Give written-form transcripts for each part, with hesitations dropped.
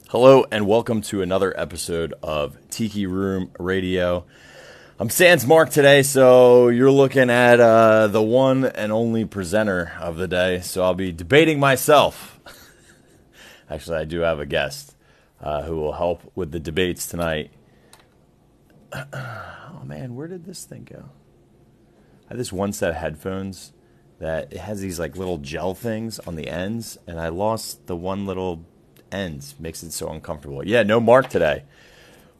Hello and welcome to another episode of Tiki Room Radio. I'm Sans Marc today, so you're looking at the one and only presenter of the day. So I'll be debating myself. Actually, I do have a guest who will help with the debates tonight. Oh man, where did this thing go? I have this one set of headphones that it has these like little gel things on the ends, and I lost the one little ends. Makes it so uncomfortable. Yeah, no Marc today.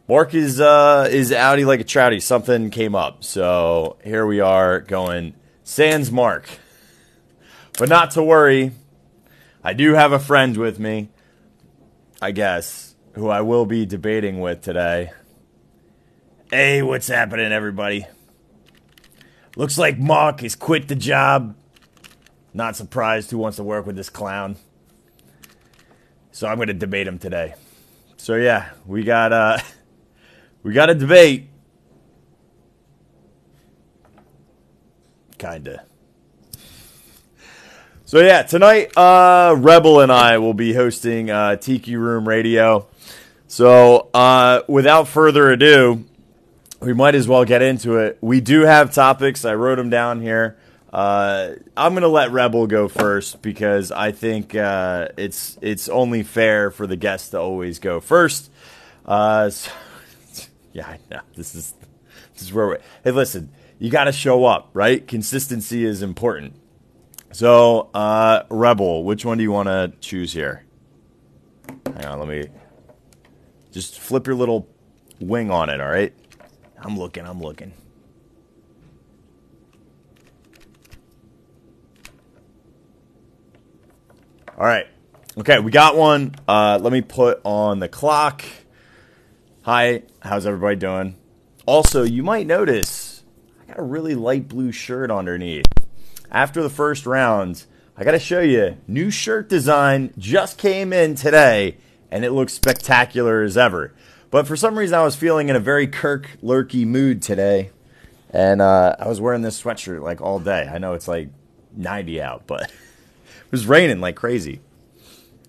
Marc is outy like a trouty. Something came up, so here we are going sans Marc. But not to worry, I do have a friend with me, I guess, who I will be debating with today. Hey, what's happening, everybody? Looks like Marc has quit the job. Not surprised. Who wants to work with this clown? So I'm going to debate him today. So yeah, we got a debate. Kinda. So yeah, tonight Rebel and I will be hosting Tiki Room Radio. So without further ado, we might as well get into it. We do have topics. I wrote them down here. I'm going to let Rebel go first because I think it's only fair for the guest to always go first. Yeah, I know. This is where we... Hey, listen, you got to show up, right? Consistency is important. So, Rebel, which one do you want to choose here? Hang on, let me... Just flip your little wing on it, all right? I'm looking. All right. Okay, we got one. Let me put on the clock. Hi, how's everybody doing? Also, you might notice I got a really light blue shirt underneath. After the first round, I got to show you, new shirt design just came in today, and it looks spectacular as ever. But for some reason, I was feeling in a very Kirk Lurky mood today, and I was wearing this sweatshirt like all day. I know it's like 90 out, but... It was raining like crazy.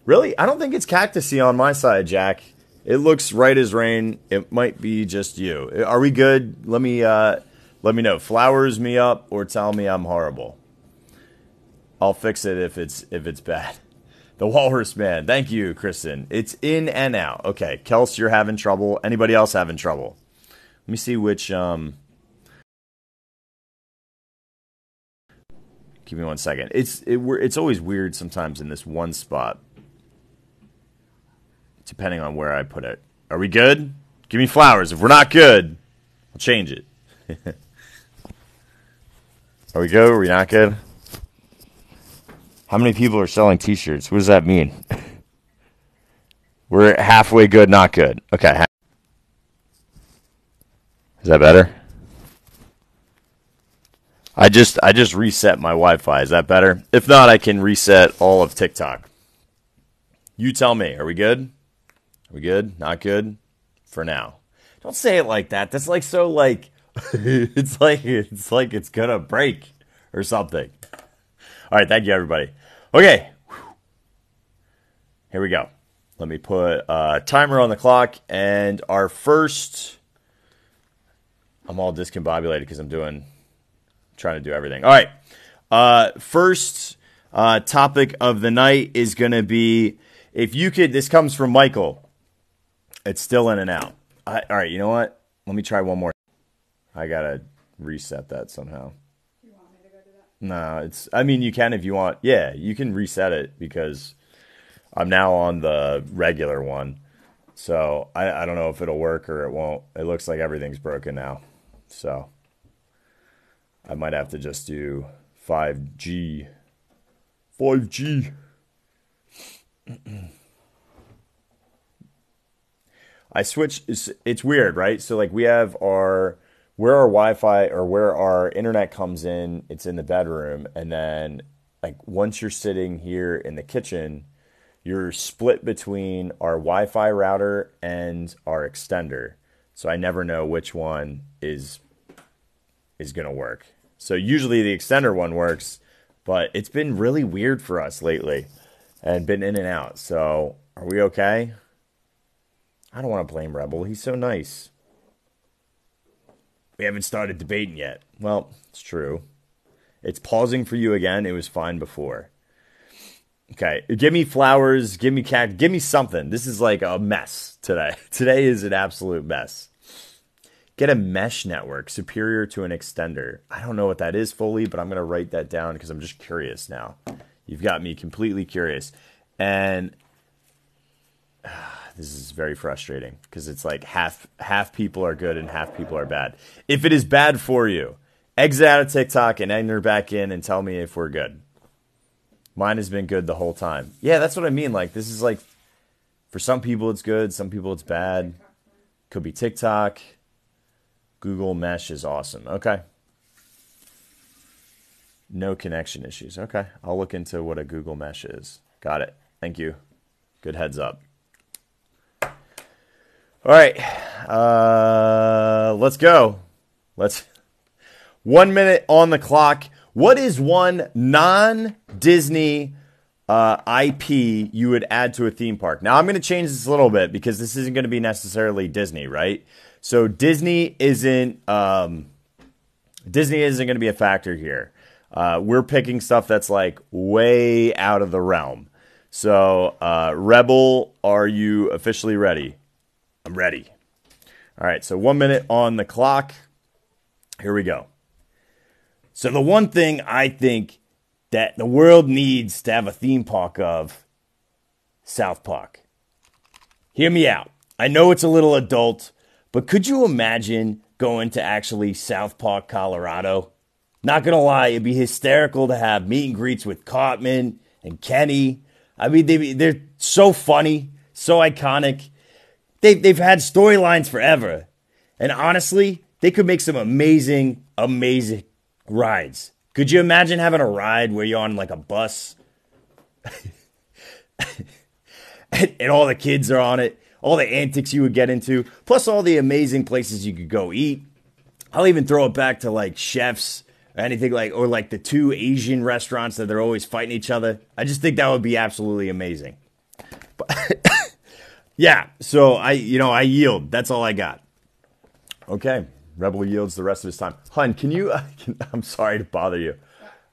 Really? I don't think it's cactusy on my side, Jack. It looks right as rain. It might be just you. Are we good? Let me know. Flowers me up or tell me I'm horrible. I'll fix it if it's bad. The Walrus Man. Thank you, Kristen. It's in and out. Okay, Kels, you're having trouble. Anybody else having trouble? Let me see which Give me 1 second. It's always weird sometimes in this one spot, depending on where I put it. Are we good? Give me flowers. If we're not good, I'll change it. Are we good? Are we not good? How many people are selling T-shirts? What does that mean? We're halfway good, not good. Okay. Is that better? I just reset my Wi-Fi. Is that better? If not, I can reset all of TikTok. You tell me. Are we good? Are we good? Not good? For now. Don't say it like that. That's like so like it's like it's gonna break or something. All right, thank you everybody. Okay. Here we go. Let me put a timer on the clock, and our first... I'm all discombobulated because I'm trying to do everything. All right. First topic of the night is going to be, if you could, this comes from Michael. It's still in and out. All right, you know what? Let me try one more. I got to reset that somehow. You want me to go do that? No, I mean, you can if you want. Yeah, you can reset it because I'm now on the regular one. So I don't know if it'll work or it won't. It looks like everything's broken now. So I might have to just do 5G. 5G. I switched. It's weird, right? So like we have where our Wi-Fi or where our internet comes in, it's in the bedroom. And then like once you're sitting here in the kitchen, you're split between our Wi-Fi router and our extender. So I never know which one is going to work. So usually the extender one works, but it's been really weird for us lately and been in and out. So are we okay? I don't want to blame Rebel. He's so nice. We haven't started debating yet. Well, it's true. It's pausing for you again. It was fine before. Okay, give me flowers. Give me cat. Give me something. This is like a mess today. Today is an absolute mess. Get a mesh network superior to an extender. I don't know what that is fully, but I'm going to write that down because I'm just curious now. You've got me completely curious. And this is very frustrating because it's like half people are good and half people are bad. If it is bad for you, exit out of TikTok and enter back in and tell me if we're good. Mine has been good the whole time. Yeah, that's what I mean. Like, this is like, for some people it's good, some people it's bad. Could be TikTok. Google Mesh is awesome. Okay. No connection issues. Okay. I'll look into what a Google Mesh is. Got it. Thank you. Good heads up. All right. Let's go. 1 minute on the clock. What is one non-Disney IP you would add to a theme park? Now, I'm going to change this a little bit because this isn't going to be necessarily Disney, right? So Disney isn't going to be a factor here. We're picking stuff that's like way out of the realm. So, Rebel, are you officially ready? I'm ready. All right, so 1 minute on the clock. Here we go. So the one thing I think that the world needs to have a theme park of, South Park. Hear me out. I know it's a little adult, but could you imagine going to actually South Park, Colorado? Not gonna lie, it'd be hysterical to have meet and greets with Cartman and Kenny. I mean, they're so funny, so iconic. They've had storylines forever. And honestly, they could make some amazing, amazing rides. Could you imagine having a ride where you're on like a bus and all the kids are on it, all the antics you would get into, plus all the amazing places you could go eat. I'll even throw it back to like chefs or anything like, or like the two Asian restaurants that they're always fighting each other. I just think that would be absolutely amazing. But yeah, so I yield. That's all I got. Okay. Rebel yields the rest of his time. Hun, can you, I'm sorry to bother you.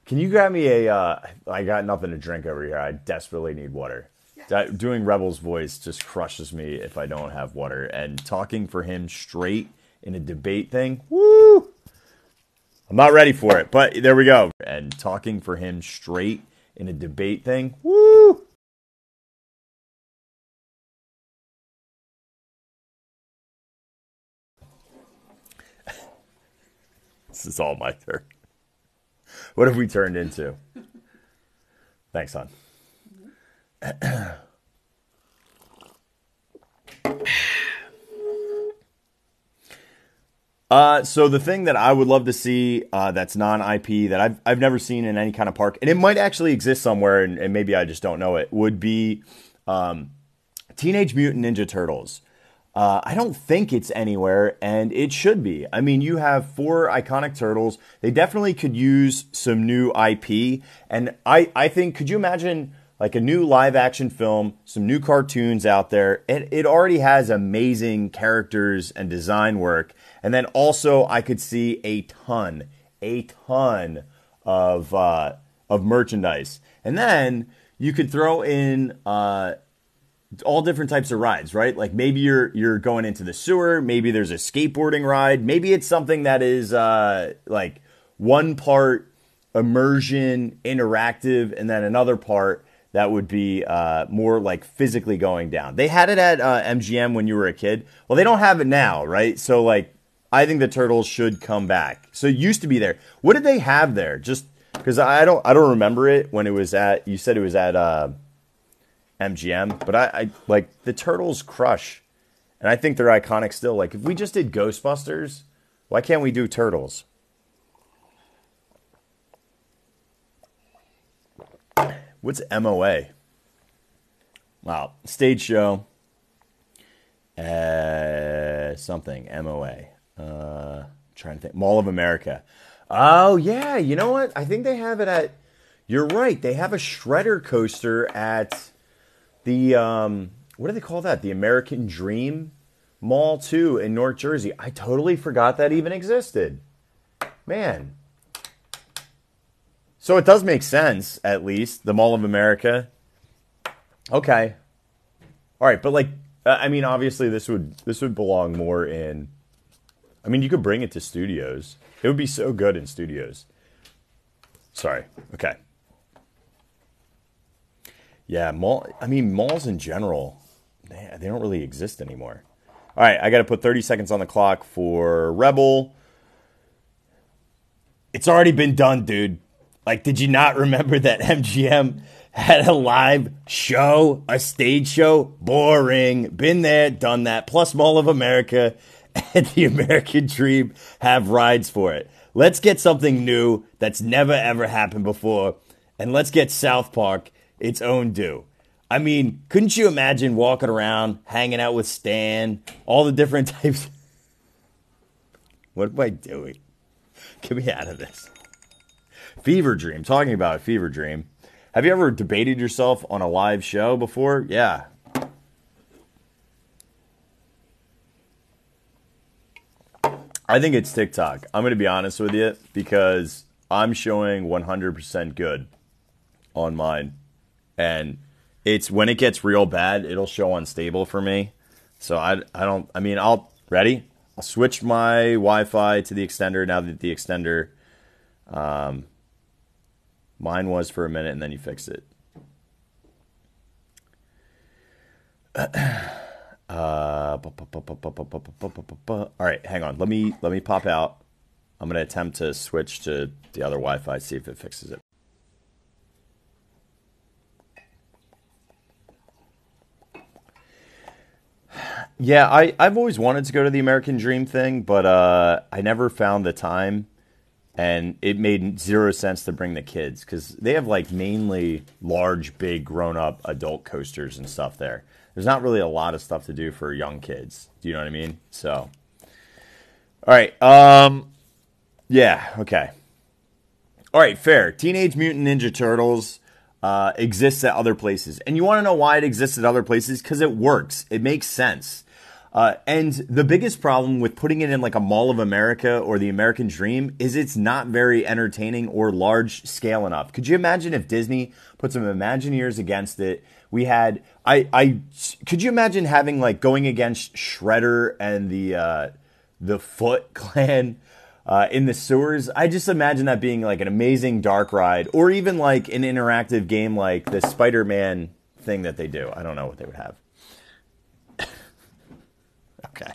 Can you grab me I got nothing to drink over here. I desperately need water. Yeah. Doing Rebel's voice just crushes me if I don't have water. And talking for him straight in a debate thing, woo! I'm not ready for it, but there we go. And talking for him straight in a debate thing, woo! This is all my turn. What have we turned into? Thanks, hon. So the thing that I would love to see that's non-IP that I've never seen in any kind of park, and it might actually exist somewhere, and maybe I just don't know it, would be Teenage Mutant Ninja Turtles. I don't think it's anywhere, and it should be. I mean, you have 4 iconic turtles. They definitely could use some new IP, and I think, could you imagine like a new live-action film, some new cartoons out there? It already has amazing characters and design work, and then also I could see a ton of merchandise. And then you could throw in all different types of rides, right? Like maybe you're going into the sewer, maybe there's a skateboarding ride, maybe it's something that is like one part immersion, interactive, and then another part that would be more like physically going down. They had it at MGM when you were a kid. Well, they don't have it now, right? So like, I think the Turtles should come back. So it used to be there. What did they have there? Just because I don't remember it when it was at. You said it was at MGM, but I like the Turtles crush, and I think they're iconic still. Like if we just did Ghostbusters, why can't we do Turtles? What's MOA? Wow, stage show. Something MOA. Trying to think. Mall of America. Oh yeah, you know what? I think they have it at. You're right. They have a shredder coaster at the what do they call that? The American Dream Mall, too, in North Jersey. I totally forgot that even existed. Man. So it does make sense, at least. The Mall of America. Okay. All right, but like, I mean, obviously this would belong more in, I mean, you could bring it to studios. It would be so good in studios. Sorry. Okay. Yeah, malls in general, they don't really exist anymore. All right, I got to put 30 seconds on the clock for Rebel. It's already been done, dude. Like, did you not remember that MGM had a live show, a stage show? Boring. Been there, done that. Plus Mall of America and the American Dream have rides for it. Let's get something new that's never, ever happened before. And let's get South Park its own due. I mean, couldn't you imagine walking around, hanging out with Stan, all the different types? What am I doing? Get me out of this. Fever dream. Talking about a fever dream. Have you ever debated yourself on a live show before? Yeah. I think it's TikTok. I'm going to be honest with you because I'm showing 100% good on mine. And it's when it gets real bad, it'll show unstable for me. So ready? I'll switch my Wi-Fi to the extender now that the extender, mine was for a minute and then you fixed it. All right, hang on. Let me pop out. I'm going to attempt to switch to the other Wi-Fi, see if it fixes it. Yeah, I've always wanted to go to the American Dream thing, but I never found the time, and it made zero sense to bring the kids because they have like mainly large, big, grown-up adult coasters and stuff there. There's not really a lot of stuff to do for young kids. Do you know what I mean? So, all right. Yeah, okay. All right, fair. Teenage Mutant Ninja Turtles exists at other places. And you want to know why it exists at other places? Because it works. It makes sense. And the biggest problem with putting it in like a Mall of America or the American Dream is it's not very entertaining or large scale enough. Could you imagine if Disney put some Imagineers against it? We had, could you imagine having like going against Shredder and the Foot Clan in the sewers? I just imagine that being like an amazing dark ride or even like an interactive game like the Spider-Man thing that they do. I don't know what they would have. Okay.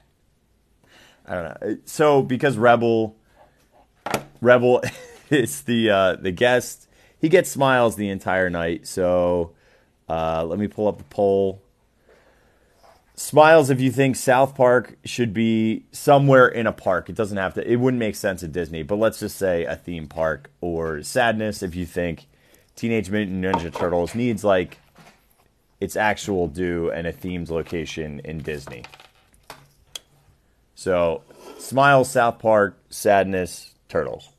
I don't know. So because Rebel is the guest, he gets smiles the entire night. So let me pull up the poll. Smiles if you think South Park should be somewhere in a park. It doesn't have to. It wouldn't make sense at Disney, but let's just say a theme park. Or sadness if you think Teenage Mutant Ninja Turtles needs like its actual due and a themed location in Disney. So, Smiles, South Park, Sadness, Turtles.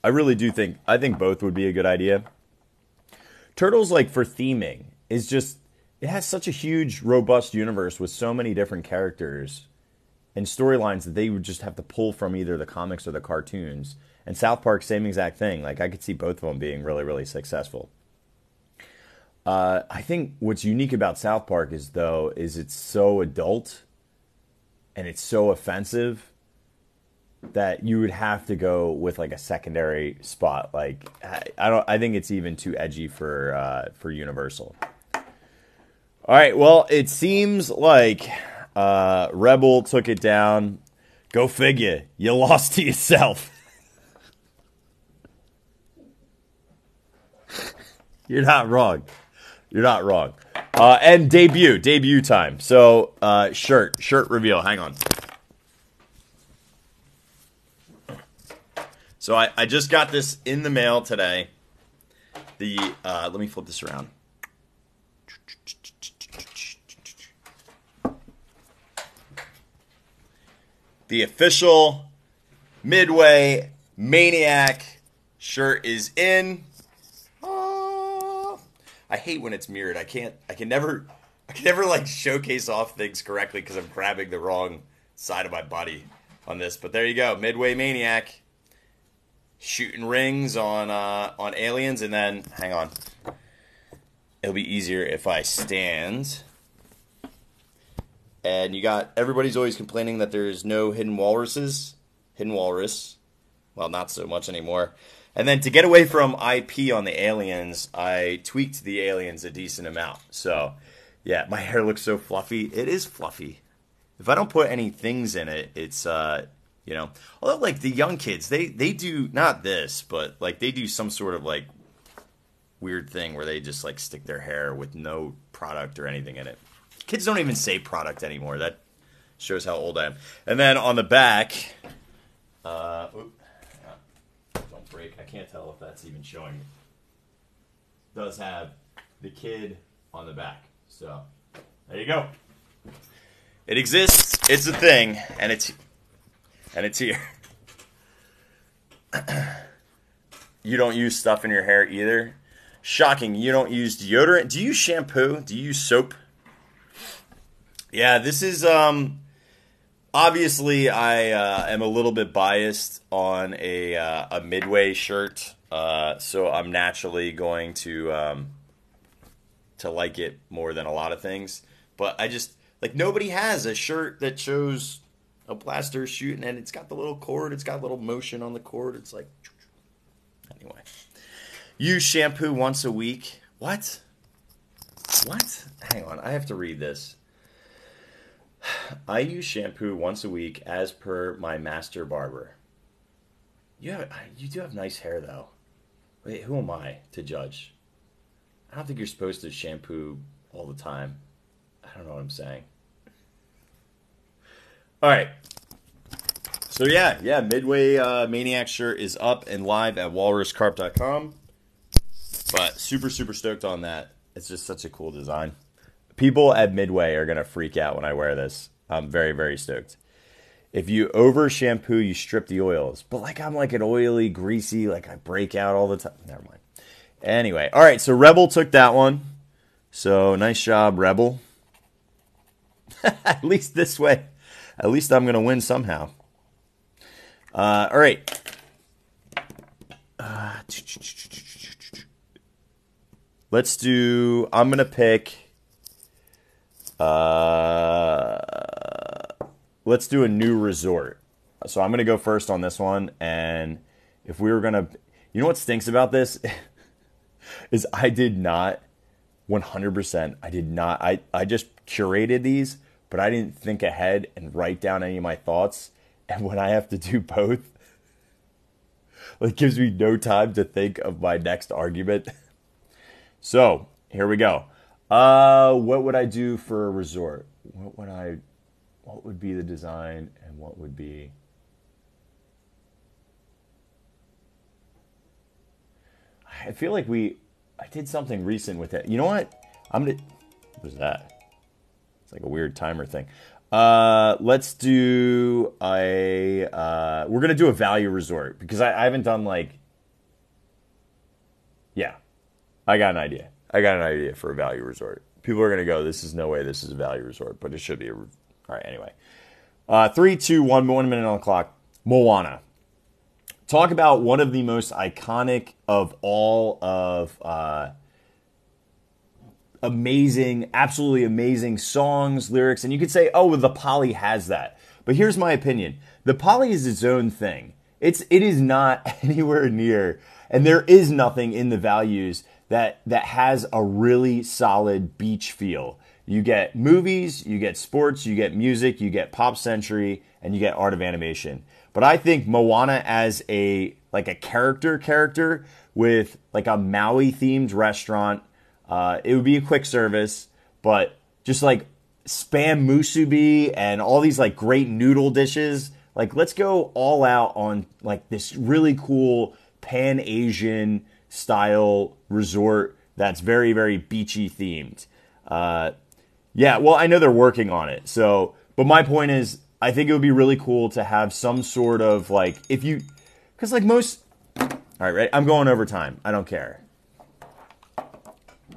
I really do think, I think both would be a good idea. Turtles, like, for theming, is just, it has such a huge, robust universe with so many different characters and storylines that they would just have to pull from either the comics or the cartoons. And South Park, same exact thing. Like, I could see both of them being really, really successful. I think what's unique about South Park is it's so adult and it's so offensive that you would have to go with like a secondary spot. Like I think it's even too edgy for Universal. All right, well, it seems like Rebel took it down. Go figure. You lost to yourself. You're not wrong. You're not wrong. And debut time. So, shirt reveal. Hang on. So I just got this in the mail today. Let me flip this around. The official Midway Maniac shirt is in. I hate when it's mirrored. I can never like showcase off things correctly because I'm grabbing the wrong side of my body on this. But there you go, Midway Maniac, shooting rings on aliens, and then hang on, it'll be easier if I stand. And you got everybody's always complaining that there's no hidden walruses, hidden walrus. Well, not so much anymore. And then to get away from IP on the aliens, I tweaked the aliens a decent amount. So, yeah, my hair looks so fluffy. It is fluffy. If I don't put any things in it, it's, you know. Although, like, the young kids, they do, not this, but, like, they do some sort of, like, weird thing where they just, like, stick their hair with no product or anything in it. Kids don't even say product anymore. That shows how old I am. And then on the back, break. I can't tell if that's even showing. It does have the kid on the back. So there you go. It exists. It's a thing, and it's here. You don't use stuff in your hair either. Shocking. You don't use deodorant. Do you use shampoo? Do you use soap? Yeah, this is obviously, I am a little bit biased on a Midway shirt, so I'm naturally going to like it more than a lot of things. But I just, like, nobody has a shirt that shows a blaster shooting, and it's got the little cord, it's got a little motion on the cord. It's like, anyway. Use shampoo once a week. What? What? Hang on, I have to read this. I use shampoo once a week as per my master barber. You do have nice hair, though. Wait, who am I to judge? I don't think you're supposed to shampoo all the time. I don't know what I'm saying. All right. So, yeah, Midway Maniac shirt is up and live at walruscarp.com. But super, super stoked on that. It's just such a cool design. People at Midway are going to freak out when I wear this. I'm very, very stoked. If you over shampoo, you strip the oils. But like I'm like an oily, greasy, like I break out all the time. Never mind. Anyway, all right, so Rebel took that one. So nice job, Rebel. At least this way. At least I'm going to win somehow. All right. Let's do, I'm going to pick... let's do a new resort. So I'm going to go first on this one. And if we were going to... You know what stinks about this? Is I did not... 100%. I did not... I just curated these, but I didn't think ahead and write down any of my thoughts. And when I have to do both, it gives me no time to think of my next argument. So, here we go. What would I do for a resort? What would be the design, and what would be... I feel like I did something recent with it. You know what? What was that? It's like a weird timer thing. Let's do we're going to do a value resort, because I haven't done like... Yeah, I got an idea. For a value resort. People are going to go, this is no way this is a value resort, but it should be. All right, anyway. 3, 2, 1 minute on the clock. Moana. Talk about one of the most iconic of all of amazing, absolutely amazing songs, lyrics. And you could say, oh, the Poly has that. But here's my opinion. The Poly is its own thing. It is not anywhere near, and there is nothing in the values that has a really solid beach feel. You get movies, you get sports, you get music, you get pop century, and you get art of animation. But I think Moana as a character with like a Maui themed restaurant, it would be a quick service, but just like spam musubi and all these like great noodle dishes. Like, let's go all out on like this really cool Pan-Asian style resort that's very, very beachy themed. Yeah, well, I know they're working on it. So, but my point is, I think it would be really cool to have some sort of like, because like most, all right, I'm going over time. I don't care.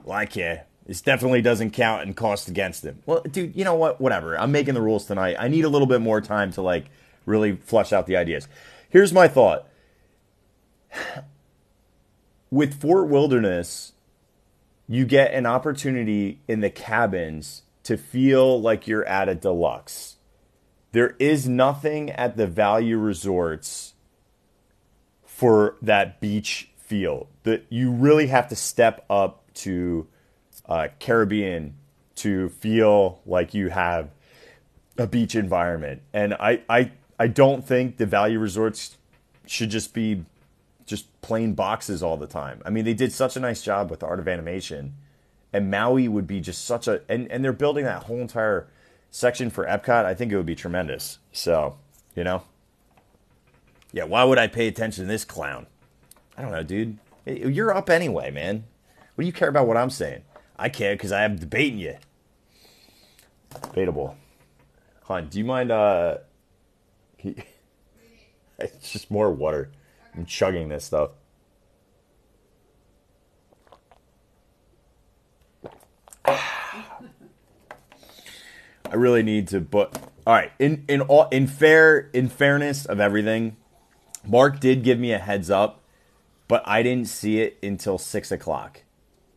Well, I care. This definitely doesn't count and cost against him. Well, dude, you know what? Whatever. I'm making the rules tonight. I need a little bit more time to, like, really flesh out the ideas. Here's my thought. With Fort Wilderness, you get an opportunity in the cabins to feel like you're at a deluxe. There is nothing at the value resorts for that beach feel. That you really have to step up to Caribbean to feel like you have a beach environment. And I don't think the value resorts should just be just plain boxes all the time. I mean, they did such a nice job with the art of animation, and Maui would be just such a, and they're building that whole entire section for Epcot. I think it would be tremendous. So, you know, yeah, why would I pay attention to this clown? I don't know, dude. You're up anyway, man. What do you care about what I'm saying? I care because I am debating you. Debatable. Hon, do you mind, it's just more water. I'm chugging this stuff. I really need to, but all right. In fairness of everything, Marc did give me a heads up, but I didn't see it until 6 o'clock.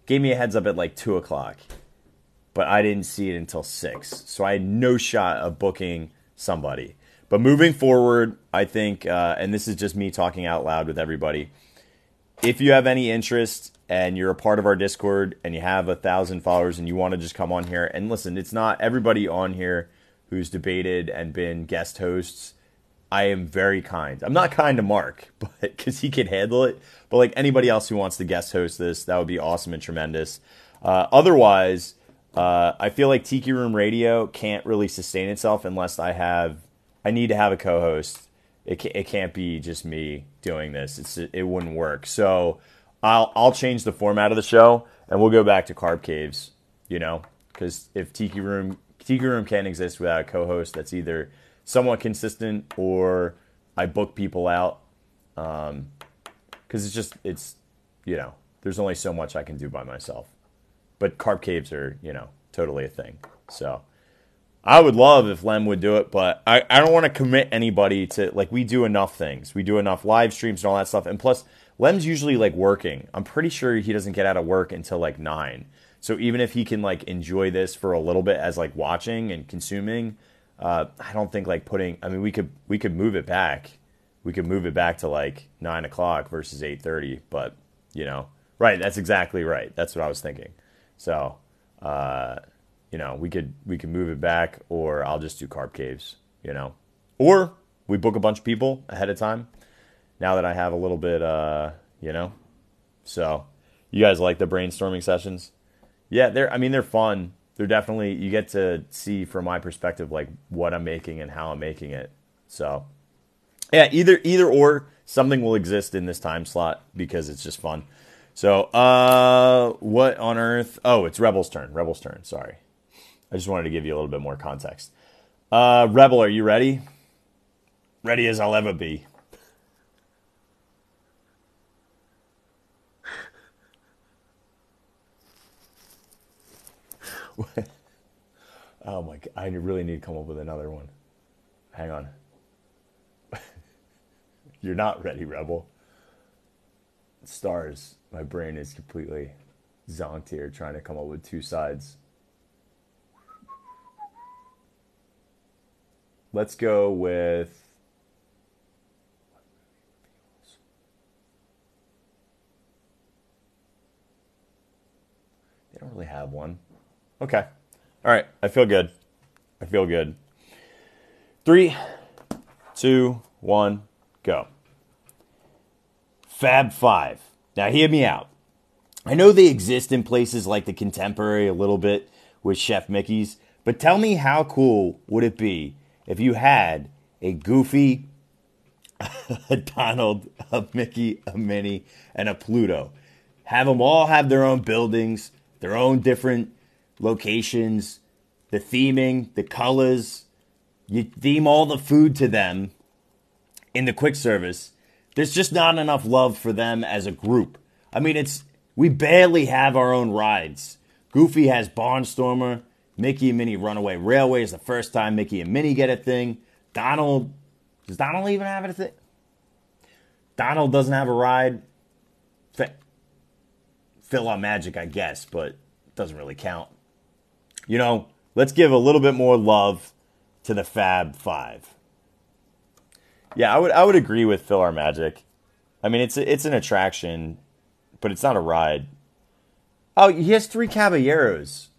Gave me a heads up at like 2 o'clock, but I didn't see it until 6. So I had no shot of booking somebody. But moving forward, I think, and this is just me talking out loud with everybody, if you have any interest and you're a part of our Discord and you have 1,000 followers and you want to just come on here, and listen, it's not everybody on here who's debated and been guest hosts. I am very kind. I'm not kind to Marc, but because he can handle it. But like anybody else who wants to guest host this, that would be awesome and tremendous. Otherwise, I feel like Tiki Room Radio can't really sustain itself unless I need to have a co-host. It can't be just me doing this. It wouldn't work. So I'll change the format of the show and we'll go back to Carp Caves. You know, because if Tiki Room can't exist without a co-host that's either somewhat consistent or I book people out. Because it's you know, there's only so much I can do by myself. But Carp Caves are, you know, totally a thing. So I would love if Lem would do it, but I don't want to commit anybody to, like, we do enough things. We do enough live streams and all that stuff. And plus, Lem's usually, like, working. I'm pretty sure he doesn't get out of work until, like, 9. So even if he can, like, enjoy this for a little bit as, like, watching and consuming, I don't think, like, I mean, we could move it back. We could move it back to, like, 9 o'clock versus 8:30. But, you know, right, that's exactly right. That's what I was thinking. So, you know, we could move it back, or I'll just do Carp Caves, you know. Or we book a bunch of people ahead of time, now that I have a little bit, you know. So, you guys like the brainstorming sessions? Yeah, they're fun. They're definitely, you get to see from my perspective, like, what I'm making and how I'm making it. So, yeah, either or, something will exist in this time slot because it's just fun. So, what on earth? Oh, it's Rebel's turn. Sorry. I just wanted to give you a little bit more context. Rebel, are you ready? Ready as I'll ever be. Oh my God, I really need to come up with another one. Hang on. You're not ready, Rebel. Stars. My brain is completely zonked here trying to come up with two sides. Let's go with... They don't really have one. Okay. All right. I feel good. 3, 2, 1, go. Fab 5. Now hear me out. I know they exist in places like the Contemporary a little bit with Chef Mickey's, but tell me how cool would it be if you had a Goofy, a Donald, a Mickey, a Minnie, and a Pluto. Have them all have their own buildings, their own different locations, the theming, the colors. You theme all the food to them in the quick service. There's just not enough love for them as a group. I mean, it's We barely have our own rides. Goofy has Barnstormer. Mickey and Minnie Runaway Railway is the first time Mickey and Minnie get a thing. Donald, does Donald even have a thing? Donald doesn't have a ride. Phil on Magic, I guess, but it doesn't really count. You know, let's give a little bit more love to the Fab Five. Yeah, I would agree with Phil our Magic. I mean, it's an attraction, but it's not a ride. Oh, he has 3 Caballeros.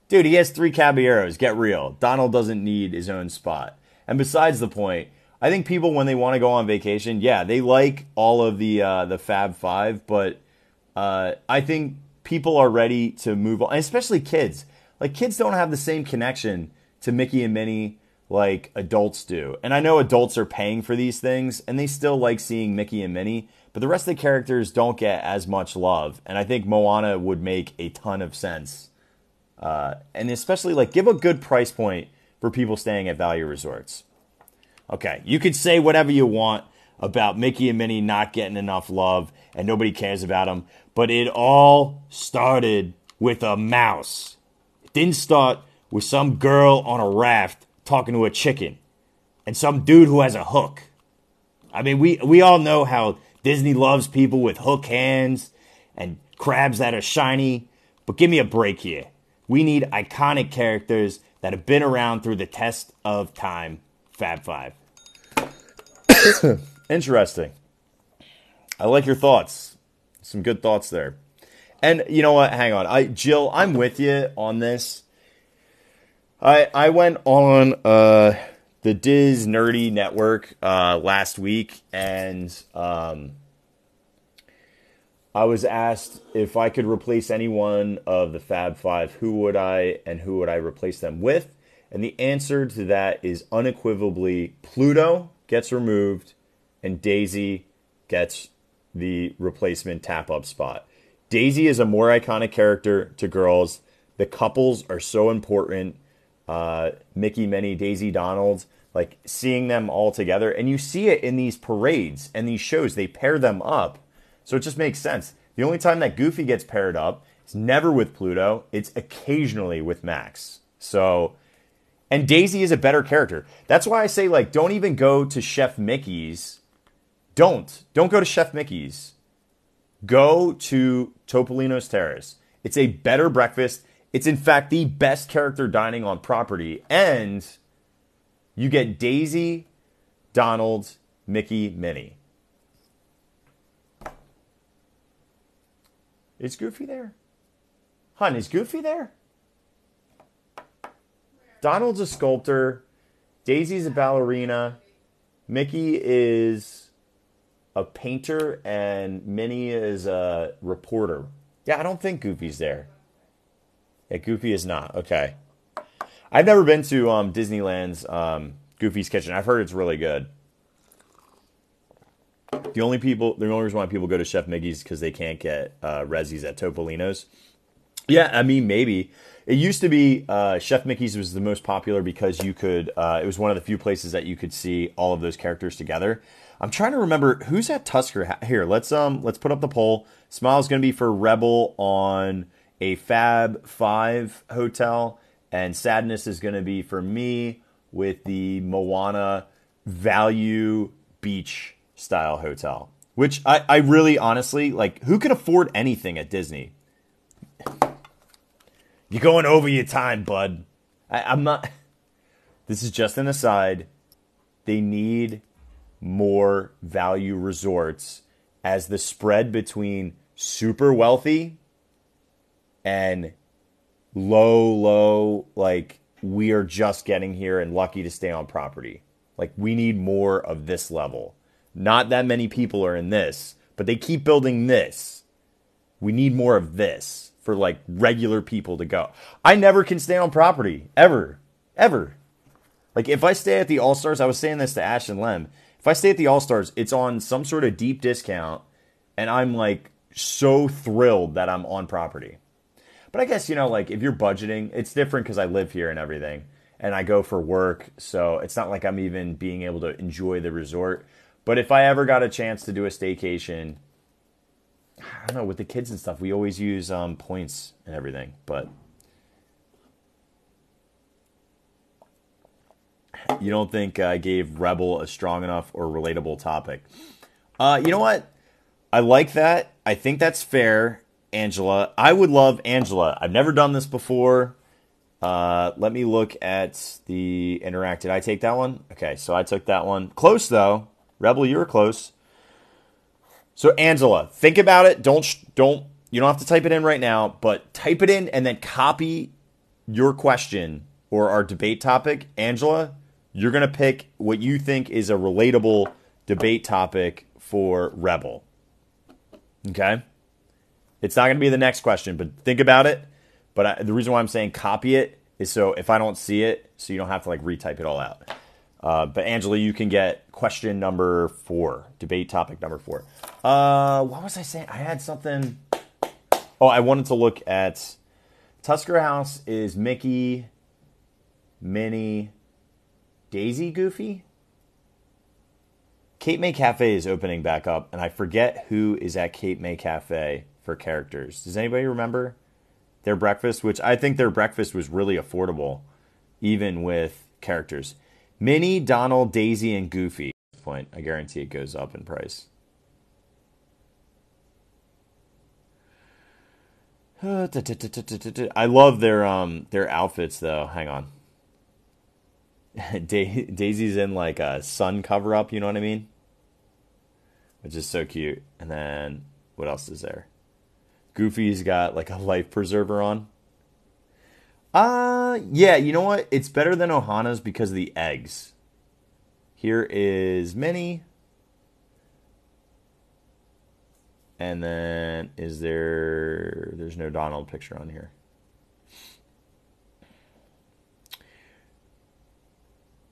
Dude, he has 3 Caballeros. Get real. Donald doesn't need his own spot. And besides the point, I think people, when they want to go on vacation, yeah, they like all of the Fab Five, but I think people are ready to move on, especially kids. Like, kids don't have the same connection to Mickey and Minnie like adults do. And I know adults are paying for these things, and they still like seeing Mickey and Minnie, but the rest of the characters don't get as much love. And I think Moana would make a ton of sense. And especially, like, give a good price point for people staying at value resorts. Okay, you can say whatever you want about Mickey and Minnie not getting enough love and nobody cares about them, but it all started with a mouse. It didn't start with some girl on a raft talking to a chicken and some dude who has a hook. I mean, we all know how Disney loves people with hook hands and crabs that are shiny, but give me a break here. We need iconic characters that have been around through the test of time. Fab Five. Interesting. I like your thoughts. Some good thoughts there. And you know what? Hang on. Jill, I'm with you on this. I went on the Diz Nerdy Network last week, and I was asked if I could replace any one of the Fab Five, who would I replace them with? And the answer to that is unequivocally Pluto gets removed and Daisy gets the replacement tap-up spot. Daisy is a more iconic character to girls. The couples are so important. Mickey, Minnie, Daisy, Donald, like seeing them all together. And you see it in these parades and these shows. They pair them up. So it just makes sense. The only time that Goofy gets paired up is never with Pluto. It's occasionally with Max. So... And Daisy is a better character. That's why I say, like, don't even go to Chef Mickey's. Don't go to Chef Mickey's. Go to Topolino's Terrace. It's a better breakfast. It's, in fact, the best character dining on property. And you get Daisy, Donald, Mickey, Minnie. Is Goofy there? Hun, is Goofy there? Donald's a sculptor. Daisy's a ballerina. Mickey is a painter. And Minnie is a reporter. Yeah, I don't think Goofy's there. Yeah, Goofy is not. Okay. I've never been to Disneyland's Goofy's Kitchen. I've heard it's really good. The only reason why people go to Chef Mickey's is because they can't get Rezzies at Topolino's. Yeah, I mean, maybe. It used to be Chef Mickey's was the most popular because you could, it was one of the few places that you could see all of those characters together. I'm trying to remember who's at Tusker. Here, let's put up the poll. Smile's going to be for Rebel on a Fab 5 hotel, and Sadness is going to be for me with the Moana Value Beach style hotel. Which I really honestly, like, who can afford anything at Disney? You're going over your time, bud. I'm not... This is just an aside. They need more value resorts as the spread between super wealthy and low, like, we are just getting here and lucky to stay on property. Like, we need more of this level. Not that many people are in this, but they keep building this. We need more of this for, like, regular people to go. I never can stay on property. Ever. Like, if I stay at the All-Stars, I was saying this to Ash and Lem. If I stay at the All-Stars, it's on some sort of deep discount, and I'm, like, so thrilled that I'm on property. But I guess, you know, like, if you're budgeting, it's different because I live here and everything, and I go for work, so it's not like I'm even being able to enjoy the resort. But if I ever got a chance to do a staycation, don't know, with the kids and stuff, we always use points and everything. But you don't think I gave Rebel a strong enough or relatable topic? You know what? I like that. I think that's fair, Angela. I would love Angela. I've never done this before. Let me look at the interact. Did I take that one? Okay, so I took that one. Close, though. Rebel, you were close. So, Angela, think about it. You don't have to type it in right now, but type it in and then copy your question or our debate topic. Angela, you're going to pick what you think is a relatable debate topic for Rebel. Okay? It's not going to be the next question, but think about it. But the reason why I'm saying copy it is so if I don't see it, so you don't have to like retype it all out. But Angela, you can get question number 4, debate topic number 4. What was I saying? I had something. Oh, I wanted to look at Tusker House is Mickey, Minnie, Daisy, Goofy. Cape May Cafe is opening back up, and I forget who is at Cape May Cafe for characters. Does anybody remember their breakfast? Which I think their breakfast was really affordable, even with characters. Minnie, Donald, Daisy, and Goofy. At this point, I guarantee it goes up in price. I love their outfits though. Hang on. Daisy's in like a sun cover up, you know what I mean? Which is so cute. And then what else is there? Goofy's got like a life preserver on. Yeah, you know what? It's better than Ohana's because of the eggs. Here is Minnie. And then there's no Donald picture on here.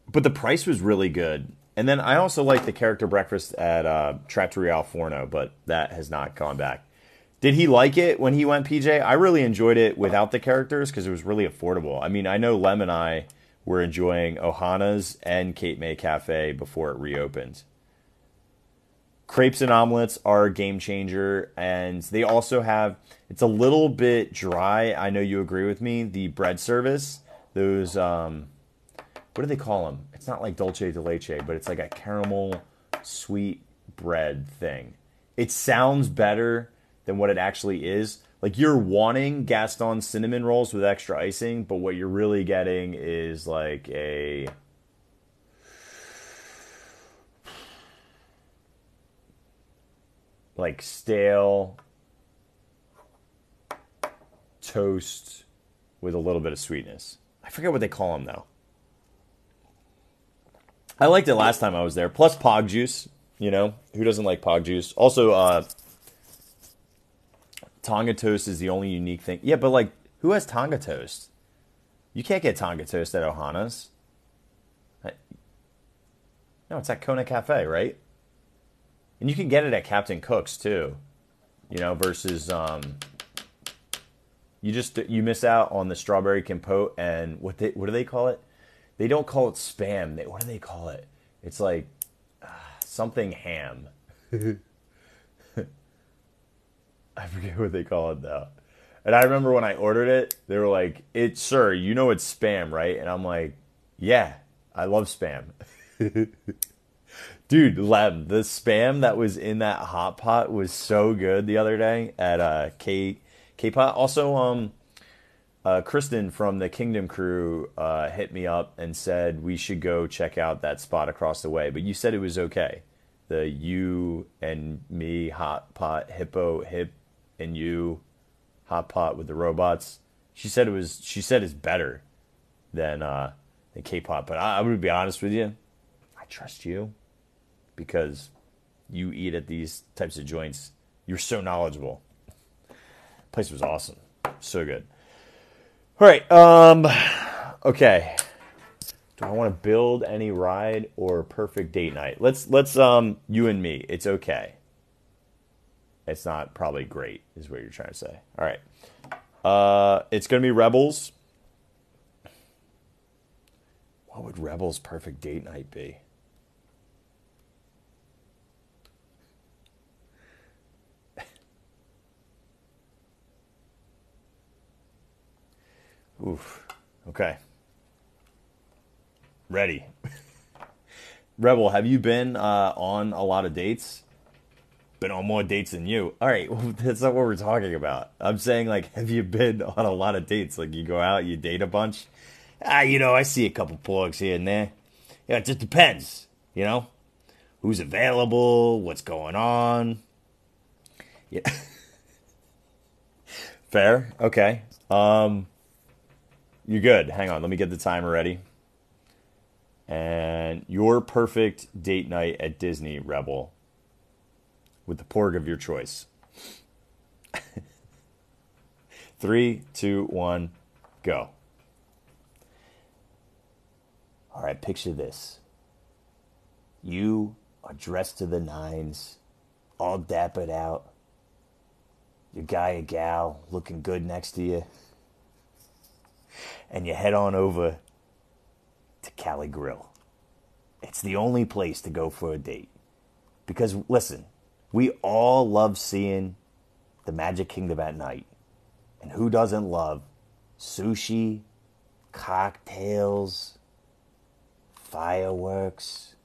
But the price was really good. And then I also like the character breakfast at Trattoria Al Forno, but that has not gone back. Did he like it when he went, PJ? I really enjoyed it without the characters because it was really affordable. I mean, I know Lem and I were enjoying Ohana's and Cape May Cafe before it reopened. Crepes and omelets are a game changer, and they also have, it's a little bit dry. I know you agree with me. The bread service, those, what do they call them? It's not like dulce de leche, but it's like a caramel sweet bread thing. It sounds better than what it actually is. Like you're wanting Gaston cinnamon rolls with extra icing, but what you're really getting is like a stale toast with a little bit of sweetness. I forget what they call them though. I liked it last time I was there. Plus Pog juice, you know. Who doesn't like Pog juice? Also, Tonga toast is the only unique thing. Yeah, but like, who has Tonga toast? You can't get Tonga toast at Ohana's. No, it's at Kona Cafe, right? And you can get it at Captain Cook's too. You know, versus you miss out on the strawberry compote and what do they call it? They don't call it Spam. What do they call it? It's like something ham. I forget what they call it though. And I remember when I ordered it, they were like, sir, you know it's Spam, right? And I'm like, yeah, I love Spam. Dude, Lem, the Spam that was in that hot pot was so good the other day at K-Pot. Also, Kristen from the Kingdom Crew hit me up and said we should go check out that spot across the way. But you said it was okay. The you and me hot pot, hippo, hip and you hot pot with the robots. She said it's better than K-Pot. But I would be honest with you, I trust you because you eat at these types of joints. You're so knowledgeable. Place was awesome. So good. All right. Okay. Do I want to build any ride or perfect date night? Let's you and me. It's okay. It's not probably great, is what you're trying to say. All right. It's gonna be Rebels. What would Rebels' perfect date night be? Oof. Okay. Ready. Rebel, have you been on a lot of dates? Been on more dates than you. All right, well, that's not what we're talking about. I'm saying, like, have you been on a lot of dates? Like, you go out, you date a bunch? I see a couple plugs here and there. Yeah, it just depends, who's available, what's going on. Yeah. Fair. Okay. You're good. Hang on. Let me get the timer ready. And your perfect date night at Disney, Rebel, with the porg of your choice. 3, 2, 1, go. All right, picture this. You are dressed to the nines, all dappered out. Your guy or gal looking good next to you. And you head on over to Cali Grill. It's the only place to go for a date. Because, listen, we all love seeing the Magic Kingdom at night. And who doesn't love sushi, cocktails, fireworks?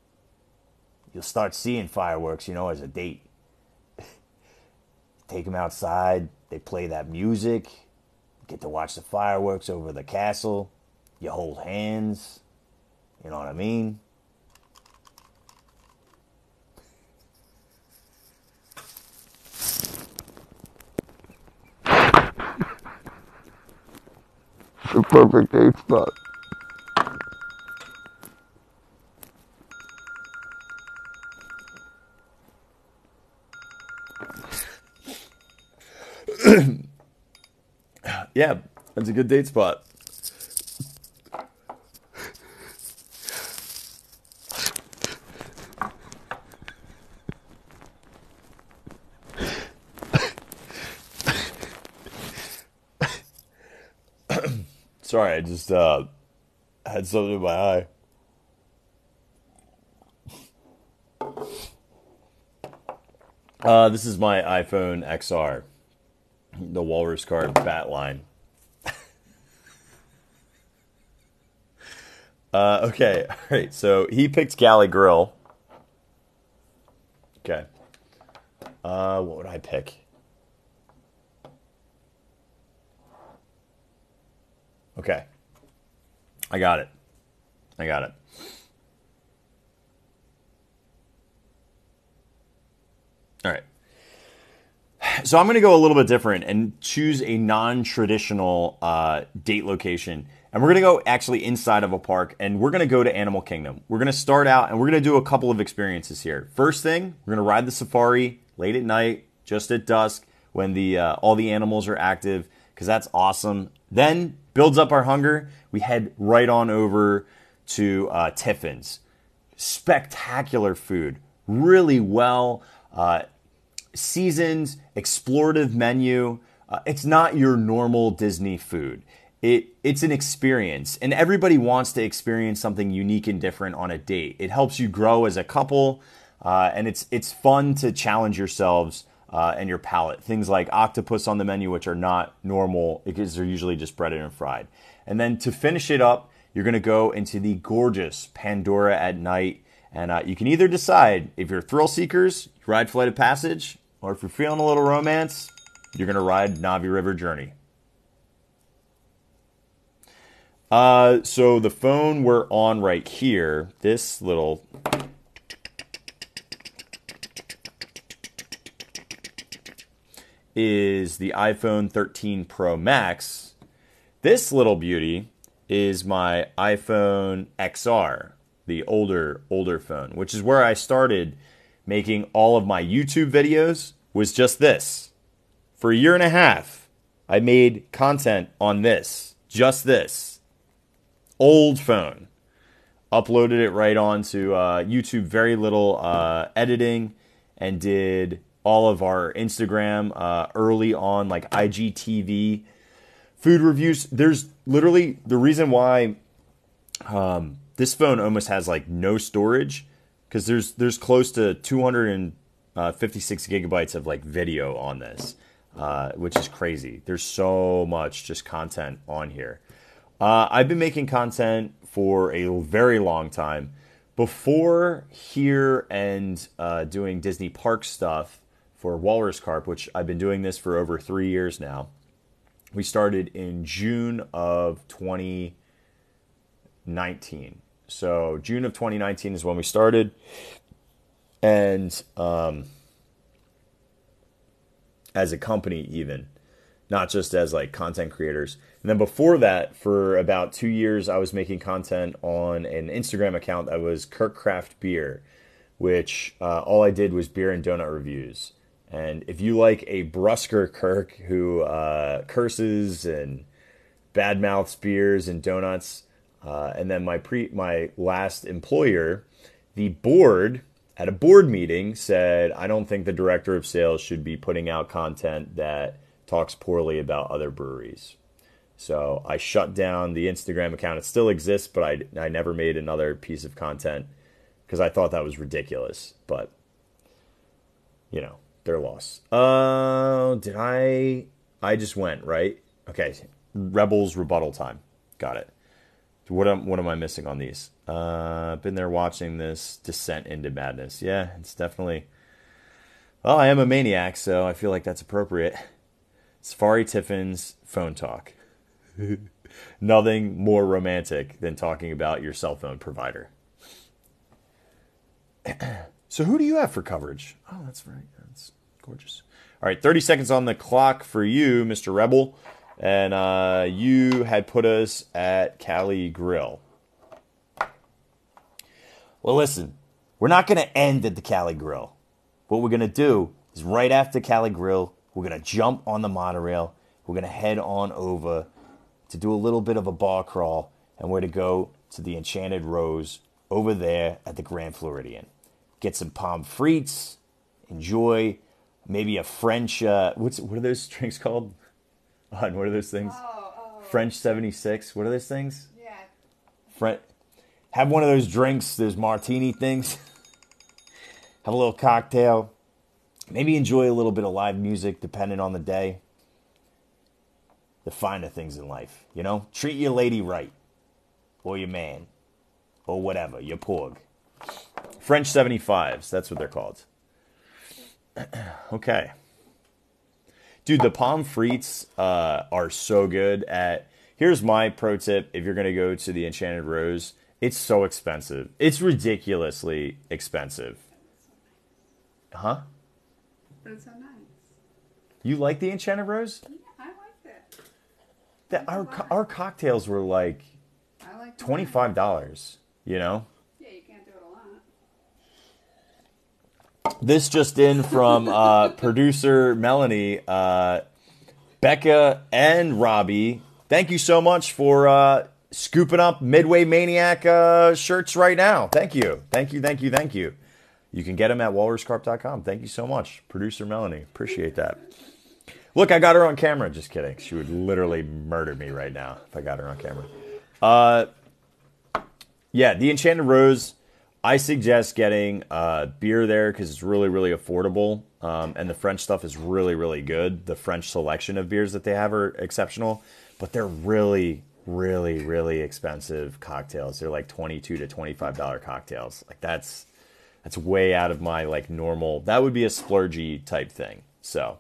You'll start seeing fireworks, as a date. Take them outside, they play that music, get to watch the fireworks over the castle, you hold hands, you know what I mean? It's the perfect date spot. Yeah, that's a good date spot. Sorry, I just had something in my eye. This is my iPhone XR, the Walrus Carp bat line. Okay, all right. So he picked Cali Grill. Okay. What would I pick? Okay. I got it. All right. So I'm going to go a little bit different and choose a non-traditional date location. And we're going to go actually inside of a park, and we're going to go to Animal Kingdom. We're going to start out, and we're going to do a couple of experiences here. First thing, we're going to ride the safari late at night, just at dusk, when all the animals are active, because that's awesome. Then, builds up our hunger. We head right on over to Tiffin's. Spectacular food. Really well seasoned, explorative menu. It's not your normal Disney food. It's an experience, and everybody wants to experience something unique and different on a date. It helps you grow as a couple, and it's fun to challenge yourselves and your palate. Things like octopus on the menu, which are not normal because they're usually just breaded and fried. And then to finish it up, you're going to go into the gorgeous Pandora at night, and you can either decide if you're thrill seekers, you ride Flight of Passage, or if you're feeling a little romance, you're going to ride Navi River Journey. So the phone we're on right here, this little is the iPhone 13 Pro Max. This little beauty is my iPhone XR, the older phone, which is where I started making all of my YouTube videos, was just this. For a year and a half, I made content on this, just this. Old phone. Uploaded it right onto YouTube, very little editing, and did all of our Instagram early on, like IGTV food reviews. There's literally the reason why this phone almost has like no storage, because there's close to 256 gigabytes of like video on this, which is crazy. There's so much just content on here. I've been making content for a very long time. Before here and doing Disney park stuff for Walrus Carp, which I've been doing this for over 3 years now. We started in June of 2019. So June of 2019 is when we started. And as a company even, not just as like content creators. And then before that, for about 2 years, I was making content on an Instagram account that was Kirk Craft Beer, which all I did was beer and donut reviews. And if you like a brusquer Kirk who curses and badmouths beers and donuts, and then my last employer, the board at a board meeting said, I don't think the director of sales should be putting out content that talks poorly about other breweries. So I shut down the Instagram account. It still exists, but I never made another piece of content because I thought that was ridiculous. But, you know, their loss. Did I just went, right? Okay, Rebels rebuttal time. Got it. What am I missing on these? Been there watching this descent into madness. Yeah, it's definitely... Well, I am a maniac, so I feel like that's appropriate. Safari Tiffin's phone talk. Nothing more romantic than talking about your cell phone provider. So who do you have for coverage? Oh, that's right. That's gorgeous. All right, 30 seconds on the clock for you, Mr. Rebel. And you had put us at Cali Grill. Well, listen, we're not going to end at the Cali Grill. What we're going to do is right after Cali Grill, we're going to jump on the monorail. We're going to head on over to do a little bit of a bar crawl. And we're to go to the Enchanted Rose over there at the Grand Floridian. Get some pommes frites. Enjoy maybe a French... what are those drinks called? What are those things? French 76. What are those things? Yeah. Have one of those drinks, those martini things. Have a little cocktail. Maybe enjoy a little bit of live music, depending on the day. The finer things in life, you know? Treat your lady right. Or your man. Or whatever, your porg. French 75s, that's what they're called. Okay. Dude, the pommes frites are so good at... Here's my pro tip if you're going to go to the Enchanted Rose. It's so expensive. It's ridiculously expensive. Huh? But it's so nice. You like the Enchanted Rose? Yeah, I like that. Our cocktails were like $25, you know? Yeah, you can't do it a lot. This just in from producer Melanie, Becca, and Robbie. Thank you so much for scooping up Midway Maniac shirts right now. Thank you. Thank you, thank you, thank you. You can get them at walruscarp.com. Thank you so much, producer Melanie. Appreciate that. Look, I got her on camera. Just kidding. She would literally murder me right now if I got her on camera. Yeah, the Enchanted Rose... I suggest getting beer there because it's really, really affordable. And the French stuff is really, really good. The French selection of beers that they have are exceptional. But they're really, really, really expensive cocktails. They're like $22 to $25 cocktails. Like that's way out of my like normal... That would be a splurgy type thing. So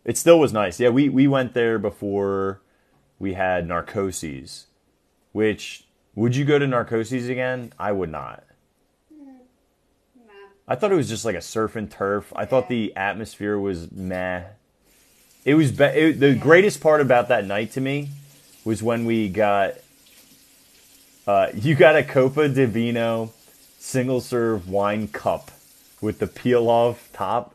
it still was nice. Yeah, we went there before we had Narcoses, which... Would you go to Narcoses again? I would not. Nah. I thought it was just like a surf and turf. I thought the atmosphere was meh. It was the greatest part about that night to me was when we got... you got a Copa di Vino single serve wine cup with the peel off top.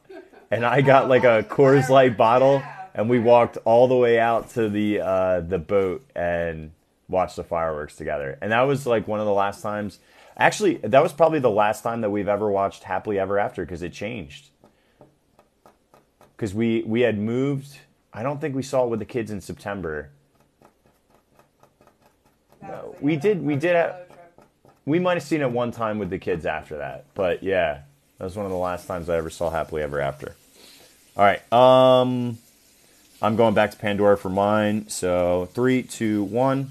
And I got like a Coors Light bottle. And we walked all the way out to the boat and... watch the fireworks together. And that was like one of the last times... Actually, that was probably the last time that we've ever watched Happily Ever After because it changed. Because we had moved... I don't think we saw it with the kids in September. No, we did... We might have seen it one time with the kids after that. But yeah, that was one of the last times I ever saw Happily Ever After. All right. I'm going back to Pandora for mine. So 3, 2, 1.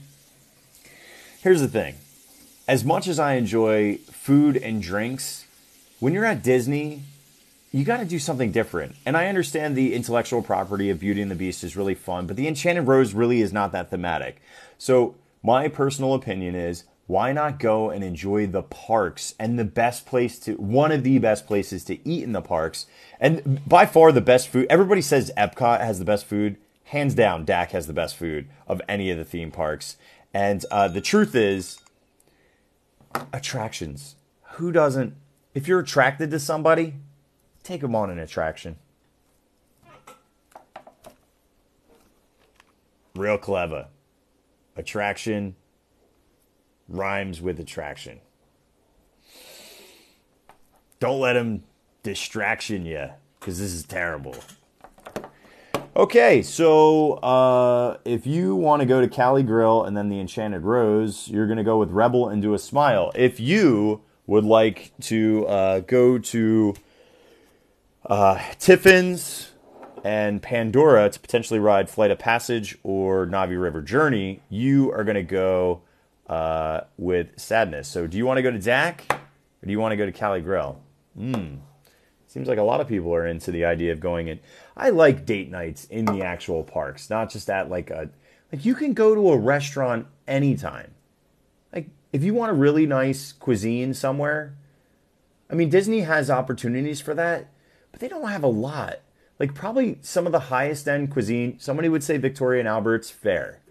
Here's the thing. As much as I enjoy food and drinks, when you're at Disney, you got to do something different. And I understand the intellectual property of Beauty and the Beast is really fun, but the Enchanted Rose really is not that thematic. So my personal opinion is, why not go and enjoy the parks and one of the best places to eat in the parks, and by far the best food. Everybody says Epcot has the best food. Hands down, DAC has the best food of any of the theme parks. And the truth is, attractions. Who doesn't? If you're attracted to somebody, take them on an attraction. Real clever. Attraction rhymes with attraction. Don't let them distraction you, because this is terrible. Okay, so if you want to go to Cali Grill and then the Enchanted Rose, you're going to go with Rebel and do a smile. If you would like to go to Tiffin's and Pandora to potentially ride Flight of Passage or Navi River Journey, you are going to go with Sadness. So do you want to go to DAC or do you want to go to Cali Grill? Seems like a lot of people are into the idea of going in. I like date nights in the actual parks, not just at like you can go to a restaurant anytime. Like if you want a really nice cuisine somewhere, I mean, Disney has opportunities for that, but they don't have a lot. Like probably some of the highest end cuisine, somebody would say Victoria and Albert's, fair.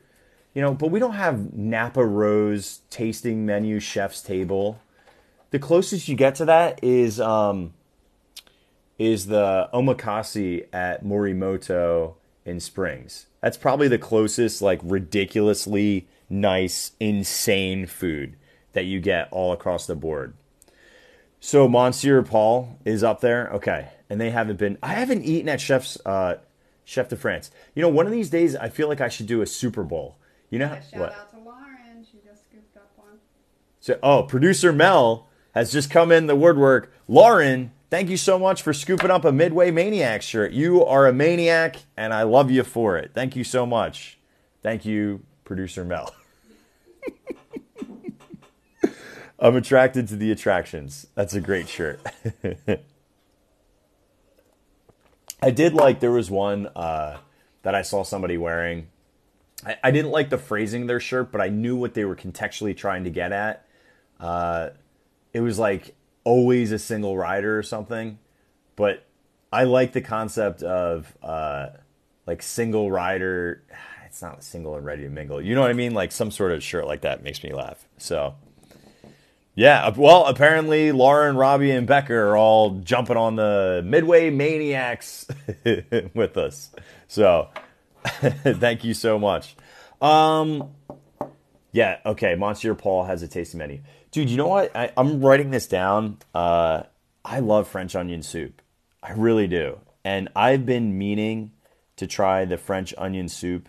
You know, but we don't have Napa Rose tasting menu chef's table. The closest you get to that is the omakase at Morimoto in Springs. That's probably the closest, like, ridiculously nice, insane food that you get all across the board. So Monsieur Paul is up there. Okay. And they haven't been... I haven't eaten at Chef de France. You know, one of these days, I feel like I should do a Super Bowl. You know Shout out to Lauren. She just scooped up one. So, producer Mel has just come in the woodwork. Lauren, thank you so much for scooping up a Midway Maniac shirt. You are a maniac, and I love you for it. Thank you so much. Thank you, producer Mel. I'm attracted to the attractions. That's a great shirt. I did like, there was one that I saw somebody wearing. I didn't like the phrasing of their shirt, but I knew what they were contextually trying to get at. It was like always a single rider or something. But I like the concept of like single rider. It's not single and ready to mingle. You know what I mean? Like some sort of shirt like that makes me laugh. So, yeah. Well, apparently Laura and Robbie and Becca are all jumping on the Midway Maniacs with us. So, thank you so much. Yeah, okay. Monsieur Paul has a tasty menu. Dude, you know what? I'm writing this down. I love French onion soup. I really do. And I've been meaning to try the French onion soup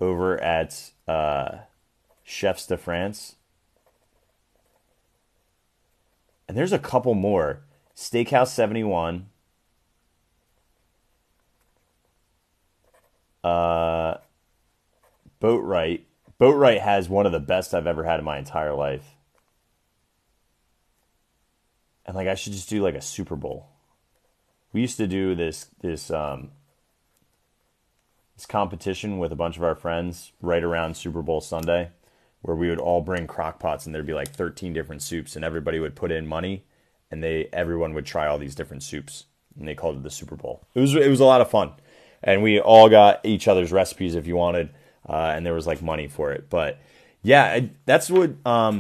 over at Chefs de France. And there's a couple more. Steakhouse 71. Boatwright. Boatwright has one of the best I've ever had in my entire life. And like I should just do like a Super Bowl. We used to do this competition with a bunch of our friends right around Super Bowl Sunday, where we would all bring crock pots and there'd be like 13 different soups, and everybody would put in money, and everyone would try all these different soups, and they called it the Super Bowl. It was a lot of fun, and we all got each other's recipes if you wanted, and there was like money for it. But yeah, that's what.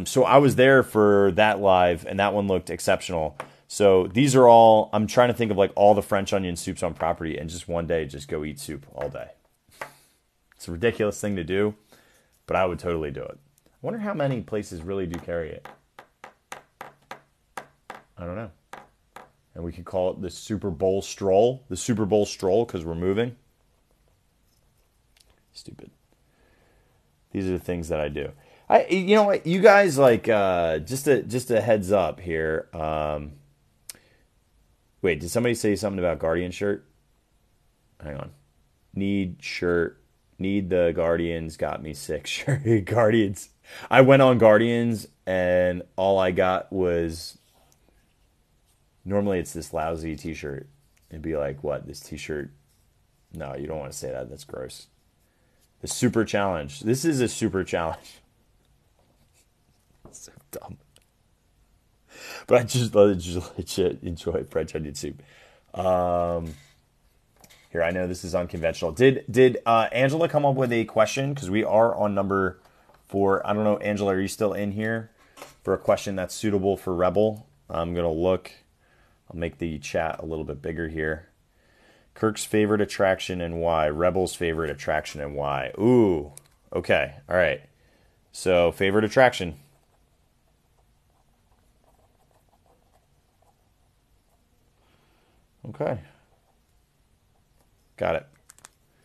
So I was there for that live, and that one looked exceptional. So these are all. I'm trying to think of like all the French onion soups on property, and just one day just go eat soup all day. It's a ridiculous thing to do, but I would totally do it. I wonder how many places really do carry it. I don't know. And we could call it the Super Bowl stroll. The Super Bowl stroll because we're moving. Stupid. These are the things that I do. You know what? You guys like just a heads up here. Wait, did somebody say something about Guardian shirt? Hang on. Need shirt. Need the Guardians. Got me sick. Shirt. Guardians. I went on Guardians and all I got was, normally it's this lousy t-shirt. It'd be like, what, this t-shirt? No, you don't want to say that. That's gross. The super challenge. This is a super challenge. So dumb. But I just legit enjoy French onion soup. Here, I know this is unconventional. Did Angela come up with a question? Because we are on number 4. I don't know, Angela, are you still in here for a question that's suitable for Rebel? I'm going to look. I'll make the chat a little bit bigger here. Kirk's favorite attraction and why? Rebel's favorite attraction and why? Ooh, okay, all right. So, favorite attraction. Okay. Got it.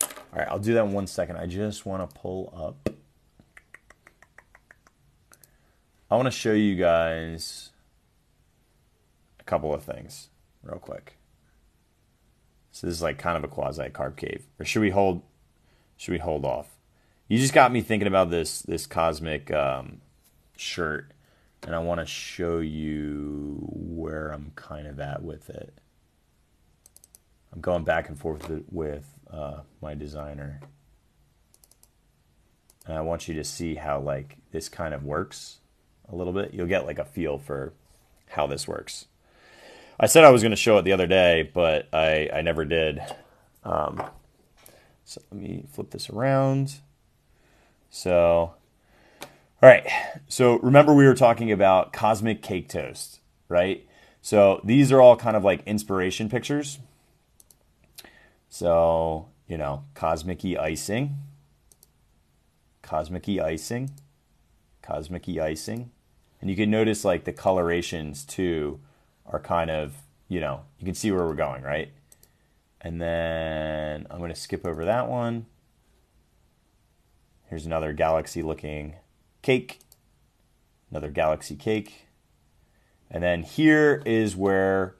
All right, I'll do that in 1 second. I just want to pull up. I want to show you guys a couple of things real quick. So this is like kind of a quasi carp cave. Or should we hold off? You just got me thinking about this cosmic shirt, and I want to show you where I'm kind of at with it. I'm going back and forth with my designer. And I want you to see how like this kind of works a little bit. You'll get like a feel for how this works. I said I was going to show it the other day, but I never did. So let me flip this around. So, all right. So remember we were talking about cosmic cake toast, right? So these are all kind of like inspiration pictures. So, you know, cosmic-y icing, cosmic-y icing, cosmic-y icing. And you can notice like the colorations too are kind of, you know, you can see where we're going, right? And then I'm going to skip over that one. Here's another galaxy looking cake, another galaxy cake. And then here is where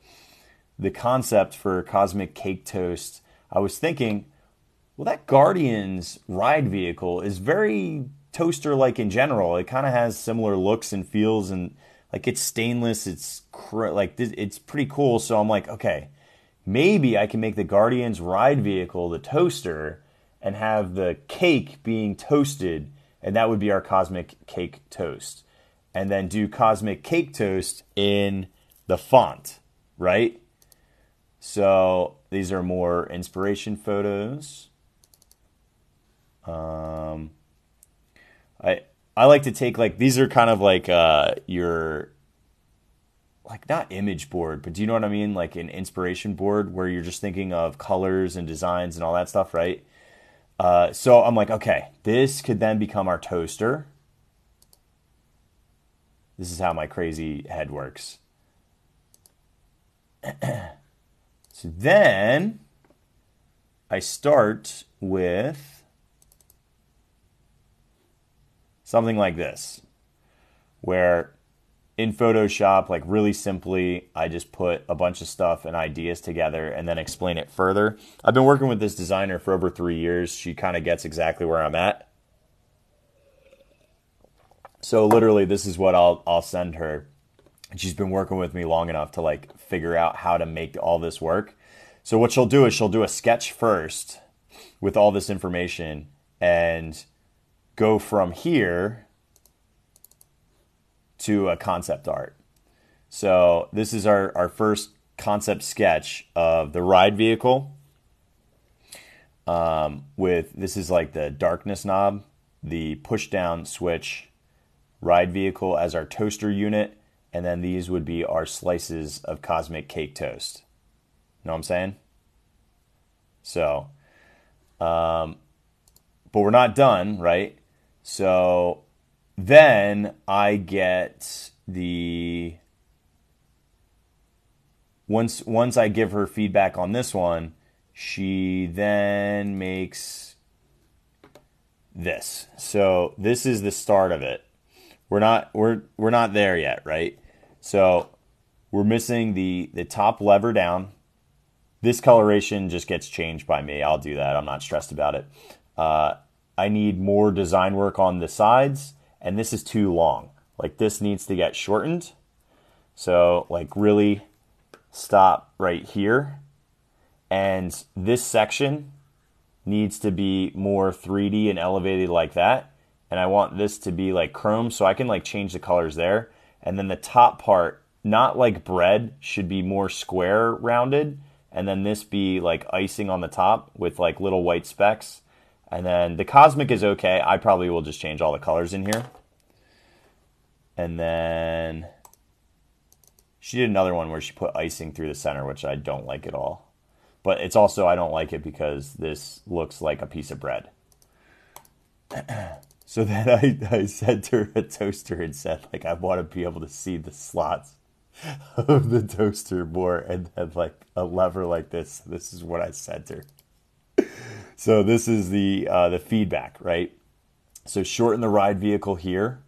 the concept for cosmic cake toast, I was thinking, well, that Guardians ride vehicle is very toaster-like in general. It kind of has similar looks and feels, and like it's stainless. It's it's pretty cool. So I'm like, okay, maybe I can make the Guardians ride vehicle the toaster and have the cake being toasted, and that would be our cosmic cake toast. And then do cosmic cake toast in the font, right? So these are more inspiration photos. I like to take like, these are kind of like your, like not image board, but do you know what I mean? Like an inspiration board where you're just thinking of colors and designs and all that stuff, right? So I'm like, okay, this could then become our toaster. This is how my crazy head works. So then I start with something like this, where in Photoshop, like really simply, I just put a bunch of stuff and ideas together and then explain it further. I've been working with this designer for over 3 years. She kind of gets exactly where I'm at. So literally, this is what I'll send her. And she's been working with me long enough to like figure out how to make all this work. So what she'll do is she'll do a sketch first with all this information and go from here to a concept art. So this is our first concept sketch of the ride vehicle. This is like the darkness knob, the push down switch, ride vehicle as our toaster unit, and then these would be our slices of cosmic cake toast. Know what I'm saying? So, but we're not done, right? So then I get the, once I give her feedback on this one, she then makes this. So this is the start of it. We're not there yet, right? So we're missing the top lever down. This coloration just gets changed by me. I'll do that. I'm not stressed about it. I need more design work on the sides, and this is too long. Like, this needs to get shortened. So, like, really stop right here. And this section needs to be more 3D and elevated like that. And I want this to be like chrome, so I can like change the colors there. And then the top part, not like bread, should be more square rounded. And then this be like icing on the top with like little white specks. And then the cosmic is okay. I probably will just change all the colors in here. And then she did another one where she put icing through the center, which I don't like at all. But it's also, I don't like it because this looks like a piece of bread. So then I sent her a toaster and said, like, I want to be able to see the slots of the toaster more, and then like a lever like this. This is what I sent her. So this is the feedback, right? So shorten the ride vehicle here.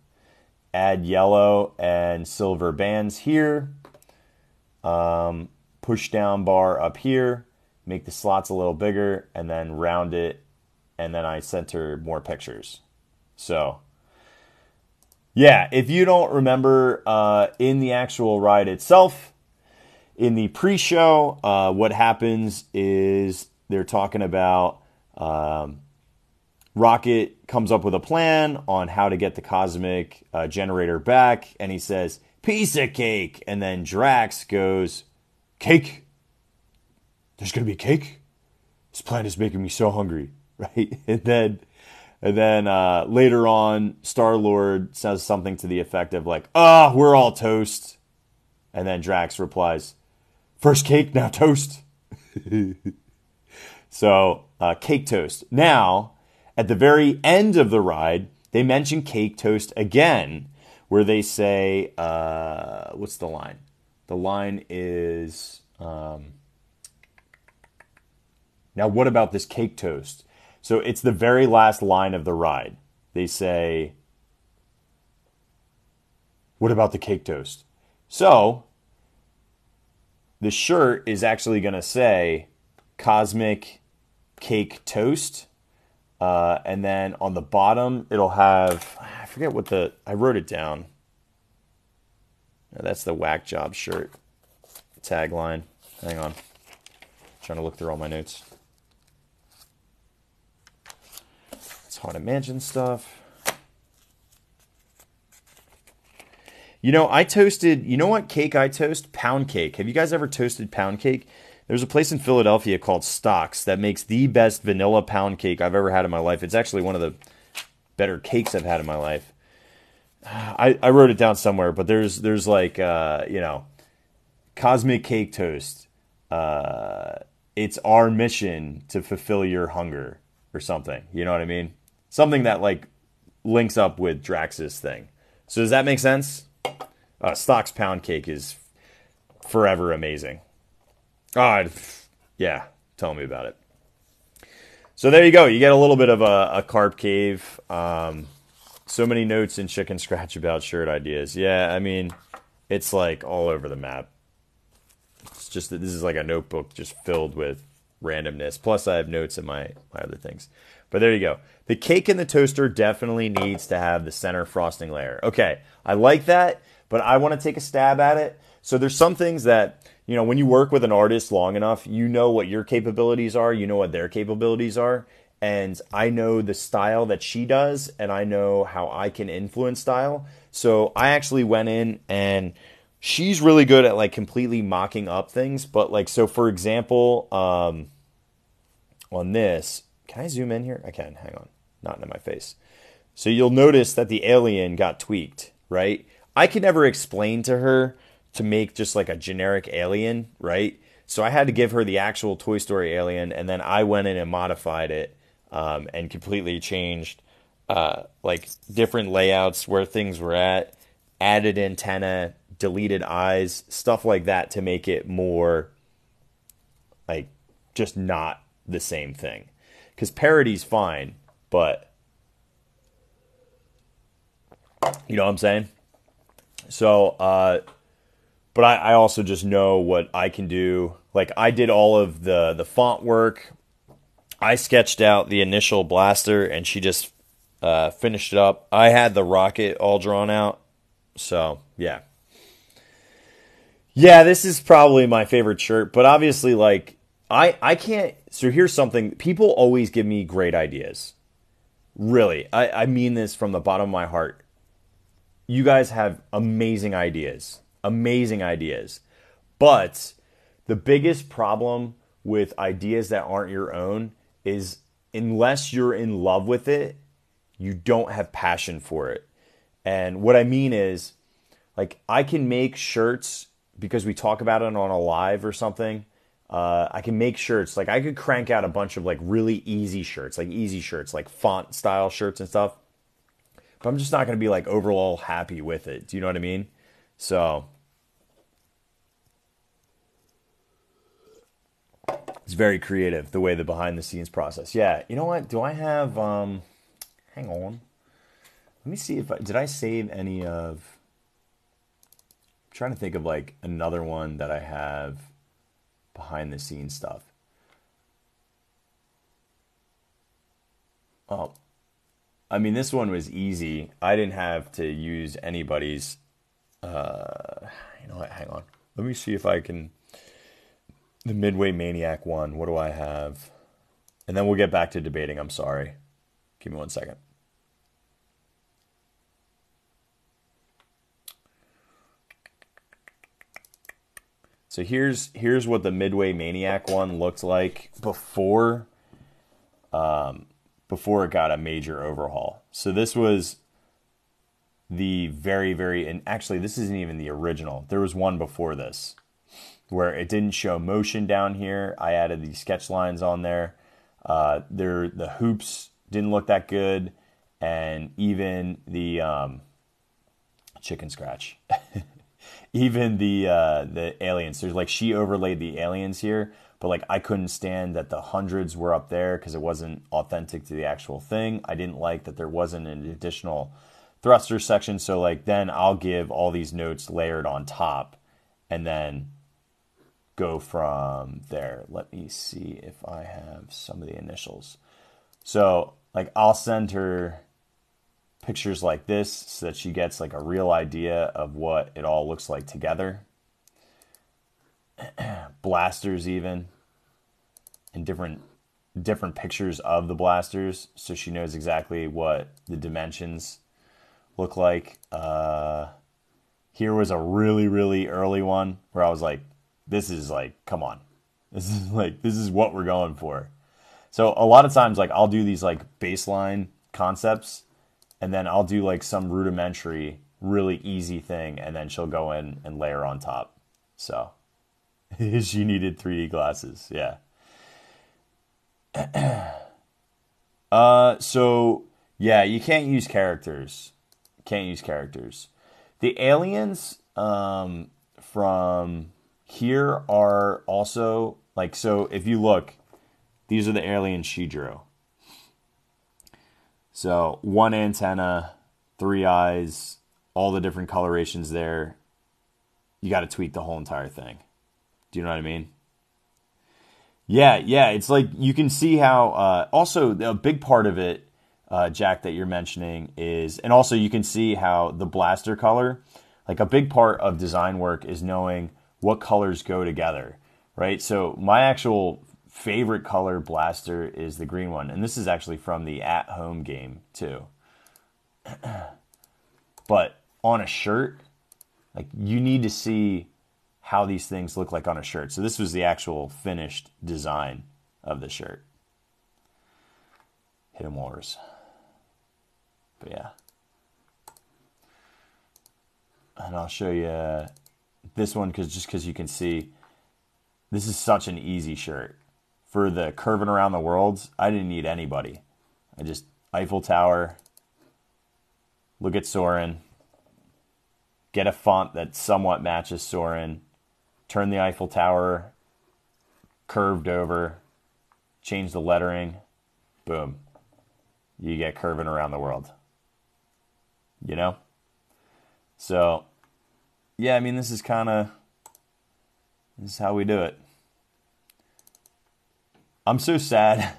Add yellow and silver bands here. Push down bar up here. Make the slots a little bigger, and then round it. And then I sent her more pictures. So, yeah, if you don't remember in the actual ride itself, in the pre-show, what happens is they're talking about Rocket comes up with a plan on how to get the cosmic generator back, and he says, piece of cake. And then Drax goes, cake? There's going to be cake? This plan is making me so hungry, right? And then later on, Star-Lord says something to the effect of like, we're all toast. And then Drax replies, first cake, now toast. So, cake toast. Now, at the very end of the ride, they mention cake toast again, where they say, what's the line? The line is, now what about this cake toast? So it's the very last line of the ride. They say, what about the cake toast? So the shirt is actually going to say cosmic cake toast. And then on the bottom, it'll have, I forget what I wrote it down. That's the Whack Job shirt tagline. Hang on. Trying to look through all my notes. Haunted Mansion stuff. You know, I toasted, you know what cake I toast? Pound cake. Have you guys ever toasted pound cake? There's a place in Philadelphia called Stock's that makes the best vanilla pound cake I've ever had in my life. It's actually one of the better cakes I've had in my life. I wrote it down somewhere, but there's like, cosmic cake toast. It's our mission to fulfill your hunger or something. You know what I mean? Something that like links up with Drax's thing. So does that make sense? Stock's pound cake is forever amazing. Yeah, tell me about it. So there you go. You get a little bit of a carp cave. So many notes in Chicken Scratch about shirt ideas. Yeah, I mean, it's like all over the map. It's just that this is like a notebook just filled with randomness. Plus I have notes in my other things. But there you go. The cake in the toaster definitely needs to have the center frosting layer. Okay, I like that, but I want to take a stab at it. So there's some things that, you know, when you work with an artist long enough, you know what your capabilities are, you know what their capabilities are, and I know the style that she does, and I know how I can influence style. So I actually went in, and she's really good at like completely mocking up things, but like, so for example, on this, can I zoom in here? I can, hang on. Not in my face. So you'll notice that the alien got tweaked, right? I could never explain to her to make just like a generic alien, right? So I had to give her the actual Toy Story alien, and then I went in and modified it and completely changed like different layouts where things were at, added antenna, deleted eyes, stuff like that to make it more like just not the same thing. Because parody's fine, but you know what I'm saying? So, but I also just know what I can do. like I did all of the font work. I sketched out the initial blaster, and she just finished it up. I had the rocket all drawn out. So, yeah. Yeah, this is probably my favorite shirt, but obviously, like, I can't... So here's something. People always give me great ideas. Really. I mean this from the bottom of my heart. You guys have amazing ideas. Amazing ideas. But the biggest problem with ideas that aren't your own is unless you're in love with it, you don't have passion for it. And what I mean is, like, I can make shirts because we talk about it on a live or something. I can make shirts. Like, I could crank out a bunch of, like, really easy shirts, like font style shirts and stuff. But I'm just not going to be, like, overall happy with it. Do you know what I mean? So it's very creative, the way the behind-the-scenes process. Yeah, you know what? Do I have... hang on. Let me see if did I save any of... I'm trying to think of, like, another one that I have behind-the-scenes stuff. Oh, I mean, this one was easy. I didn't have to use anybody's... you know what? Hang on. Let me see if I can... The Midway Maniac one. What do I have? And then we'll get back to debating. I'm sorry. Give me 1 second. So here's what the Midway Maniac one looked like before it got a major overhaul. So this was the and actually this isn't even the original. There was one before this where it didn't show motion down here. I added these sketch lines on there. The hoops didn't look that good, and even the chicken scratch. Even the aliens. There's like, she overlaid the aliens here, but like I couldn't stand that the hundreds were up there because it wasn't authentic to the actual thing. I didn't like that there wasn't an additional thruster section. So like then I'll give all these notes layered on top and then go from there. Let me see if I have some of the initials. So like I'll send her pictures like this so that she gets like a real idea of what it all looks like together. Blasters even, and different pictures of the blasters so she knows exactly what the dimensions look like. Here was a really, really early one where I was like, this is like, come on. This is what we're going for. So a lot of times, like, I'll do these like baseline concepts, and then I'll do like some rudimentary, really easy thing, and then she'll go in and layer on top. So she needed 3D glasses, yeah. So yeah, you can't use characters. The aliens from here are also like, so if you look, these are the aliens she drew. So 1 antenna, 3 eyes, all the different colorations there. You got to tweak the whole entire thing. Do you know what I mean? Yeah, it's like you can see how, also a big part of it, Jack, that you're mentioning is, and also you can see how the blaster color, like a big part of design work is knowing what colors go together, right? So my actual favorite color blaster is the green one, and this is actually from the At Home game too. But on a shirt, like, you need to see how these things look like on a shirt. So this was the actual finished design of the shirt. Hit 'em Walrus. But yeah. And I'll show you this one because you can see this is such an easy shirt. For the curving around the world, I didn't need anybody. I just Eiffel Tower, look at Soren, get a font that somewhat matches Soren, turn the Eiffel Tower curved over, change the lettering, boom. You get curving around the world. You know? So, yeah, I mean, this is how we do it. I'm so sad.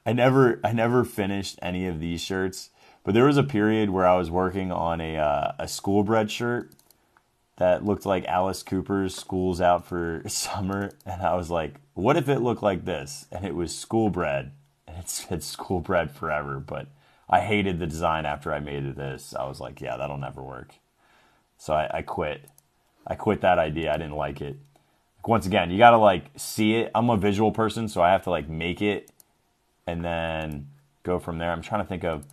I never finished any of these shirts, but there was a period where I was working on a schoolbread shirt that looked like Alice Cooper's School's Out for Summer, and I was like, what if it looked like this? And it was schoolbread, and it said schoolbread forever, but I hated the design after I made it this. I was like, yeah, that'll never work. So I quit. I quit that idea. I didn't like it. Once again, you gotta like see it. I'm a visual person, so I have to like make it and then go from there. I'm trying to think of.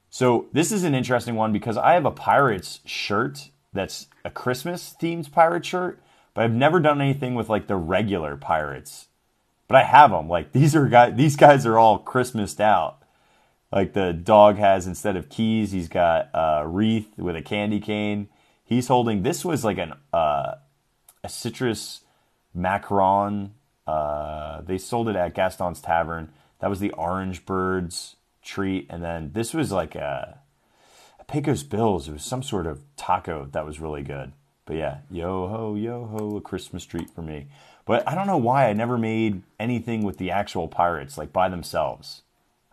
So this is an interesting one because I have a Pirates shirt that's a Christmas themed pirate shirt, but I've never done anything with like the regular Pirates. But I have them. Like these guys are all Christmased out. Like the dog has, instead of keys, he's got a wreath with a candy cane. He's holding, this was like a citrus macaron. They sold it at Gaston's Tavern. That was the Orange Birds treat. And then this was like a Pecos Bills. It was some sort of taco that was really good. But yeah, yo ho, a Christmas treat for me. But I don't know why I never made anything with the actual pirates, like by themselves.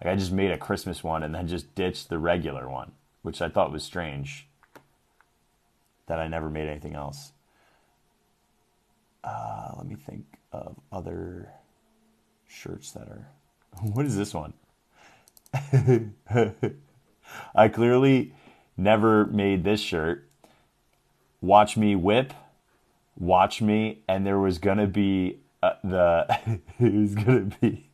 Like I just made a Christmas one and then just ditched the regular one, which I thought was strange that I never made anything else. Let me think of other shirts that are... What is this one? I clearly never made this shirt. Watch me whip, watch me, and there was gonna be it was gonna be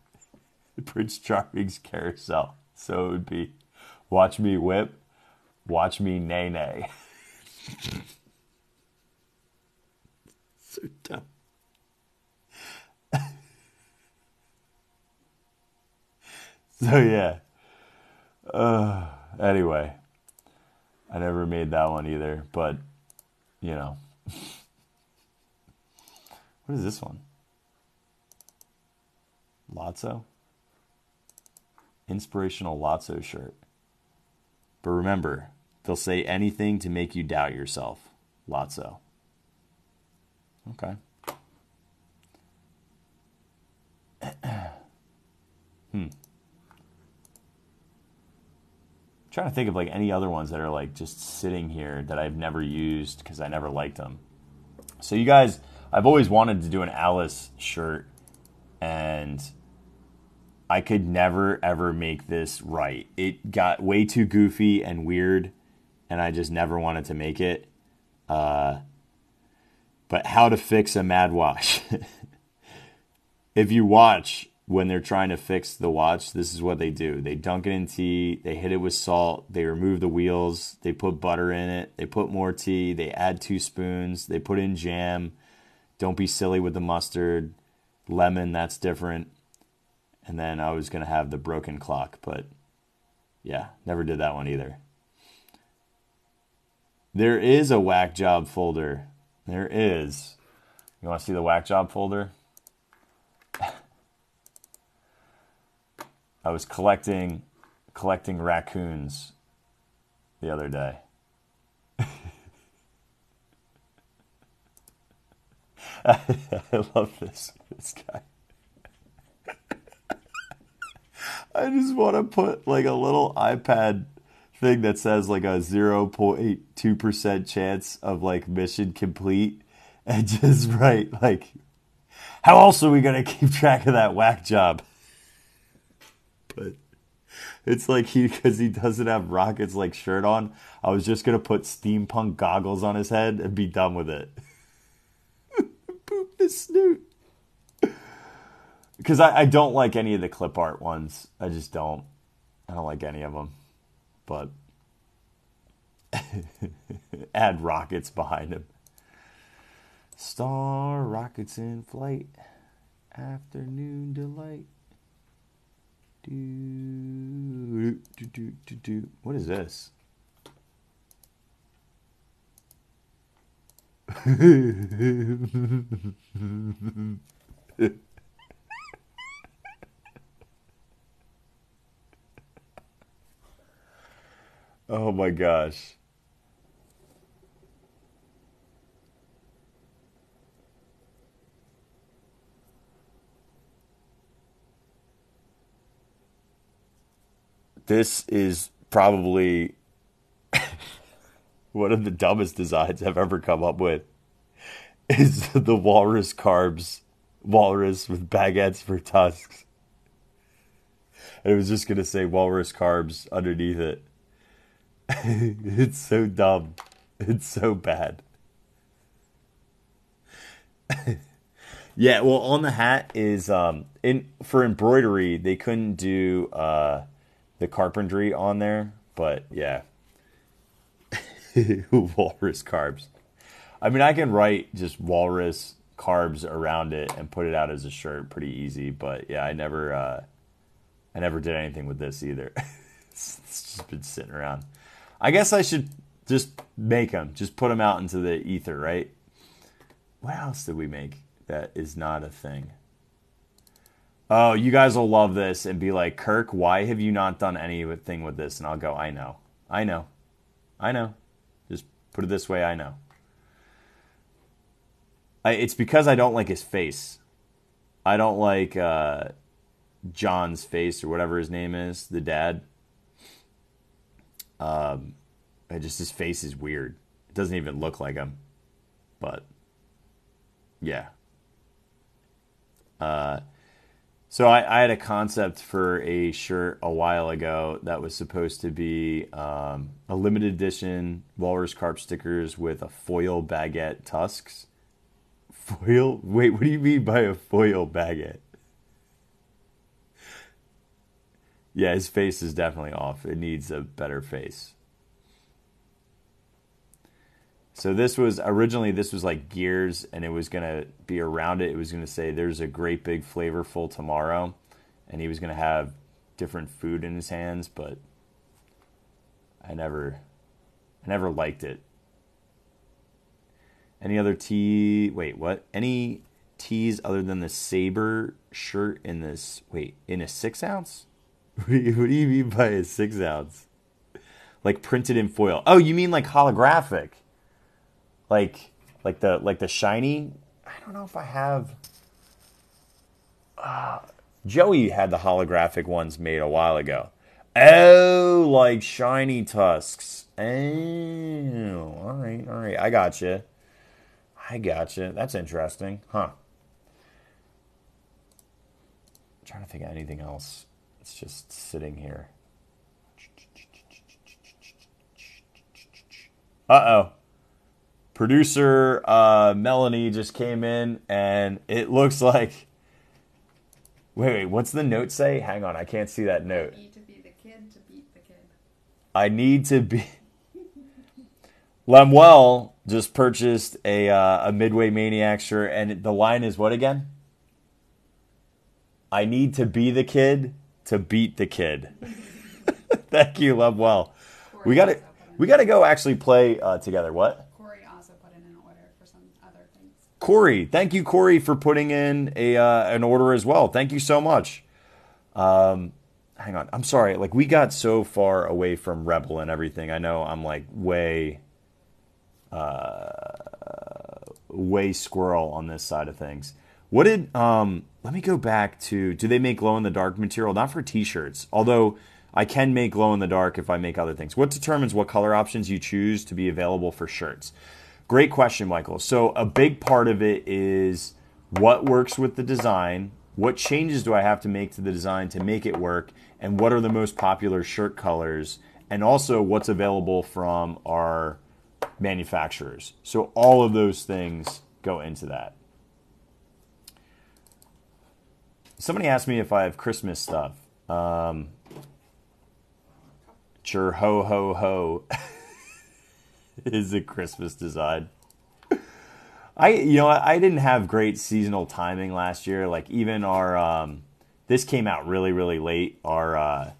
Prince Charming's carousel. So it would be watch me whip, watch me nay nay. So dumb. So yeah. Anyway, I never made that one either, but you know. What is this one? Lotso? Inspirational Lotso shirt. But remember, they'll say anything to make you doubt yourself. Lotso. Okay. Trying to think of like any other ones that are like just sitting here that I've never used because I never liked them. So you guys, I've always wanted to do an Alice shirt, and I could never ever make this right. It got way too goofy and weird, and I just never wanted to make it. But how to fix a mad wash. If you watch when they're trying to fix the watch, this is what they do. They dunk it in tea, they hit it with salt, they remove the wheels, they put butter in it, they put more tea, they add 2 spoons, they put in jam. Don't be silly with the mustard. Lemon, that's different. And then I was going to have the broken clock, but yeah, never did that one either. There is a whack job folder. There is. You want to see the whack job folder? I was collecting raccoons the other day. I love this guy. I just want to put like a little iPad thing that says like a 0.2% chance of like mission complete, and just write like, how else are we going to keep track of that whack job? But it's like because he doesn't have Rocket's like shirt on, I was just going to put steampunk goggles on his head and be done with it. Poop the snoot. Because I don't like any of the clip art ones. I just don't. I don't like any of them. But add rockets behind him. Star rockets in flight. Afternoon delight. What is this? Oh my gosh. This is probably one of the dumbest designs I've ever come up with. Is the Walrus Carbs walrus with baguettes for tusks. And it was just going to say Walrus Carbs underneath it. It's so dumb. It's so bad. Yeah, well, on the hat is for embroidery, they couldn't do the carpentry on there, but yeah. Walrus Carbs. I mean, I can write just Walrus Carbs around it and put it out as a shirt pretty easy, but yeah, I never did anything with this either. It's just been sitting around. I guess I should just make them, just put them out into the ether, right? What else did we make that is not a thing? Oh, you guys will love this and be like, Kirk, why have you not done anything with this? And I'll go, I know. Just put it this way, I know. It's because I don't like his face. I don't like John's face or whatever his name is, the dad. His face is weird. It doesn't even look like him. But yeah. So I had a concept for a shirt a while ago that was supposed to be a limited edition Walrus Carp stickers with a foil baguette tusks. Foil? Wait, what do you mean by a foil baguette? Yeah, his face is definitely off. It needs a better face. So this was like gears, and it was going to be around it. It was going to say, there's a great big flavorful tomorrow. And he was going to have different food in his hands, but I never liked it. Any other tea? Wait, what? Any teas other than the Saber shirt in this? Wait, in a 6 ounce? What do you mean by a 6 ounce? Like printed in foil? Oh, you mean like holographic? Like the shiny? I don't know if I have. Joey had the holographic ones made a while ago. Oh, like shiny tusks. Oh, all right. I got you. That's interesting, huh? I'm trying to think of anything else. It's just sitting here. Uh-oh. Producer Melanie just came in, and it looks like... Wait, what's the note say? Hang on, I can't see that note. I need to be the kid to beat the kid. I need to be... Lemuel just purchased a Midway Maniac shirt, and the line is what again? I need to be the kid to beat the kid. Thank you, Lemuel. We gotta go actually play together. What? Corey also put in an order for some other things. Corey, thank you, Corey, for putting in an order as well. Thank you so much. Hang on, I'm sorry. Like, we got so far away from Rebel and everything. I know I'm like way squirrel on this side of things. What did let me go back to, do they make glow in the dark material? Not for t-shirts, although I can make glow in the dark if I make other things. What determines what color options you choose to be available for shirts? Great question, Michael. So a big part of it is what works with the design, what changes do I have to make to the design to make it work, and what are the most popular shirt colors, and also what's available from our manufacturers. So all of those things go into that. Somebody asked me if I have Christmas stuff. Sure, ho, ho, ho is a Christmas design. I didn't have great seasonal timing last year. Like, even our, this came out really, really late. Our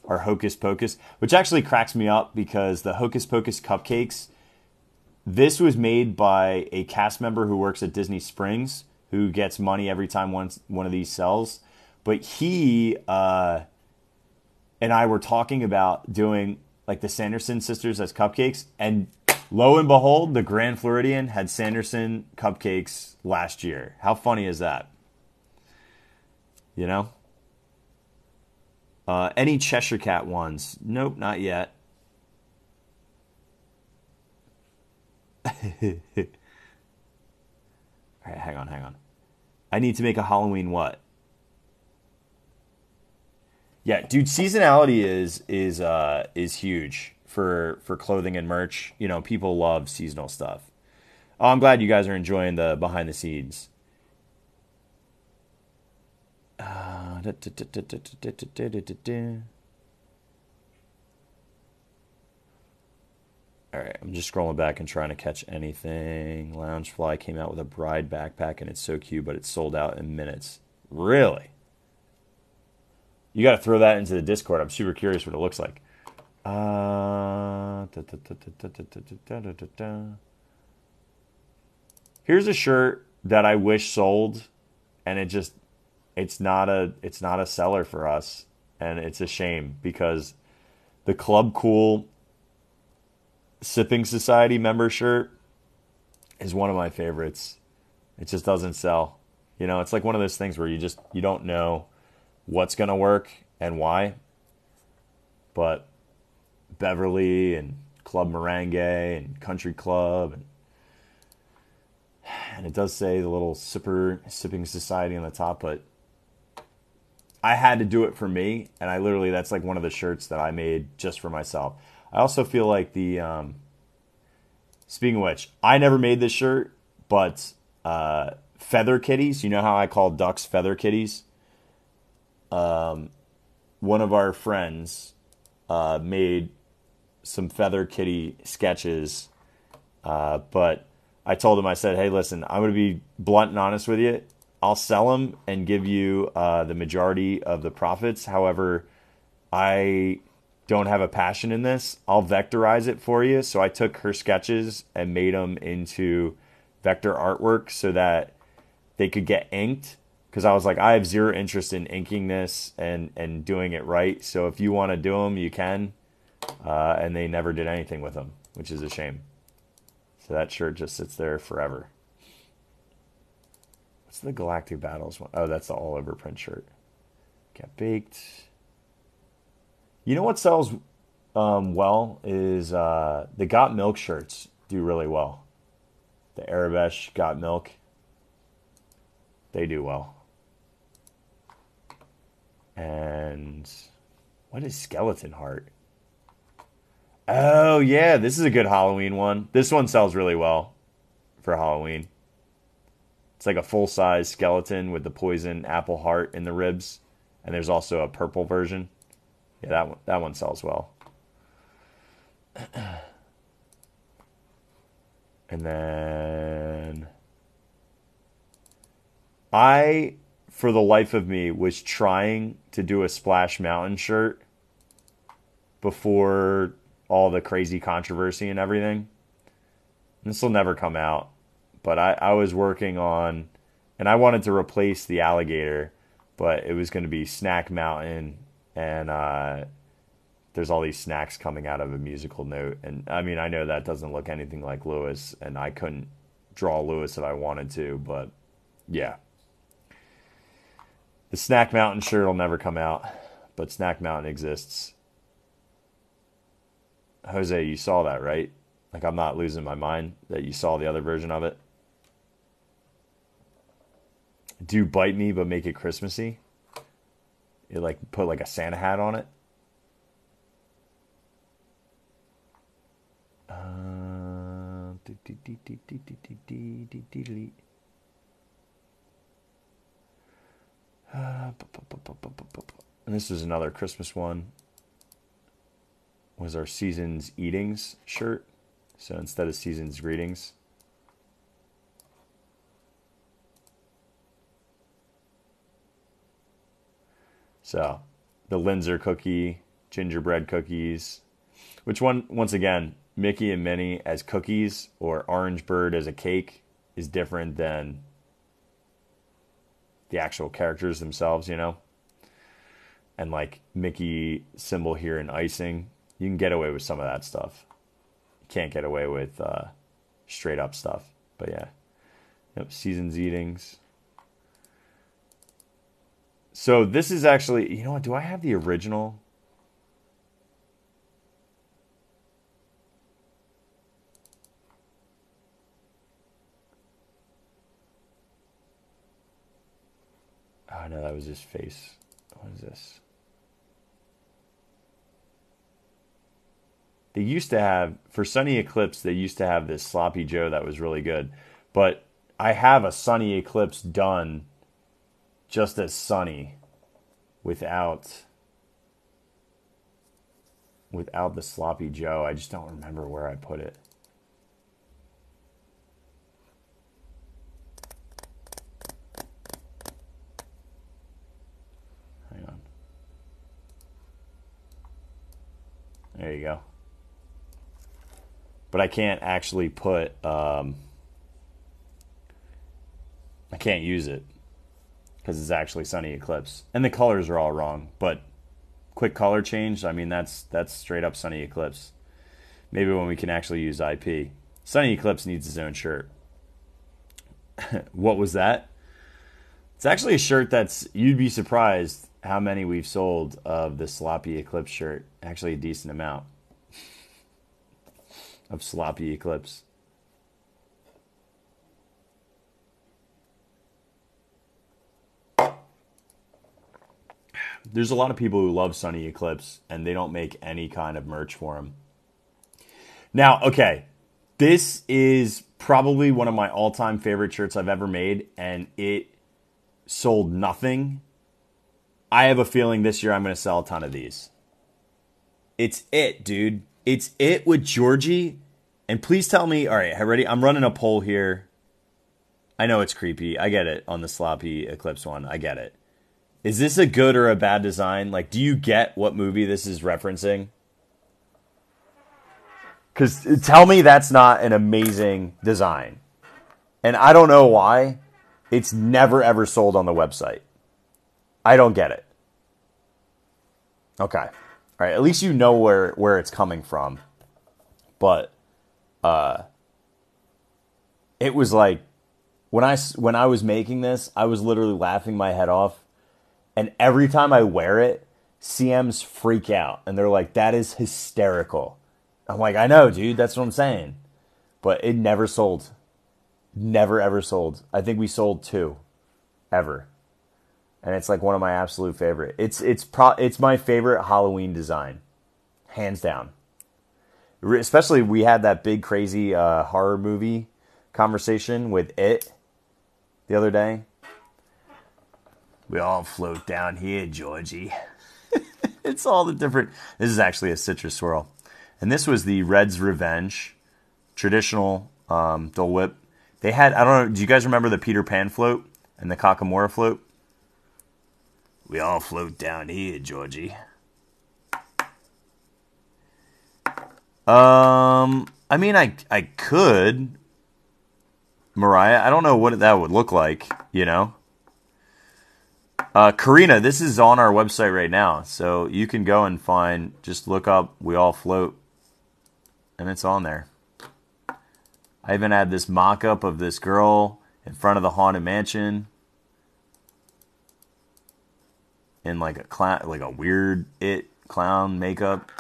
Hocus Pocus, which actually cracks me up because the Hocus Pocus cupcakes, this was made by a cast member who works at Disney Springs, who gets money every time one of these sells. But he and I were talking about doing like the Sanderson sisters as cupcakes, and lo and behold, the Grand Floridian had Sanderson cupcakes last year. How funny is that? You know? Any Cheshire Cat ones? Nope, not yet. All right, hang on. I need to make a Halloween what? Yeah, dude, seasonality is huge for clothing and merch. You know, people love seasonal stuff. Oh, I'm glad you guys are enjoying the behind the scenes. All right, I'm just scrolling back and trying to catch anything. Loungefly came out with a bride backpack, and it's so cute, but it's sold out in minutes. Really? You got to throw that into the Discord. I'm super curious what it looks like. Here's a shirt that I wish sold, and it's not a seller for us, and it's a shame because the Club Cool Sipping Society member shirt is one of my favorites. It just doesn't sell. You know, it's like one of those things where you don't know what's going to work and why. But Beverly and Club Merengue and Country Club and it does say the little sipping society on the top, but I had to do it for me, and that's like one of the shirts that I made just for myself. I also feel like speaking of which, I never made this shirt, but feather kitties, you know how I call ducks feather kitties? One of our friends made some feather kitty sketches, but I told him, I said, hey, listen, I'm going to be blunt and honest with you. I'll sell them and give you the majority of the profits. However, I don't have a passion in this. I'll vectorize it for you. So I took her sketches and made them into vector artwork so that they could get inked. Because I was like, I have zero interest in inking this and doing it right. So if you want to do them, you can. And they never did anything with them, which is a shame. So that shirt just sits there forever. What's the Galactic Battles one? Oh, that's the all-over print shirt. Got baked. You know what sells well is the Got Milk shirts do really well. The Arabesh Got Milk. They do well. And what is Skeleton Heart? Oh, yeah, this is a good Halloween one. This one sells really well for Halloween. It's like a full-size skeleton with the poison apple heart in the ribs. And there's also a purple version. Yeah, that one sells well. And then I, for the life of me, was trying to do a Splash Mountain shirt before all the crazy controversy and everything. This will never come out. But I was working on, and I wanted to replace the alligator, but it was going to be Snack Mountain, and there's all these snacks coming out of a musical note. And I mean, I know that doesn't look anything like Lewis, and I couldn't draw Lewis if I wanted to, but yeah. The Snack Mountain shirt will never come out, but Snack Mountain exists. Jose, you saw that, right? Like, I'm not losing my mind that you saw the other version of it. Do Bite Me, but make it Christmassy. You like put like a Santa hat on it. And this is another Christmas one. Was our Season's Eatings shirt. So instead of Season's Greetings. So the Linzer cookie, gingerbread cookies, which one, once again, Mickey and Minnie as cookies or Orange Bird as a cake is different than the actual characters themselves, you know? And like Mickey symbol here in icing, you can get away with some of that stuff. You can't get away with straight up stuff. But yeah. Yep, Season's Eatings. So this is actually, you know what? Do I have the original? Oh, no, that was his face. What is this? They used to have, for Sunny Eclipse, they used to have this Sloppy Joe that was really good. But I have a Sunny Eclipse done just as sunny without the Sloppy Joe. I just don't remember where I put it. Hang on. There you go. But I can't actually put, I can't use it because it's actually Sunny Eclipse. And the colors are all wrong, but quick color change, I mean, that's straight up Sunny Eclipse. Maybe when we can actually use IP. Sunny Eclipse needs his own shirt. What was that? It's actually a shirt that's, you'd be surprised how many we've sold of the Sloppy Eclipse shirt. Actually a decent amount of Sloppy Eclipse. There's a lot of people who love Sunny Eclipse and they don't make any kind of merch for him. Now, okay, this is probably one of my all-time favorite shirts I've ever made, and it sold nothing. I have a feeling this year I'm going to sell a ton of these. It's it, dude. It's it with Georgie. And please tell me, all right, ready? I'm running a poll here. I know it's creepy. I get it on the Sloppy Eclipse one. I get it. Is this a good or a bad design? Like, do you get what movie this is referencing? Because tell me that's not an amazing design. And I don't know why. It's never, ever sold on the website. I don't get it. Okay. All right. At least you know where it's coming from. But it was like, when I was making this, I was literally laughing my head off. And every time I wear it, CMs freak out. And they're like, that is hysterical. I'm like, I know, dude. That's what I'm saying. But it never sold. Never, ever sold. I think we sold 2. Ever. And it's like one of my absolute favorite. It's my favorite Halloween design. Hands down. Especially we had that big crazy horror movie conversation with It the other day. We all float down here, Georgie. It's all the different... This is actually a citrus swirl. And this was the Red's Revenge. Traditional Dole Whip. They had... I don't know... Do you guys remember the Peter Pan float? And the Kakamora float? We all float down here, Georgie. I mean, I could. Mariah, I don't know what that would look like, you know? Karina, this is on our website right now, so you can go and find, just look up We All Float, and it's on there. I even had this mock-up of this girl in front of the Haunted Mansion in like a clown, like a weird It clown makeup,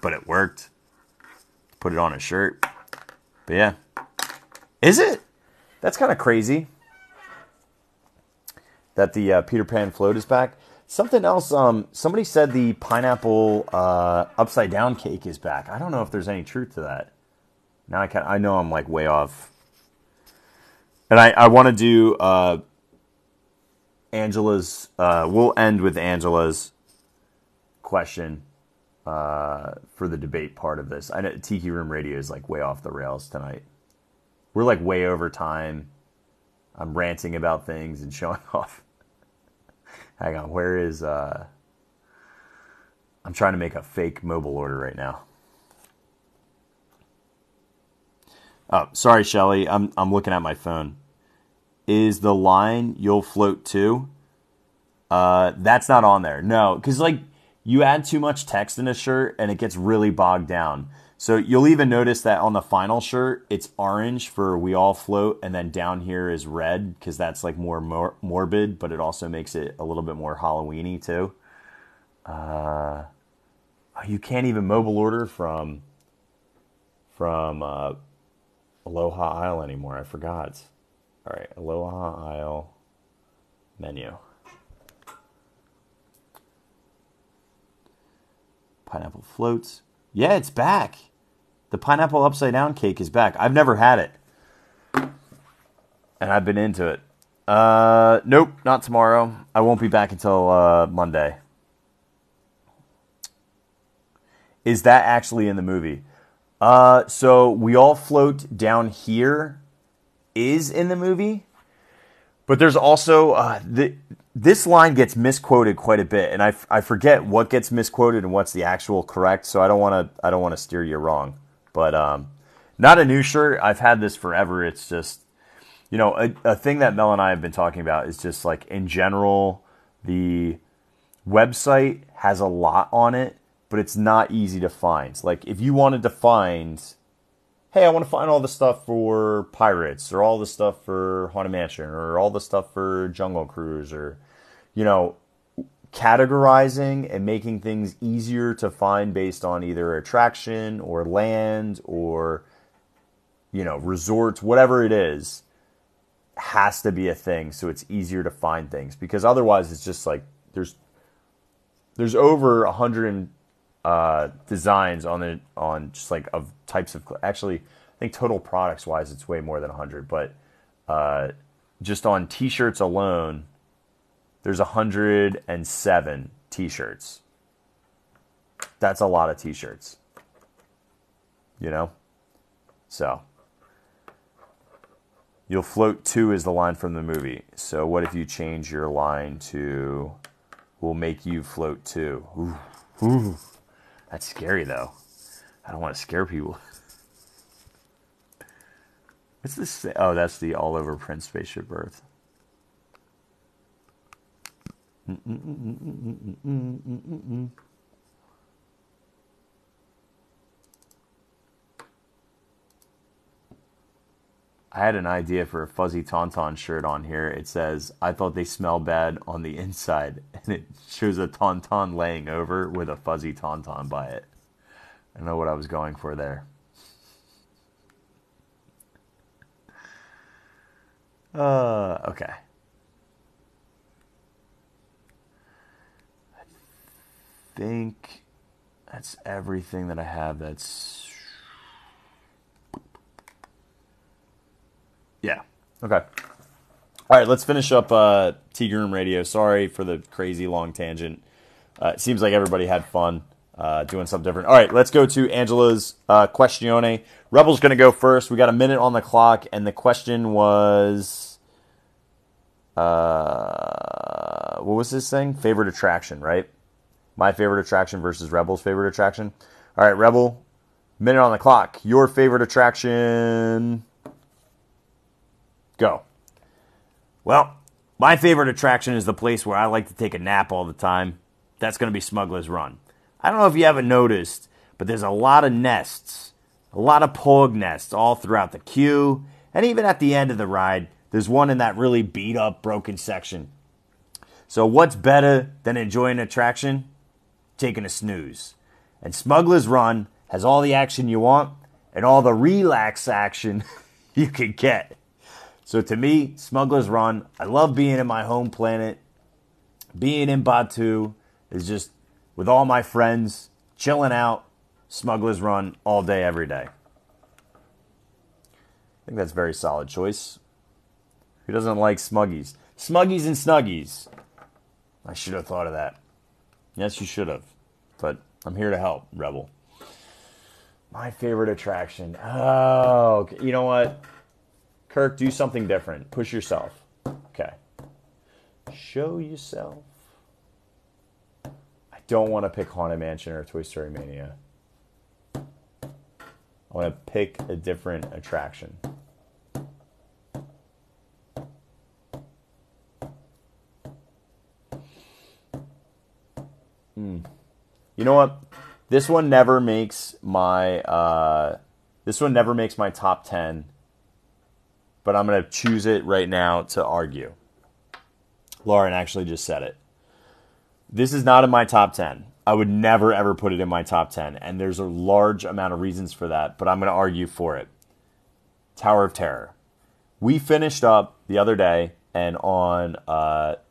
but it worked. Put it on a shirt. But yeah. Is it? That's kind of crazy that the Peter Pan float is back. Something else, somebody said the pineapple upside down cake is back. I don't know if there's any truth to that. Now I know I'm like way off. And I want to do Angela's, we'll end with Angela's question for the debate part of this. I know Tiki Room Radio is like way off the rails tonight. We're like way over time. I'm ranting about things and showing off. Hang on, where is... I'm trying to make a fake mobile order right now. Oh, sorry, Shelly. I'm looking at my phone. Is the line "You'll Float Too"? That's not on there. No, because like you add too much text in a shirt and it gets really bogged down. So you'll even notice that on the final shirt, it's orange for We All Float, and then down here is red because that's like more morbid, but it also makes it a little bit more Halloween-y too. You can't even mobile order from Aloha Isle anymore. I forgot. All right, Aloha Isle menu. Pineapple floats. Yeah, it's back. The pineapple upside down cake is back. I've never had it. And I've been into it. Nope, not tomorrow. I won't be back until Monday. Is that actually in the movie? So We All Float down here is in the movie. But there's also this line gets misquoted quite a bit, and I forget what gets misquoted and what's the actual correct. So I don't want to steer you wrong. But not a new shirt. I've had this forever. It's just, a thing that Mel and I have been talking about is just like in general, the website has a lot on it, but it's not easy to find. Like if you wanted to find, hey, I want to find all the stuff for Pirates or all the stuff for Haunted Mansion or all the stuff for Jungle Cruise or, categorizing and making things easier to find based on either attraction or land or, resorts, whatever it is, has to be a thing. So it's easier to find things because otherwise it's just like there's over 100 designs on just like of types of, actually, I think total products wise, it's way more than 100, but just on t-shirts alone, there's 107 t-shirts. That's a lot of t-shirts, so You'll Float 2 is the line from the movie. So what if you change your line to We'll Make You Float 2? Ooh. That's scary, though. I don't want to scare people. What's this? Oh, that's the All Over Prince Spaceship Earth. I had an idea for a fuzzy Tauntaun shirt on here. It says, I thought they smell bad on the inside. And it shows a Tauntaun laying over with a fuzzy Tauntaun by it. I don't know what I was going for there. Okay. I think that's everything that I have that's... Yeah. Okay. All right, let's finish up Tiki Room Radio. Sorry for the crazy long tangent. It seems like everybody had fun doing something different. All right, let's go to Angela's Questione. Rebel's going to go first. We got a minute on the clock, and the question was... what was this thing? Favorite attraction, right? My favorite attraction versus Rebel's favorite attraction. All right, Rebel, minute on the clock. Your favorite attraction... Go. Well, my favorite attraction is the place where I like to take a nap all the time. That's going to be Smuggler's Run. I don't know if you haven't noticed, but there's a lot of nests, a lot of pog nests all throughout the queue, and even at the end of the ride, there's one in that really beat up, broken section. So what's better than enjoying an attraction? Taking a snooze. And Smuggler's Run has all the action you want and all the relax action you can get. So to me, Smuggler's Run, I love being in my home planet. Being in Batu is just with all my friends, chilling out, Smuggler's Run all day, every day. I think that's a very solid choice. Who doesn't like Smuggies? Smuggies and Snuggies. I should have thought of that. Yes, you should have. But I'm here to help, Rebel. My favorite attraction. Oh, you know what? Kirk, do something different. Push yourself. Okay. Show yourself. I don't want to pick Haunted Mansion or Toy Story Mania. I want to pick a different attraction. You know what? This one never makes my top 10, but I'm going to choose it right now to argue. Lauren actually just said it. This is not in my top 10. I would never, ever put it in my top 10, and there's a large amount of reasons for that, but I'm going to argue for it. Tower of Terror. We finished up the other day, and on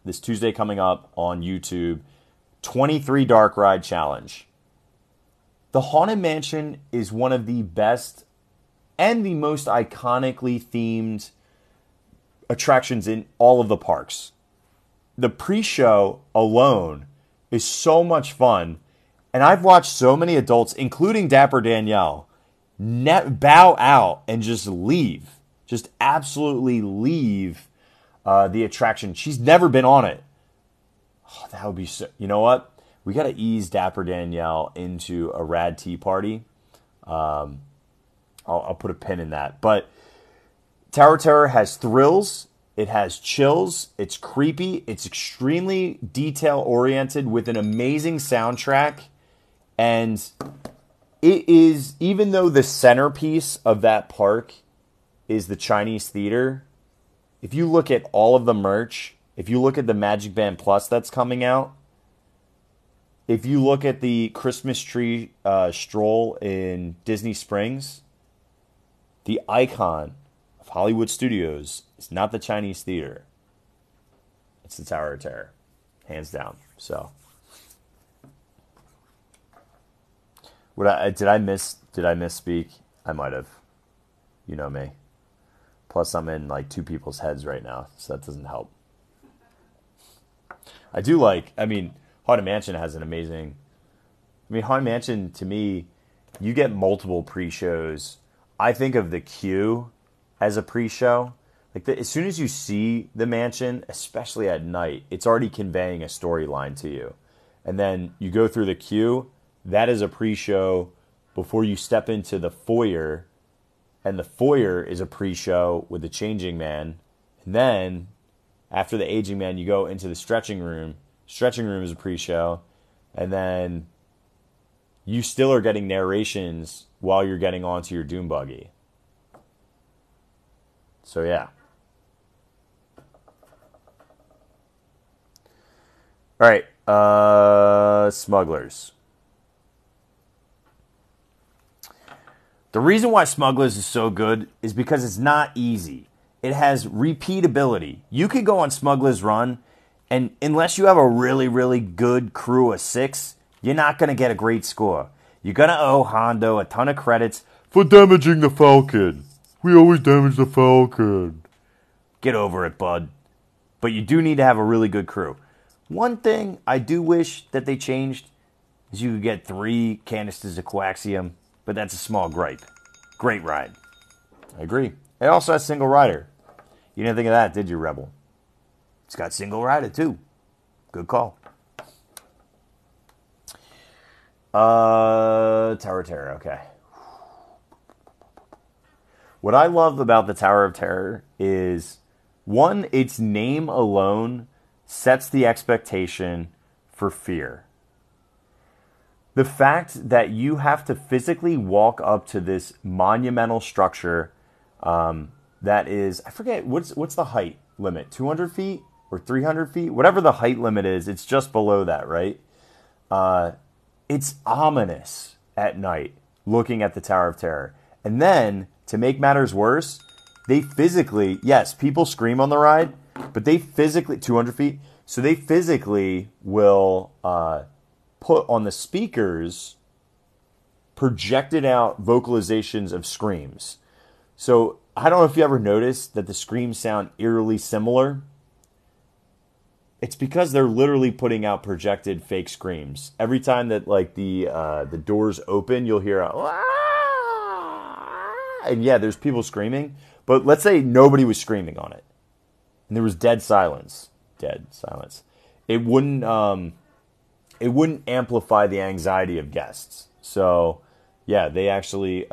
this Tuesday coming up on YouTube, 23 Dark Ride Challenge. The Haunted Mansion is one of the best and the most iconically themed attractions in all of the parks. The pre-show alone is so much fun, and I've watched so many adults, including Dapper Danielle, bow out and just leave. Just absolutely leave the attraction. She's never been on it. Oh, that would be so... You know what? We got to ease Dapper Danielle into a rad tea party. I'll put a pin in that. But Tower of Terror has thrills. It has chills. It's creepy. It's extremely detail-oriented with an amazing soundtrack. And it is, even though the centerpiece of that park is the Chinese theater, if you look at all of the merch, if you look at the Magic Band Plus that's coming out, if you look at the Christmas tree stroll in Disney Springs, the icon of Hollywood Studios is not the Chinese theater. It's the Tower of Terror. Hands down. So, did I misspeak? I might have. You know me. Plus, I'm in like two people's heads right now, so that doesn't help. I do like, Haunted Mansion has an amazing... Haunted Mansion, to me, you get multiple pre-shows. I think of the queue as a pre-show. As soon as you see the mansion, especially at night, it's already conveying a storyline to you. And then you go through the queue. That is a pre-show before you step into the foyer. And the foyer is a pre-show with the changing man. And then, after the aging man, you go into the stretching room. Stretching room is a pre-show. And then you still are getting narrations while you're getting onto your doom buggy. So, yeah. All right. Smugglers. The reason why Smugglers is so good is because it's not easy. It has repeatability. You could go on Smuggler's Run, and unless you have a really, really good crew of 6, you're not going to get a great score. You're going to owe Hondo a ton of credits for damaging the Falcon. We always damage the Falcon. Get over it, bud. But you do need to have a really good crew. One thing I do wish that they changed is you could get 3 canisters of coaxium, but that's a small gripe. Great ride. I agree. It also has single rider. You didn't think of that, did you, Rebel? It's got single rider, too. Good call. Tower of Terror, okay. What I love about the Tower of Terror is, one, its name alone sets the expectation for fear. The fact that you have to physically walk up to this monumental structure that is, I forget, what's the height limit? 200 feet or 300 feet? Whatever the height limit is, it's just below that, right? It's ominous at night looking at the Tower of Terror. And then, to make matters worse, they physically, yes, people scream on the ride, but they physically, 200 feet, so they physically will put on the speakers projected out vocalizations of screams. So I don't know if you ever noticed that the screams sound eerily similar. It's because they're literally putting out projected fake screams. Every time that like the doors open, you'll hear a and yeah, there's people screaming. But let's say nobody was screaming on it, and there was dead silence. Dead silence. It wouldn't amplify the anxiety of guests. So yeah, they actually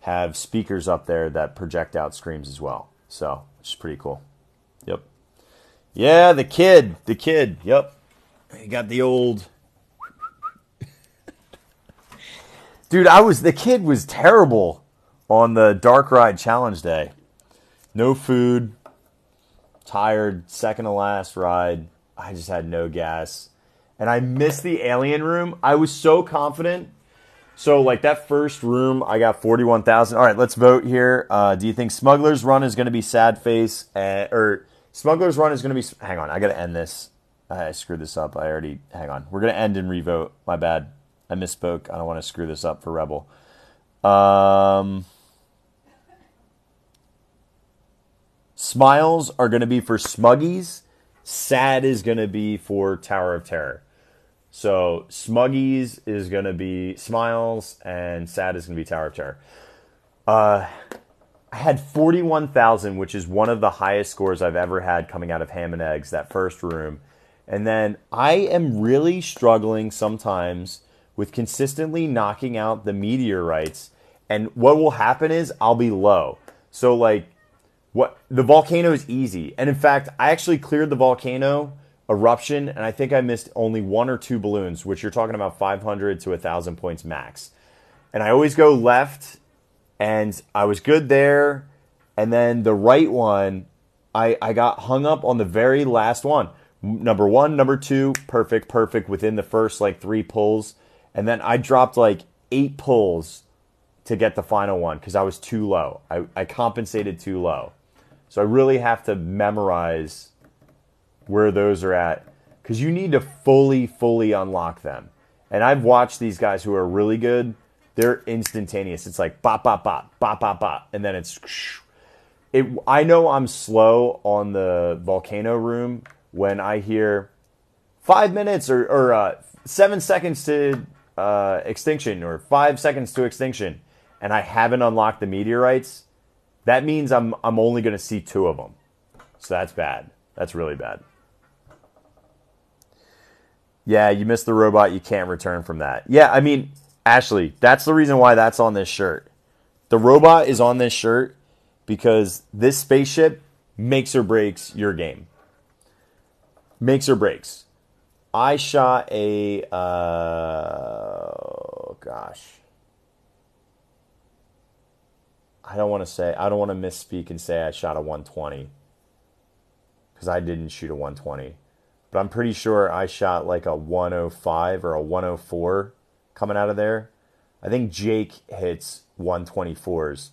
have speakers up there that project out screams as well. So which is pretty cool. Yep. Yeah, the kid. Yep. You got the old Dude, the kid was terrible on the dark ride challenge day. No food, tired, second to last ride. I just had no gas. And I missed the alien room. I was so confident. So, like, that first room, I got 41,000. All right, let's vote here. Do you think Smuggler's Run is going to be sad face? Or Smuggler's Run is going to be... Hang on, I got to end this. I screwed this up. Hang on. We're going to end and revote. My bad. I misspoke. I don't want to screw this up for Rebel. Smiles are going to be for Smuggies. Sad is going to be for Tower of Terror. So Smuggies is going to be Smiles, and Sad is going to be Tower of Terror. I had 41,000, which is one of the highest scores I've ever had coming out of Ham and Eggs, that first room. And then I am really struggling sometimes with consistently knocking out the meteorites. And what will happen is I'll be low. So, like, the volcano is easy. And in fact, I actually cleared the volcano eruption, and I think I missed only 1 or 2 balloons, which you're talking about 500 to 1,000 points max. And I always go left, and I was good there. And then the right one, I got hung up on the very last one. Number 1, number 2, perfect within the first, like, 3 pulls. And then I dropped, like, 8 pulls to get the final one because I was too low. I compensated too low. So I really have to memorize where those are at, because you need to fully unlock them. And I've watched these guys who are really good. They're instantaneous. It's like bop, bop, bop, bop, bop, bop. And then I know I'm slow on the volcano room when I hear 5 minutes or 7 seconds to extinction, or 5 seconds to extinction, and I haven't unlocked the meteorites. That means I'm only going to see 2 of them. So that's bad. That's really bad. Yeah, you missed the robot. You can't return from that. Yeah, I mean, Ashley, that's the reason why that's on this shirt. The robot is on this shirt because this spaceship makes or breaks your game. Makes or breaks. I shot a... gosh. I don't want to misspeak and say I shot a 120. Because I didn't shoot a 120. But I'm pretty sure I shot like a 105 or a 104 coming out of there. I think Jake hits 124s.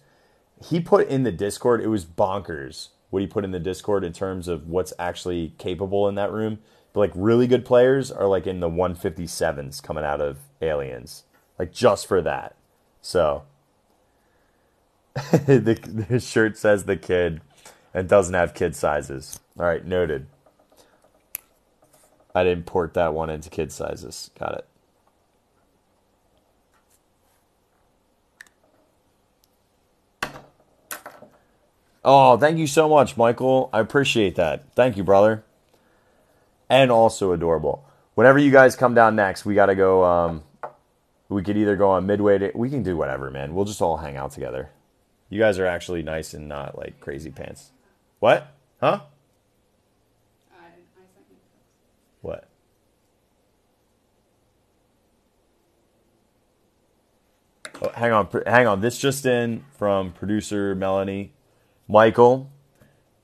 He put in the Discord, it was bonkers what he put in the Discord in terms of what's actually capable in that room. But like really good players are like in the 157s coming out of Aliens. Like just for that. So the shirt says the kid and doesn't have kid sizes. All right, noted. I didn't port that one into kid sizes. Got it. Oh, thank you so much, Michael. I appreciate that. Thank you, brother. And also adorable. Whenever you guys come down next, we got to go... we could either go on Midway... we can do whatever, man. We'll just all hang out together. You guys are actually nice and not, like, crazy pants. What? Huh? I sent you. What? Oh, hang on. This just in from producer Melanie, Michael,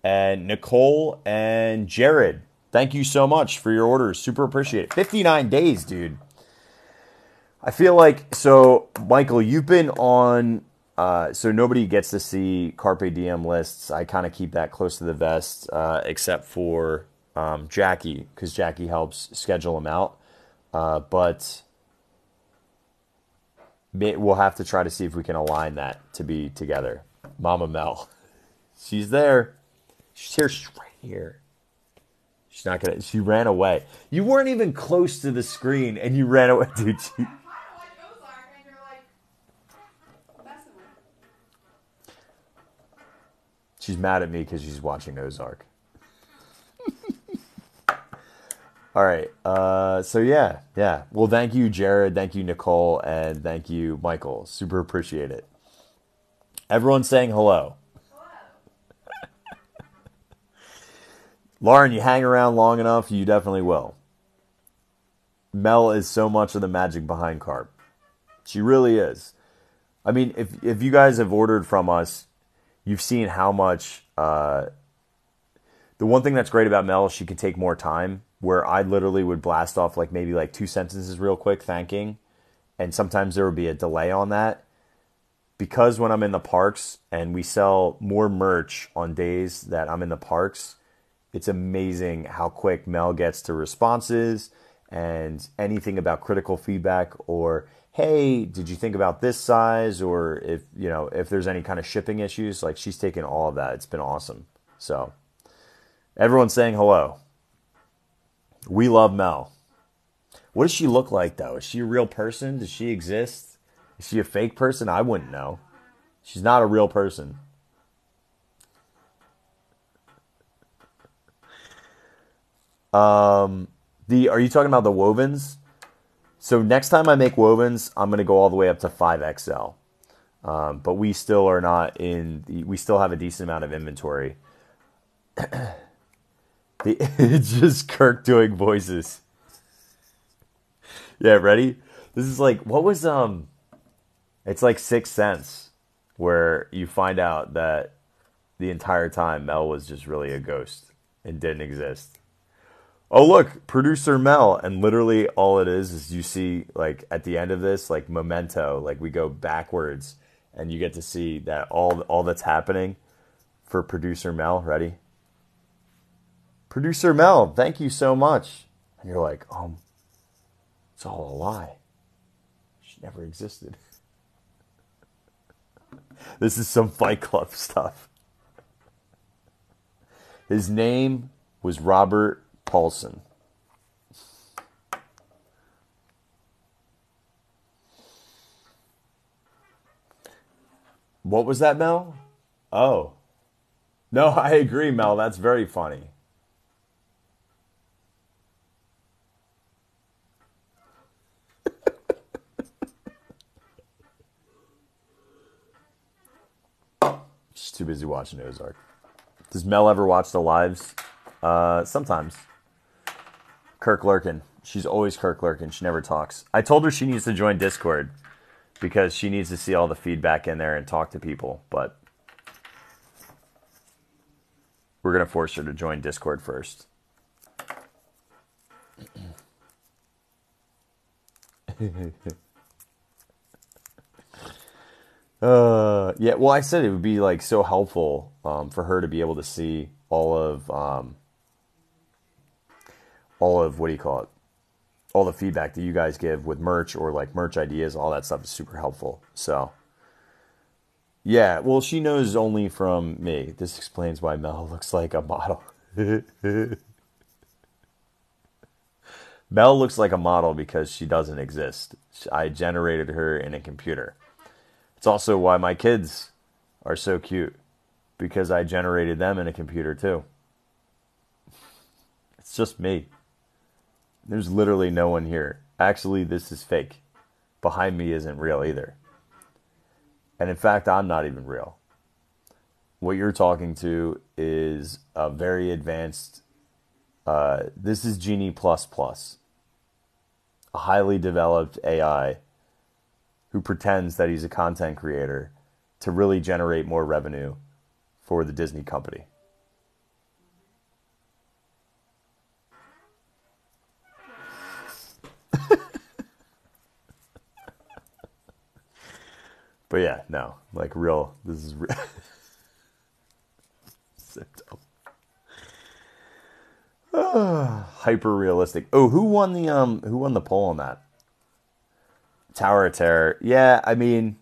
and Nicole, and Jared. Thank you so much for your orders. Super appreciate it. 59 days, dude. I feel like, so, Michael, you've been on... so nobody gets to see Carpe Diem lists. I kind of keep that close to the vest, except for Jackie, because Jackie helps schedule them out. But we'll have to try to see if we can align that to be together. Mama Mel. She's there. She's here. She's right here. She's not gonna... She ran away. You weren't even close to the screen, and you ran away, dude. She's mad at me because she's watching Ozark. All right. So, yeah. Well, thank you, Jared. Thank you, Nicole. And thank you, Michael. Super appreciate it. Everyone's saying hello. Lauren, you hang around long enough, you definitely will. Mel is so much of the magic behind Carp. She really is. I mean, if you guys have ordered from us, you've seen how much. The one thing that's great about Mel is she can take more time. Where I literally would blast off like maybe like 2 sentences real quick, thanking, and sometimes there would be a delay on that. Because when I'm in the parks and we sell more merch on days that I'm in the parks, it's amazing how quick Mel gets to responses and anything about critical feedback or, hey, did you think about this size? Or if there's any kind of shipping issues, like she's taken all of that. It's been awesome. So everyone's saying hello. We love Mel. What does she look like though? Is she a real person? Does she exist? Is she a fake person? I wouldn't know. She's not a real person. Are you talking about the wovens? So next time I make wovens, I'm going to go all the way up to 5XL. But we still are not we still have a decent amount of inventory. It's just Kirk doing voices. Yeah, ready? This is like, what was, it's like 6th Sense, where you find out that the entire time Mel was just really a ghost and didn't exist. Oh, look, producer Mel. And literally all it is you see, like, at the end of this, like, memento, like, we go backwards, and you get to see that all that's happening for producer Mel. Ready? Producer Mel, thank you so much. And you're like, it's all a lie. She never existed. This is some Fight Club stuff. His name was Robert Paulson. What was that, Mel? Oh. No, I agree, Mel. That's very funny. She's too busy watching Ozark. Does Mel ever watch the lives? Sometimes. Kirk lurking. She's always Kirk lurking. She never talks. I told her she needs to join Discord because she needs to see all the feedback in there and talk to people. But we're going to force her to join Discord first. Yeah, well, I said it would be like so helpful for her to be able to see all of what do you call it? All the feedback that you guys give with merch or like merch ideas, all that stuff is super helpful. So, yeah, well, she knows only from me. This explains why Mel looks like a model. Mel looks like a model because she doesn't exist. I generated her in a computer. It's also why my kids are so cute, because I generated them in a computer too. It's just me. There's literally no one here. Actually, this is fake. Behind me isn't real either. And in fact, I'm not even real. What you're talking to is a very advanced, this is Genie++, a highly developed AI who pretends that he's a content creator to really generate more revenue for the Disney company. But yeah, no, like real, this is real. So dumb. Hyper realistic. Oh, who won the poll on that? Tower of Terror. Yeah, I mean,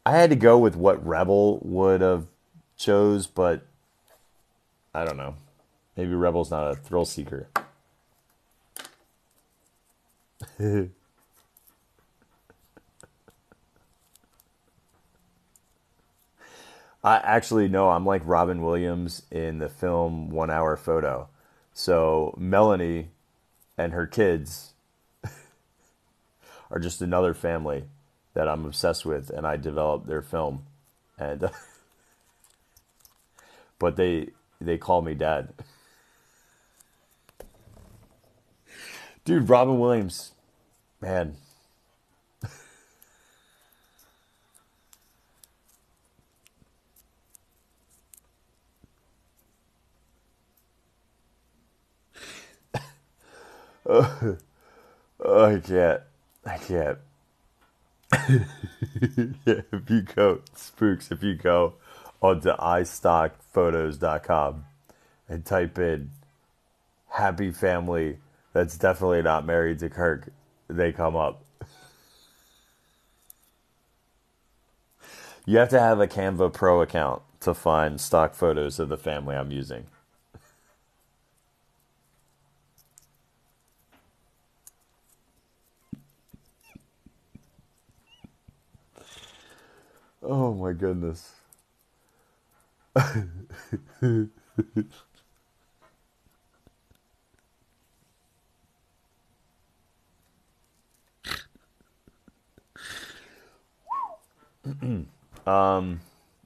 I had to go with what Rebel would have chose, but I don't know. Maybe Rebel's not a thrill seeker. I actually no, I'm like Robin Williams in the film 1 Hour Photo. So Melanie and her kids are just another family that I'm obsessed with, and I developed their film, and but they call me dad. Dude, Robin Williams, man, Oh, I can't. I can't. Yeah, if you go, Spooks, if you go onto iStockPhotos.com and type in happy family that's definitely not married to Kirk, they come up. You have to have a Canva Pro account to find stock photos of the family I'm using. Oh my goodness.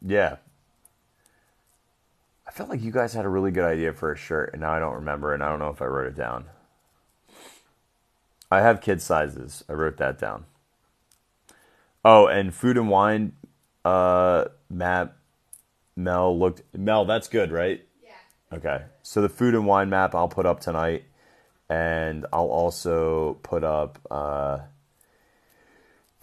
Yeah. I felt like you guys had a really good idea for a shirt, and now I don't remember, and I don't know if I wrote it down. I have kid sizes. I wrote that down. Oh, and food and wine, map, Mel, that's good, right? Yeah. Okay. So the food and wine map I'll put up tonight, and I'll also put up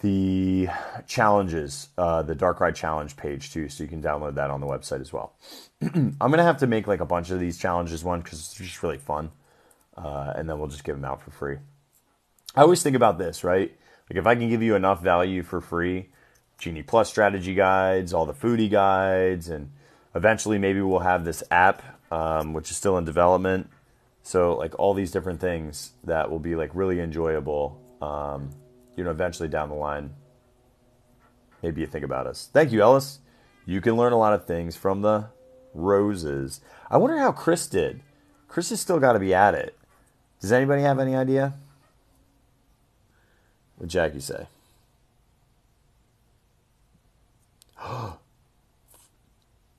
the challenges, the Dark Ride Challenge page too, so you can download that on the website as well. I'm going to have to make like a bunch of these challenges one because it's just really fun, and then we'll just give them out for free. I always think about this, right? Like if I can give you enough value for free, Genie Plus strategy guides, all the foodie guides, and eventually maybe we'll have this app, which is still in development. So like all these different things that will be like really enjoyable, eventually down the line. Maybe you think about us. Thank you, Ellis. You can learn a lot of things from the roses. I wonder how Chris did. Chris has still got to be at it. Does anybody have any idea? What'd Jackie say?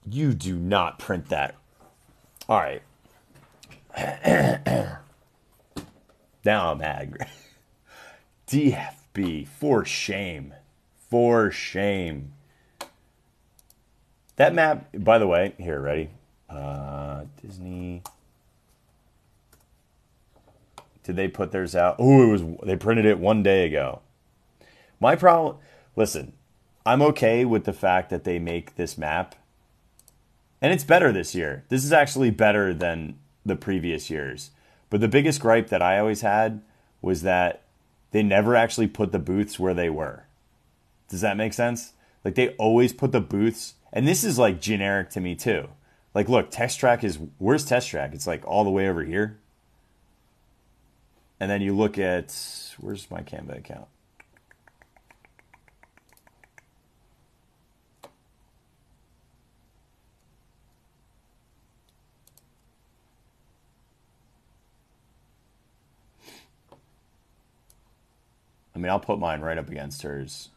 You do not print that. All right. Now I'm angry. DFB, for shame. For shame. That map, by the way, here, ready? Disney. Did they put theirs out? Oh, they printed it 1 day ago. My problem, listen, I'm okay with the fact that they make this map. And it's better this year. This is actually better than the previous years. But the biggest gripe that I always had was that they never actually put the booths where they were. Does that make sense? Like they always put the booths, and this is like generic to me too. Like look, Test Track where's Test Track? It's like all the way over here. And then you look at, where's my Canva account? I mean, I'll put mine right up against hers.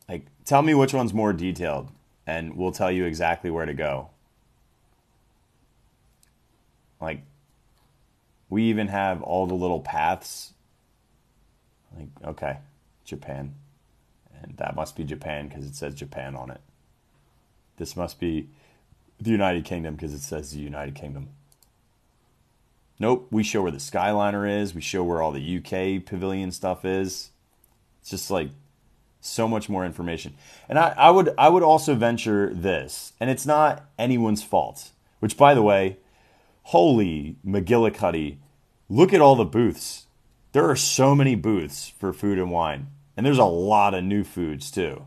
Like, tell me which one's more detailed, and we'll tell you exactly where to go. Like, we even have all the little paths. Like, okay, Japan. And that must be Japan because it says Japan on it. This must be the United Kingdom because it says the United Kingdom. Nope, we show where the Skyliner is. We show where all the UK pavilion stuff is. It's just like so much more information. And I would also venture this, and it's not anyone's fault. Which, by the way, holy McGillicuddy, look at all the booths. There are so many booths for food and wine. And there's a lot of new foods, too.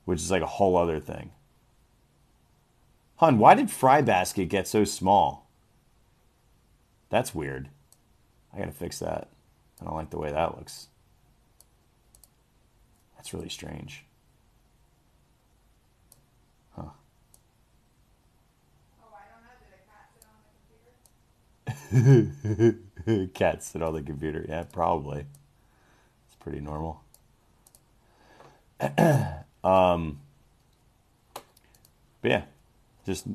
Which is like a whole other thing. Hun, why did Fry Basket get so small? That's weird. I gotta fix that. I don't like the way that looks. That's really strange. Huh. Oh, I don't know. Did a cat sit on the computer? Cat sit on the computer. Yeah, probably. It's pretty normal. But yeah, just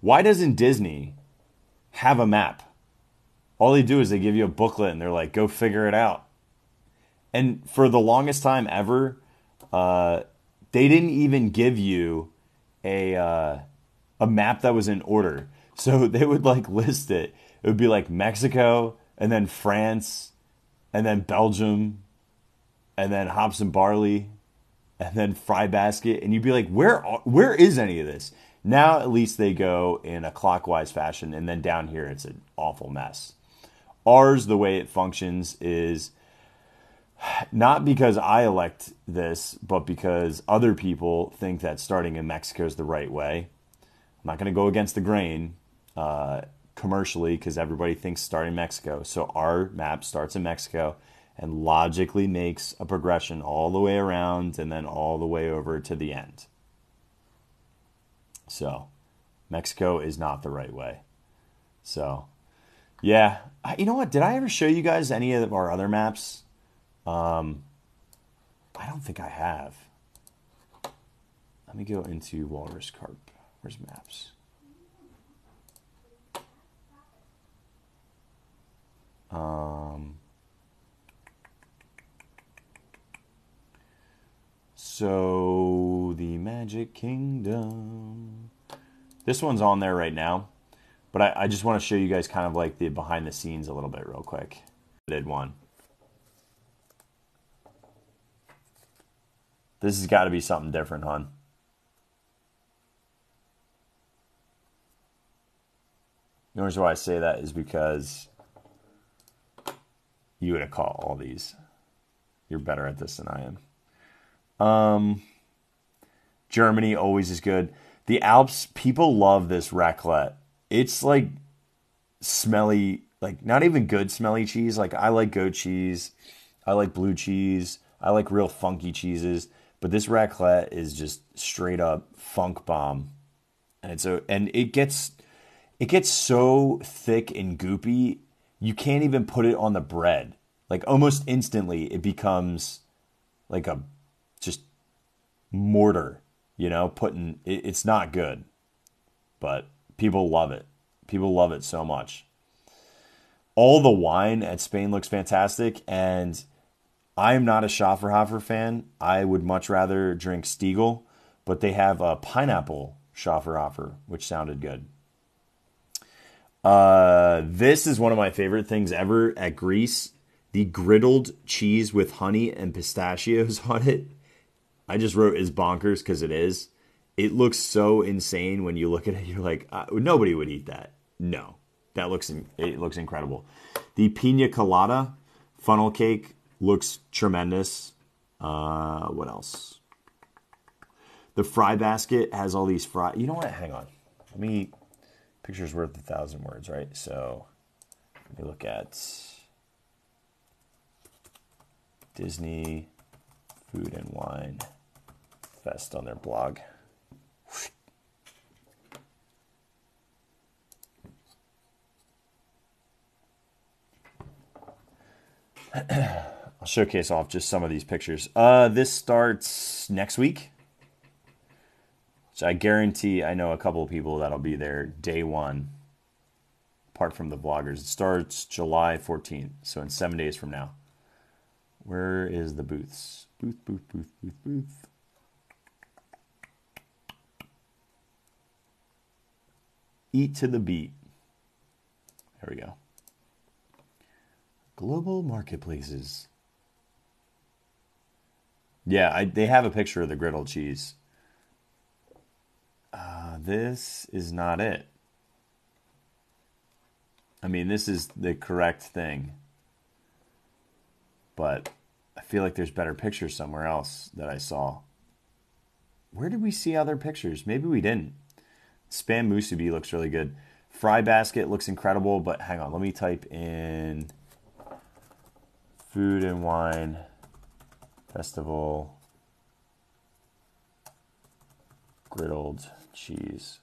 why doesn't Disney have a map? All they do is they give you a booklet and they're like, go figure it out. And for the longest time ever, they didn't even give you a a map that was in order. So they would like list it. It would be like Mexico, and then France, and then Belgium, and then hops and barley, and then fry basket. And you'd be like, where is any of this? Now at least they go in a clockwise fashion, and then down here it's an awful mess. Ours, the way it functions is not because I elect this, but because other people think that starting in Mexico is the right way. I'm not going to go against the grain commercially because everybody thinks starting in Mexico. So our map starts in Mexico and logically makes a progression all the way around and then all the way over to the end. So Mexico is not the right way. So yeah, you know what? Did I ever show you guys any of our other maps? I don't think I have. Let me go into Walrus Carp. Where's maps? So the Magic Kingdom. This one's on there right now, but I just want to show you guys kind of like the behind the scenes a little bit real quick. I did one. This has got to be something different, hon. The reason why I say that is because you would have caught all these. You're better at this than I am. Germany always is good. The Alps, people love this raclette. It's like smelly, like not even good smelly cheese. Like I like goat cheese. I like blue cheese. I like real funky cheeses. But this raclette is just straight up funk bomb. And it gets so thick and goopy, you can't even put it on the bread. Like almost instantly it becomes like a just mortar, you know, it's not good. But people love it. People love it so much. All the wine at Spain looks fantastic, and I'm not a Schafferhofer fan. I would much rather drink Stiegel, but they have a pineapple Schafferhofer, which sounded good. This is one of my favorite things ever at Greece. The griddled cheese with honey and pistachios on it. I just wrote is bonkers because it is. It looks so insane when you look at it. You're like, nobody would eat that. No, it looks incredible. The pina colada funnel cake looks tremendous. What else? The fry basket has all these fry. You know what? Hang on. Picture's worth 1,000 words, right? So let me look at Disney Food and Wine Fest on their blog. I'll showcase off just some of these pictures. This starts next week. So I guarantee I know a couple of people that'll be there day one, apart from the vloggers. It starts July 14th, so in 7 days from now. Where is the booths? Booth. Eat to the beat. There we go. Global marketplaces. Yeah, they have a picture of the griddled cheese. This is not it. I mean, this is the correct thing. But I feel like there's better pictures somewhere else that I saw. Where did we see other pictures? Maybe we didn't. Spam musubi looks really good. Fry basket looks incredible, but hang on. Let me type in Food and Wine Festival Griddled Cheese.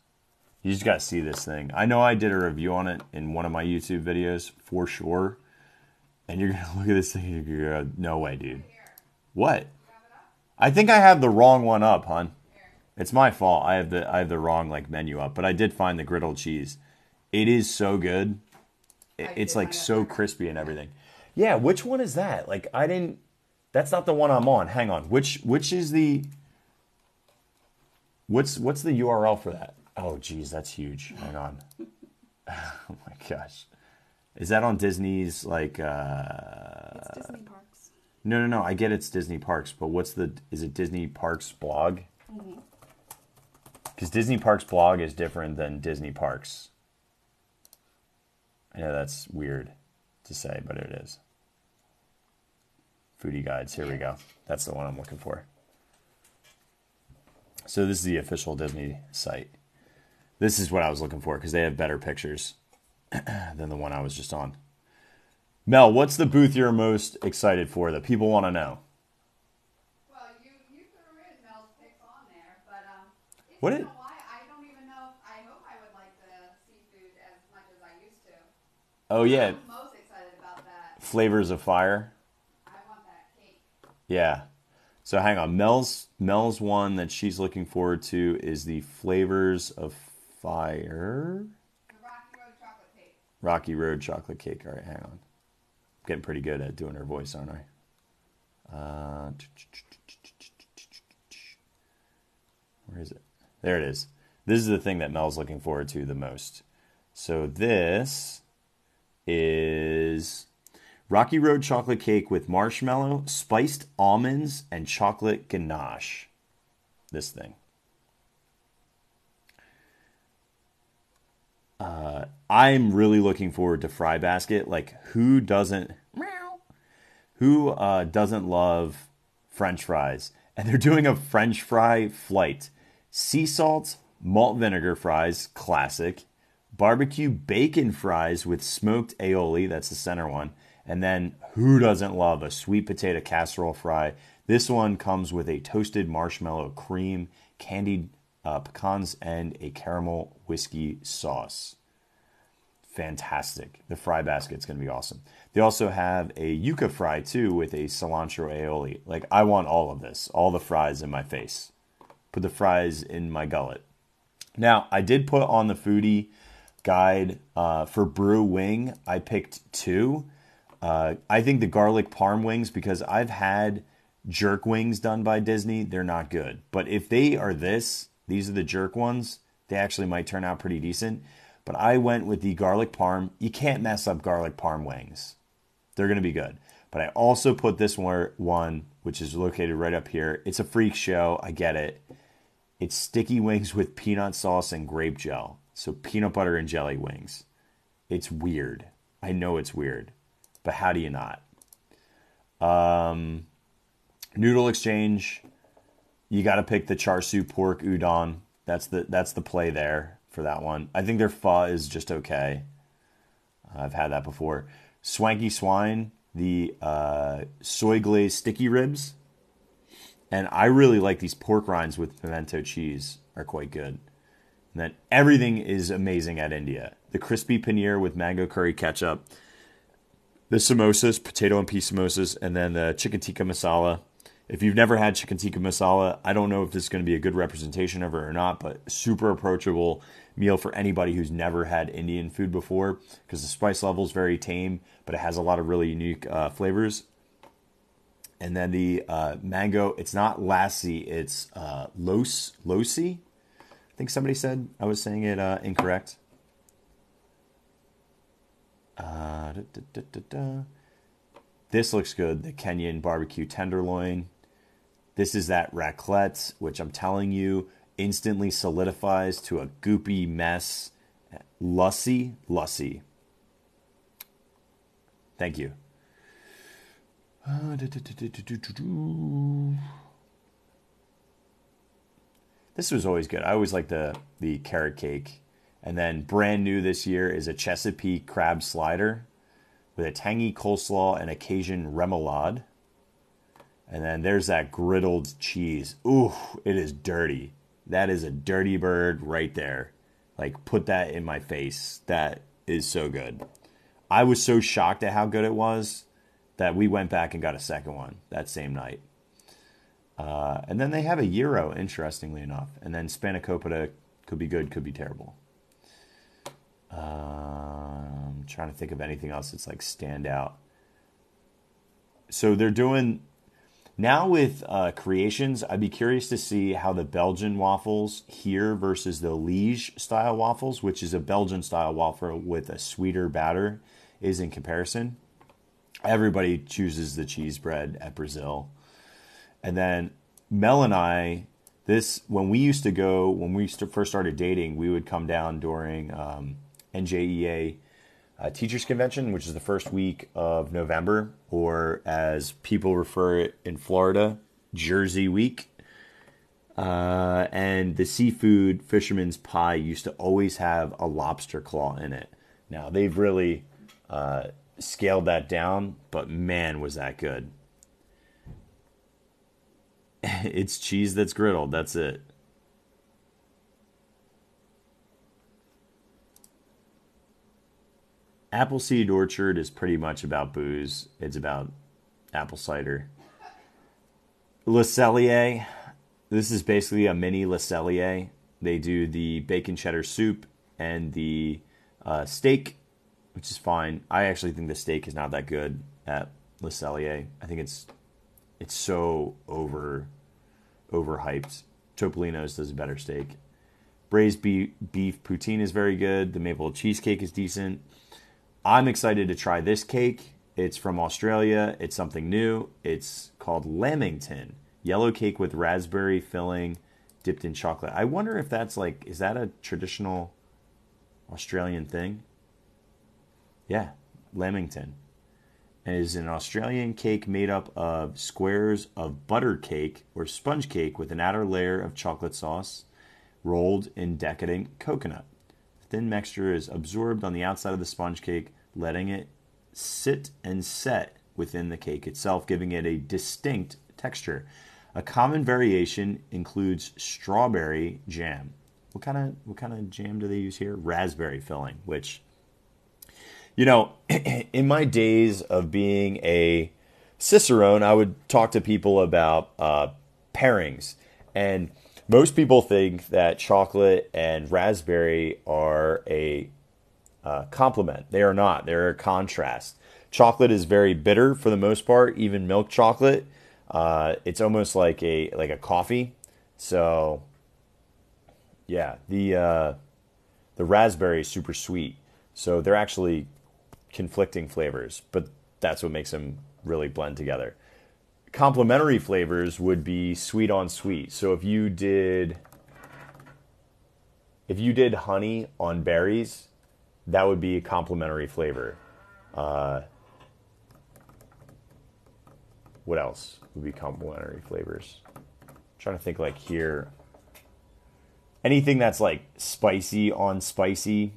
You just got to see this thing. I know I did a review on it in one of my YouTube videos for sure. And you're going to look at this thing and you're going to go, no way, dude. What? I think I have the wrong one up, hon. It's my fault. I have the wrong like menu up, but I did find the griddled cheese. It is so good. It's like so crispy and everything. Yeah, which one is that? Like that's not the one I'm on. Hang on. Which is the what's the URL for that? Oh, geez, that's huge. Hang on. Oh my gosh. Is that on Disney's, like, It's Disney Parks. No. I get it's Disney Parks, but is it Disney Parks blog? Because Disney Parks blog is different than Disney Parks. I know that's weird to say, but it is. Foodie guides. Here we go. That's the one I'm looking for. So this is the official Disney site. This is what I was looking for because they have better pictures than the one I was just on. Mel, what's the booth you're most excited for that people want to know? Well, you threw in Mel's picks on there, but it's What been it- a while. I don't even know. I hope I would like the seafood as much as I used to. Oh, yeah. I'm most excited about that. Flavors of Fire. I want that cake. Yeah. So hang on. Mel's one that she's looking forward to is the Flavors of Fire. The Rocky Road chocolate cake. Rocky Road chocolate cake. All right, hang on. Getting pretty good at doing her voice, aren't I? Where is it? There it is. This is the thing that Mel's looking forward to the most. So this is Rocky Road chocolate cake with marshmallow, spiced almonds, and chocolate ganache. This thing. I'm really looking forward to Fry Basket. Like, who doesn't love French fries? And they're doing a French fry flight. Sea salt, malt vinegar fries, classic. Barbecue bacon fries with smoked aioli, that's the center one. And then, who doesn't love a sweet potato casserole fry? This one comes with a toasted marshmallow cream, candied pecans, and a caramel whiskey sauce. Fantastic. The Fry Basket's going to be awesome. They also have a yuca fry, too, with a cilantro aioli. Like, I want all of this. All the fries in my face. Put the fries in my gullet. Now, I did put on the foodie guide for brew wing. I picked 2. I think the garlic parm wings, because I've had jerk wings done by Disney, they're not good. But if they are these are the jerk ones, they actually might turn out pretty decent. But I went with the garlic parm. You can't mess up garlic parm wings. They're going to be good. But I also put this one, which is located right up here. It's a freak show. I get it. It's sticky wings with peanut sauce and grape gel. So peanut butter and jelly wings. It's weird. I know it's weird. But how do you not? Noodle exchange. You got to pick the char siu pork udon. That's the play there for that one. I think their pho is just okay. I've had that before. Swanky Swine, the soy glazed sticky ribs. And I really like these pork rinds with pimento cheese are quite good. And then everything is amazing at India. The crispy paneer with mango curry ketchup. The samosas, potato and pea samosas. And then the chicken tikka masala. If you've never had chicken tikka masala, I don't know if this is going to be a good representation of it or not, but super approachable meal for anybody who's never had Indian food before, because the spice level is very tame, but it has a lot of really unique flavors. And then the mango, it's not lassi, it's losi. I think somebody said I was saying it incorrect. This looks good, the Kenyan barbecue tenderloin. This is that raclette, which I'm telling you instantly solidifies to a goopy mess. Lussie. Thank you. This was always good. I always like the carrot cake. And then brand new this year is a Chesapeake crab slider with a tangy coleslaw and Cajun remoulade. And then there's that griddled cheese. Ooh, it is dirty. That is a dirty bird right there. Like, put that in my face. That is so good. I was so shocked at how good it was that we went back and got a second one that same night. And then they have a gyro, interestingly enough. And then spanakopita could be good, could be terrible. I'm trying to think of anything else that's like stand out. So they're doing Now with creations, I'd be curious to see how the Belgian waffles here versus the Liege style waffles, which is a Belgian style waffle with a sweeter batter, is in comparison. Everybody chooses the cheese bread at Brazil. And then Mel and I, when we first started dating, we would come down during NJEA Teachers Convention, which is the first week of November, or as people refer it in Florida, Jersey Week. And the seafood fisherman's pie used to always have a lobster claw in it. Now, they've really scaled that down, but man, was that good. It's cheese that's griddled, that's it. Appleseed Orchard is pretty much about booze. It's about apple cider. Le Cellier. This is basically a mini Le Cellier. They do the bacon cheddar soup and the steak, which is fine. I actually think the steak is not that good at Le Cellier. I think it's so overhyped. Topolino's does a better steak. Braised beef poutine is very good. The maple cheesecake is decent. I'm excited to try this cake. It's from Australia. It's something new. It's called Lamington. Yellow cake with raspberry filling dipped in chocolate. I wonder if that's is that a traditional Australian thing? Yeah, Lamington. And it is an Australian cake made up of squares of butter cake or sponge cake with an outer layer of chocolate sauce rolled in decadent coconut. The thin mixture is absorbed on the outside of the sponge cake, letting it sit and set within the cake itself, giving it a distinct texture. A common variation includes strawberry jam. What kind of jam do they use here? Raspberry filling, which, in my days of being a cicerone, I would talk to people about pairings. And most people think that chocolate and raspberry are a complement. They are not. They're a contrast. Chocolate is very bitter for the most part, even milk chocolate. It's almost like a coffee. So, yeah, the raspberry is super sweet. So they're actually conflicting flavors, but that's what makes them really blend together. Complementary flavors would be sweet on sweet. So if you did honey on berries, that would be a complementary flavor. What else would be complementary flavors? I'm trying to think here. Anything that's spicy on spicy,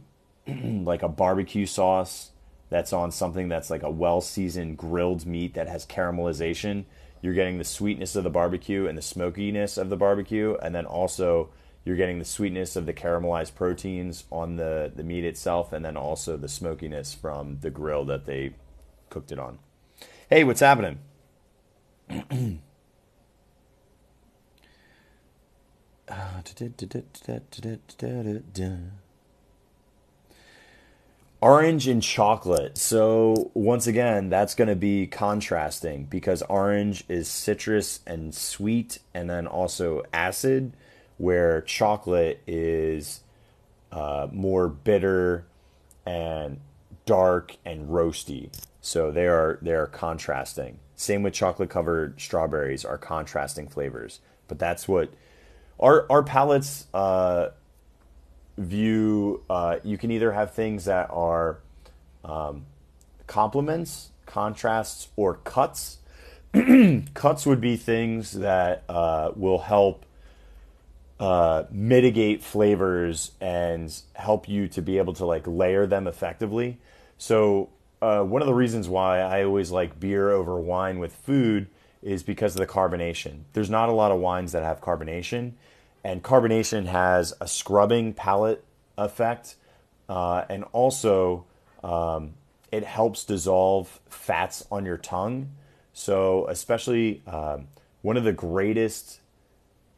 like a barbecue sauce that's on something that's like a well-seasoned grilled meat that has caramelization. You're getting the sweetness of the barbecue and the smokiness of the barbecue, and then also you're getting the sweetness of the caramelized proteins on the meat itself, and then also the smokiness from the grill that they cooked it on. Hey, what's happening? Orange and chocolate. So once again, that's going to be contrasting because orange is citrus and sweet and then also acid, where chocolate is more bitter and dark and roasty. So they are contrasting. Same with chocolate covered strawberries are contrasting flavors. But that's what our palates view. You can either have things that are complements, contrasts, or cuts. Cuts would be things that will help mitigate flavors and help you to be able to layer them effectively. So one of the reasons why I always like beer over wine with food is because of the carbonation. There's not a lot of wines that have carbonation, and carbonation has a scrubbing palate effect, and also it helps dissolve fats on your tongue. So especially one of the greatest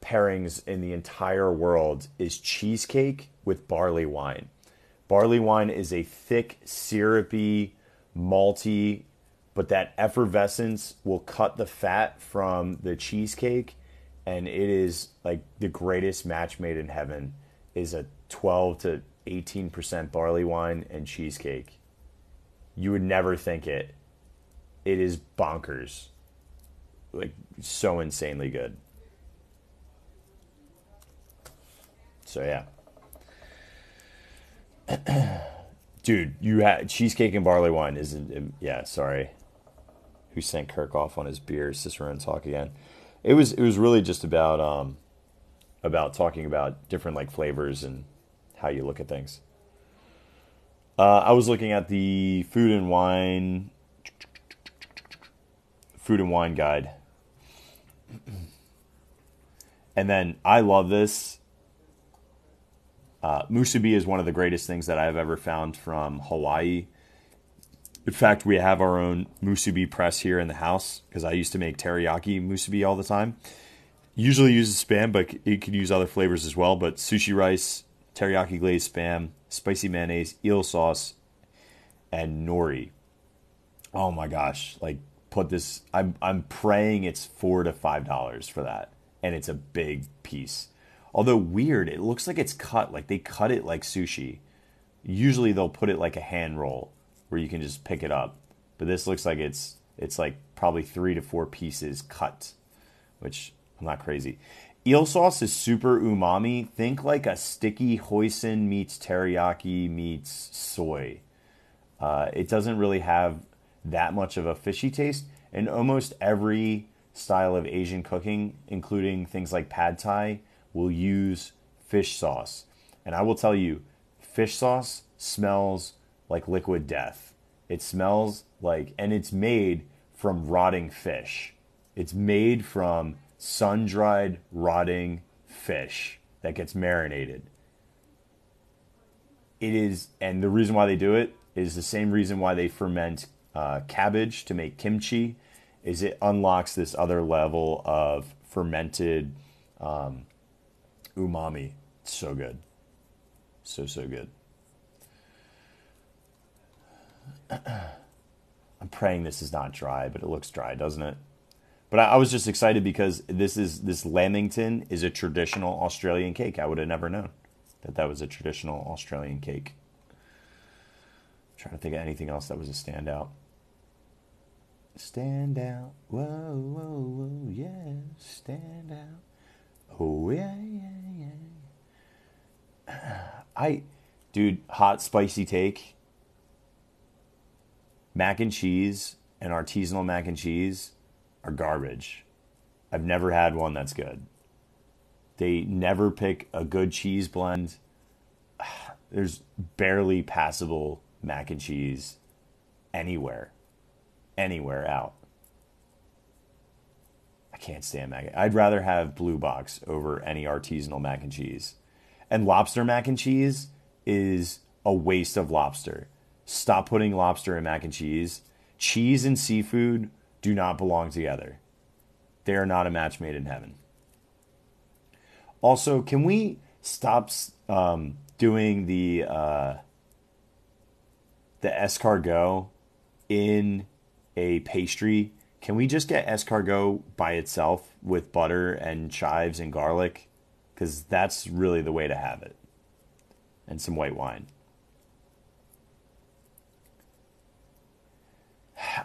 pairings in the entire world is cheesecake with barley wine. Barley wine is a thick, syrupy, malty but that effervescence will cut the fat from the cheesecake, and it is like the greatest match made in heaven is a 12 to 18% barley wine and cheesecake. You would never think it. It is bonkers. Like, so insanely good. So, yeah. Dude, you had cheesecake and barley wine isn't. Yeah, sorry. Who sent Kirk off on his beer? Cicerone talk again. It was really just about talking about different like flavors and how you look at things. I was looking at the food and wine guide, and then I love this. Musubi is one of the greatest things that I've ever found from Hawaii. In fact, we have our own musubi press here in the house because I used to make teriyaki musubi all the time. Usually uses Spam, but it could use other flavors as well. But sushi rice, teriyaki glazed Spam, spicy mayonnaise, eel sauce, and nori. Oh my gosh! Like, put this. I'm praying it's $4 to $5 for that, and it's a big piece. Although weird, it looks like it's cut. Like they cut it like sushi. Usually they'll put it like a hand roll where you can just pick it up. But this looks like it's like probably 3 to 4 pieces cut, which I'm not crazy. Eel sauce is super umami. Think like a sticky hoisin meets teriyaki meets soy. It doesn't really have that much of a fishy taste. And almost every style of Asian cooking, including things like pad thai, will use fish sauce. And I will tell you, fish sauce smells like liquid death. It smells like, and it's made from rotting fish. It's made from sun-dried, rotting fish that gets marinated. It is, and the reason why they do it is the same reason why they ferment cabbage to make kimchi, is it unlocks this other level of fermented umami. It's so good. So good. I'm praying this is not dry, but it looks dry, doesn't it? But I was just excited because this Lamington is a traditional Australian cake. I would have never known that was a traditional Australian cake. I'm trying to think of anything else that was a standout. Stand out. Whoa, whoa, whoa, yeah. Stand out. Oh, yeah. Dude, hot, spicy take. Mac and cheese and artisanal mac and cheese are garbage. I've never had one that's good. They never pick a good cheese blend. There's barely passable mac and cheese anywhere out. I can't stand mac. I'd rather have Blue Box over any artisanal mac and cheese. And lobster mac and cheese is a waste of lobster. Stop putting lobster in mac and cheese. Cheese and seafood do not belong together. They are not a match made in heaven. Also, can we stop doing the escargot in a pastry? Can we just get escargot by itself with butter and chives and garlic? Because that's really the way to have it. And some white wine.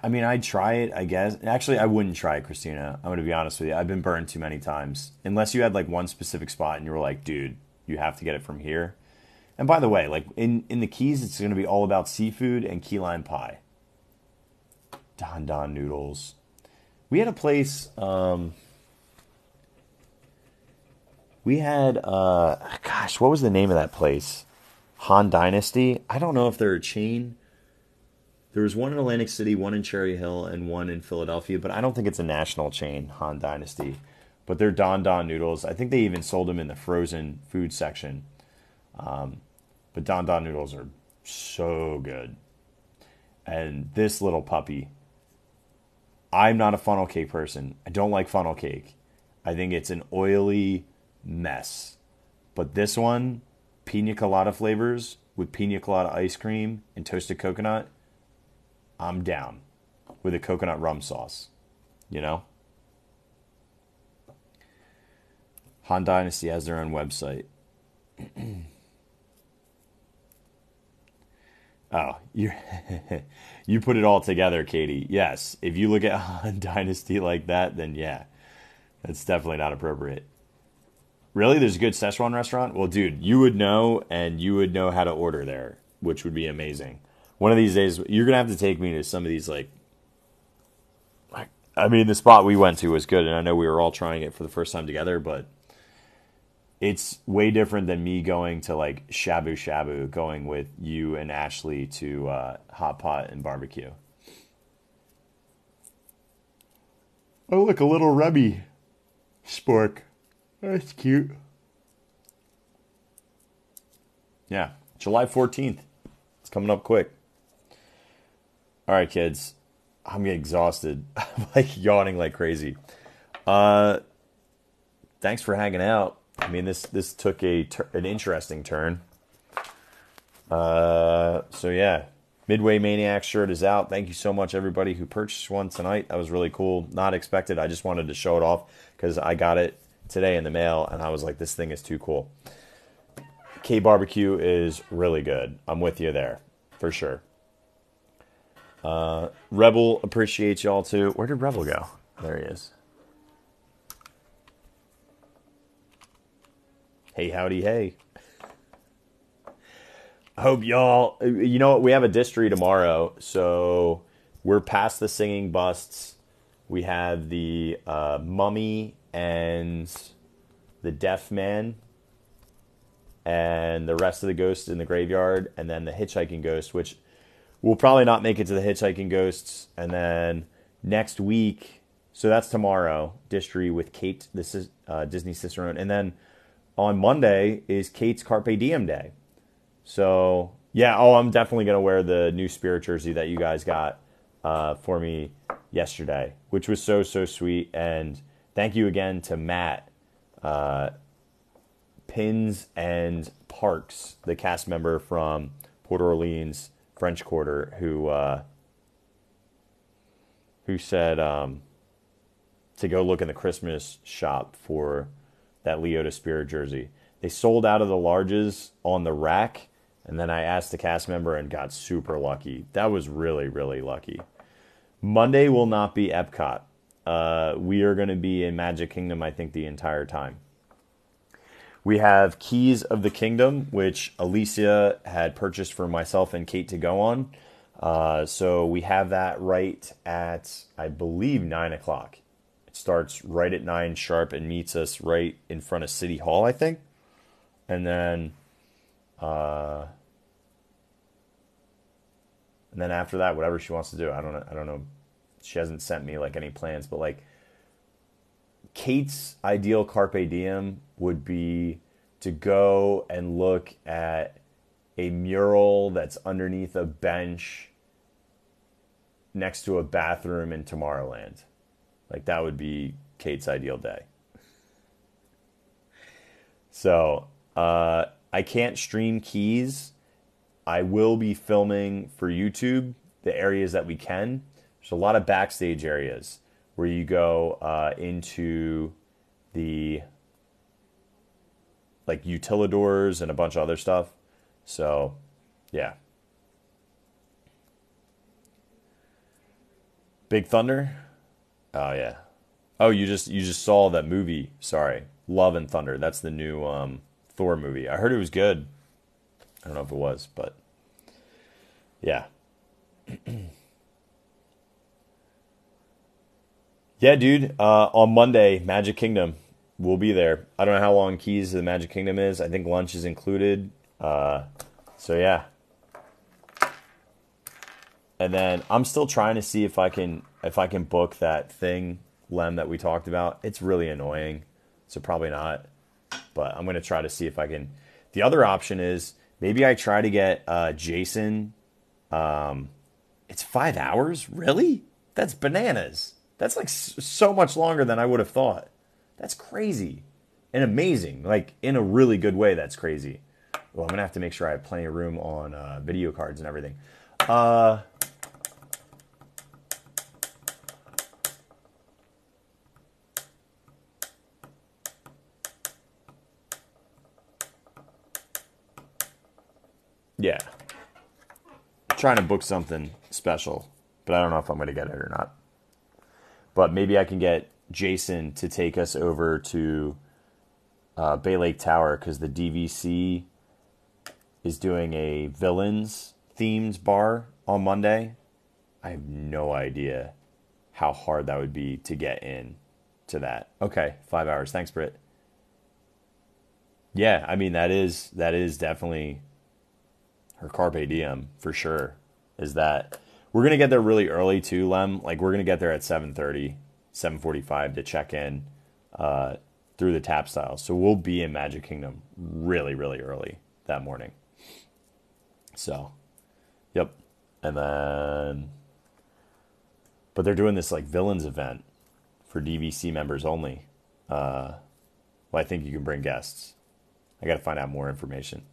I mean, I'd try it, I guess. Actually, I wouldn't try it, Christina. I'm going to be honest with you. I've been burned too many times. Unless you had like one specific spot and you were like, dude, you have to get it from here. And by the way, like in the Keys, it's going to be all about seafood and key lime pie. Don Don noodles. We had a place, we had, gosh, what was the name of that place? Han Dynasty? I don't know if they're a chain. There was one in Atlantic City, one in Cherry Hill, and one in Philadelphia, but I don't think it's a national chain, Han Dynasty. But they're Don Don noodles. I think they even sold them in the frozen food section. But Don Don noodles are so good. And this little puppy, I'm not a funnel cake person. I don't like funnel cake. I think it's an oily mess. But this one, pina colada flavors with pina colada ice cream and toasted coconut, I'm down. with a coconut rum sauce, you know? Han Dynasty has their own website. Oh, you put it all together, Katie. Yes, if you look at Han Dynasty like that, then yeah, that's definitely not appropriate. Really? There's a good Szechuan restaurant? Well, dude, you would know, and you would know how to order there, which would be amazing. One of these days, you're going to have to take me to some of these, like, I mean, the spot we went to was good, and I know we were all trying it for the first time together, but it's way different than me going to, like, Shabu Shabu, going with you and Ashley to Hot Pot and Barbecue. Oh, look, a little Rebby spork. That's cute. Yeah, July 14th. It's coming up quick. All right, kids. I'm getting exhausted. I'm like yawning like crazy. Thanks for hanging out. I mean, this took an interesting turn. So yeah, Midway Maniac shirt is out. Thank you so much, everybody who purchased one tonight. That was really cool. Not expected. I just wanted to show it off because I got it today in the mail, and I was like, this thing is too cool. K Barbecue is really good. I'm with you there, for sure. Rebel appreciates y'all too. Where did Rebel go? There he is. Hey, howdy, hey. I hope y'all, you know what, we have a distry tomorrow, so we're past the singing busts. We have the mummy and the deaf man and the rest of the ghosts in the graveyard, and then the hitchhiking ghost, which we'll probably not make it to the hitchhiking ghosts. And then next week, so that's tomorrow, distry with Kate, this is Disney Cicerone, and then on Monday is Kate's Carpe Diem Day. So yeah, I'm definitely gonna wear the new Spirit jersey that you guys got for me yesterday, which was so sweet. And thank you again to Matt, Pins and Parks, the cast member from Port Orleans French Quarter, who said to go look in the Christmas shop for that Leota Spirit jersey. They sold out of the larges on the rack, and then I asked the cast member and got super lucky. That was really lucky. Monday will not be Epcot. We are going to be in Magic Kingdom, I think, the entire time. We have Keys of the Kingdom, which Alicia had purchased for myself and Kate to go on. So we have that right at, I believe, 9 o'clock. It starts right at 9 sharp and meets us right in front of City Hall, I think. And then after that, whatever she wants to do. I don't know. She hasn't sent me like any plans, but like Kate's ideal Carpe Diem would be to go and look at a mural that's underneath a bench next to a bathroom in Tomorrowland. Like, that would be Kate's ideal day. So, I can't stream Keys. I will be filming for YouTube the areas that we can. There's a lot of backstage areas where you go into the like utilidors and a bunch of other stuff. So, yeah. Big Thunder? Oh yeah. Oh, you just saw that movie. Sorry. Love and Thunder. That's the new Thor movie. I heard it was good. I don't know if it was, but yeah. Yeah, dude. On Monday, Magic Kingdom. We'll be there. I don't know how long Keys to the Magic Kingdom is. I think lunch is included. So yeah. And then I'm still trying to see if I can book that thing, Lem, that we talked about. It's really annoying, so probably not. But I'm gonna try to see if I can. The other option is maybe I try to get Jason. It's 5 hours, really? That's bananas. That's like so much longer than I would have thought. That's crazy and amazing. Like, in a really good way, that's crazy. Well, I'm gonna have to make sure I have plenty of room on video cards and everything. Yeah. Trying to book something special, but I don't know if I'm going to get it or not. But maybe I can get Jason to take us over to Bay Lake Tower because the DVC is doing a villains themed bar on Monday. I have no idea how hard that would be to get in to that. Okay, 5 hours. Thanks, Britt. Yeah, I mean that is definitely her carpe diem for sure. Is that we're gonna get there really early too, Lem. Like we're gonna get there at 7:30, 7:45 to check in through the tap style. So we'll be in Magic Kingdom really, really early that morning. So, yep. And then, but they're doing this like villains event for DVC members only. Well, I think you can bring guests. I got to find out more information.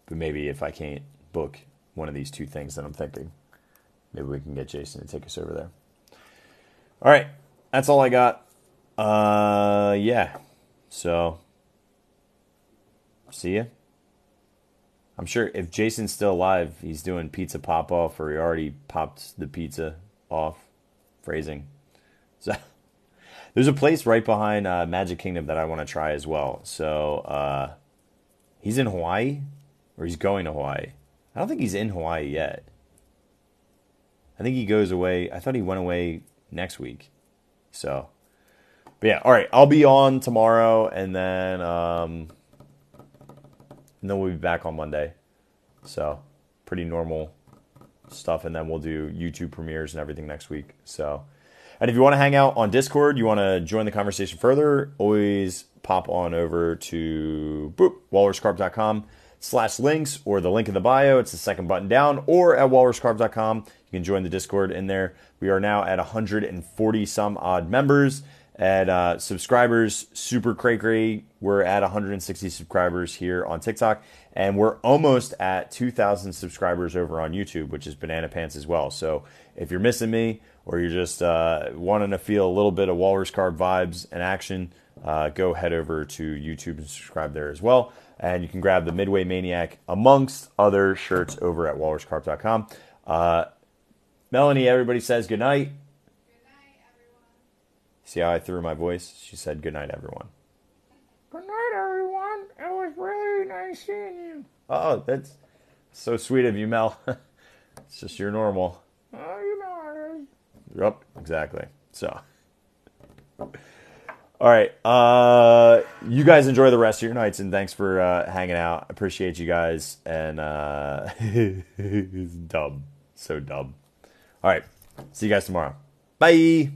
But maybe if I can't book one of these two things that I'm thinking, maybe we can get Jason to take us over there. All right. That's all I got. Yeah. So, see ya. I'm sure if Jason's still alive, he's doing pizza pop off, or he already popped the pizza off. Phrasing. So, there's a place right behind Magic Kingdom that I want to try as well. So, he's in Hawaii, or he's going to Hawaii. I don't think he's in Hawaii yet. I think he goes away. I thought he went away next week. So, but yeah, all right. I'll be on tomorrow, and then we'll be back on Monday. So, pretty normal stuff, and then we'll do YouTube premieres and everything next week. So, and if you want to hang out on Discord, you want to join the conversation further, always pop on over to walruscarp.com/links or the link in the bio. It's the second button down, or at walruscarp.com. You can join the Discord in there. We are now at 140 some odd members. At subscribers, super cray. We're at 160 subscribers here on TikTok, and we're almost at 2,000 subscribers over on YouTube, which is banana pants as well. So if you're missing me, or you're just wanting to feel a little bit of Walrus Carp vibes and action, go head over to YouTube and subscribe there as well. And you can grab the Midway Maniac amongst other shirts over at walruscarp.com. Melanie, everybody says good night. Good night, everyone. See how I threw my voice? She said good night, everyone. Good night, everyone. It was really nice seeing you. Oh, that's so sweet of you, Mel. It's just your normal. Oh, you know how it is. Yep, exactly. So, all right. You guys enjoy the rest of your nights, and thanks for hanging out. I appreciate you guys. And it's dumb. So dumb. All right. See you guys tomorrow. Bye.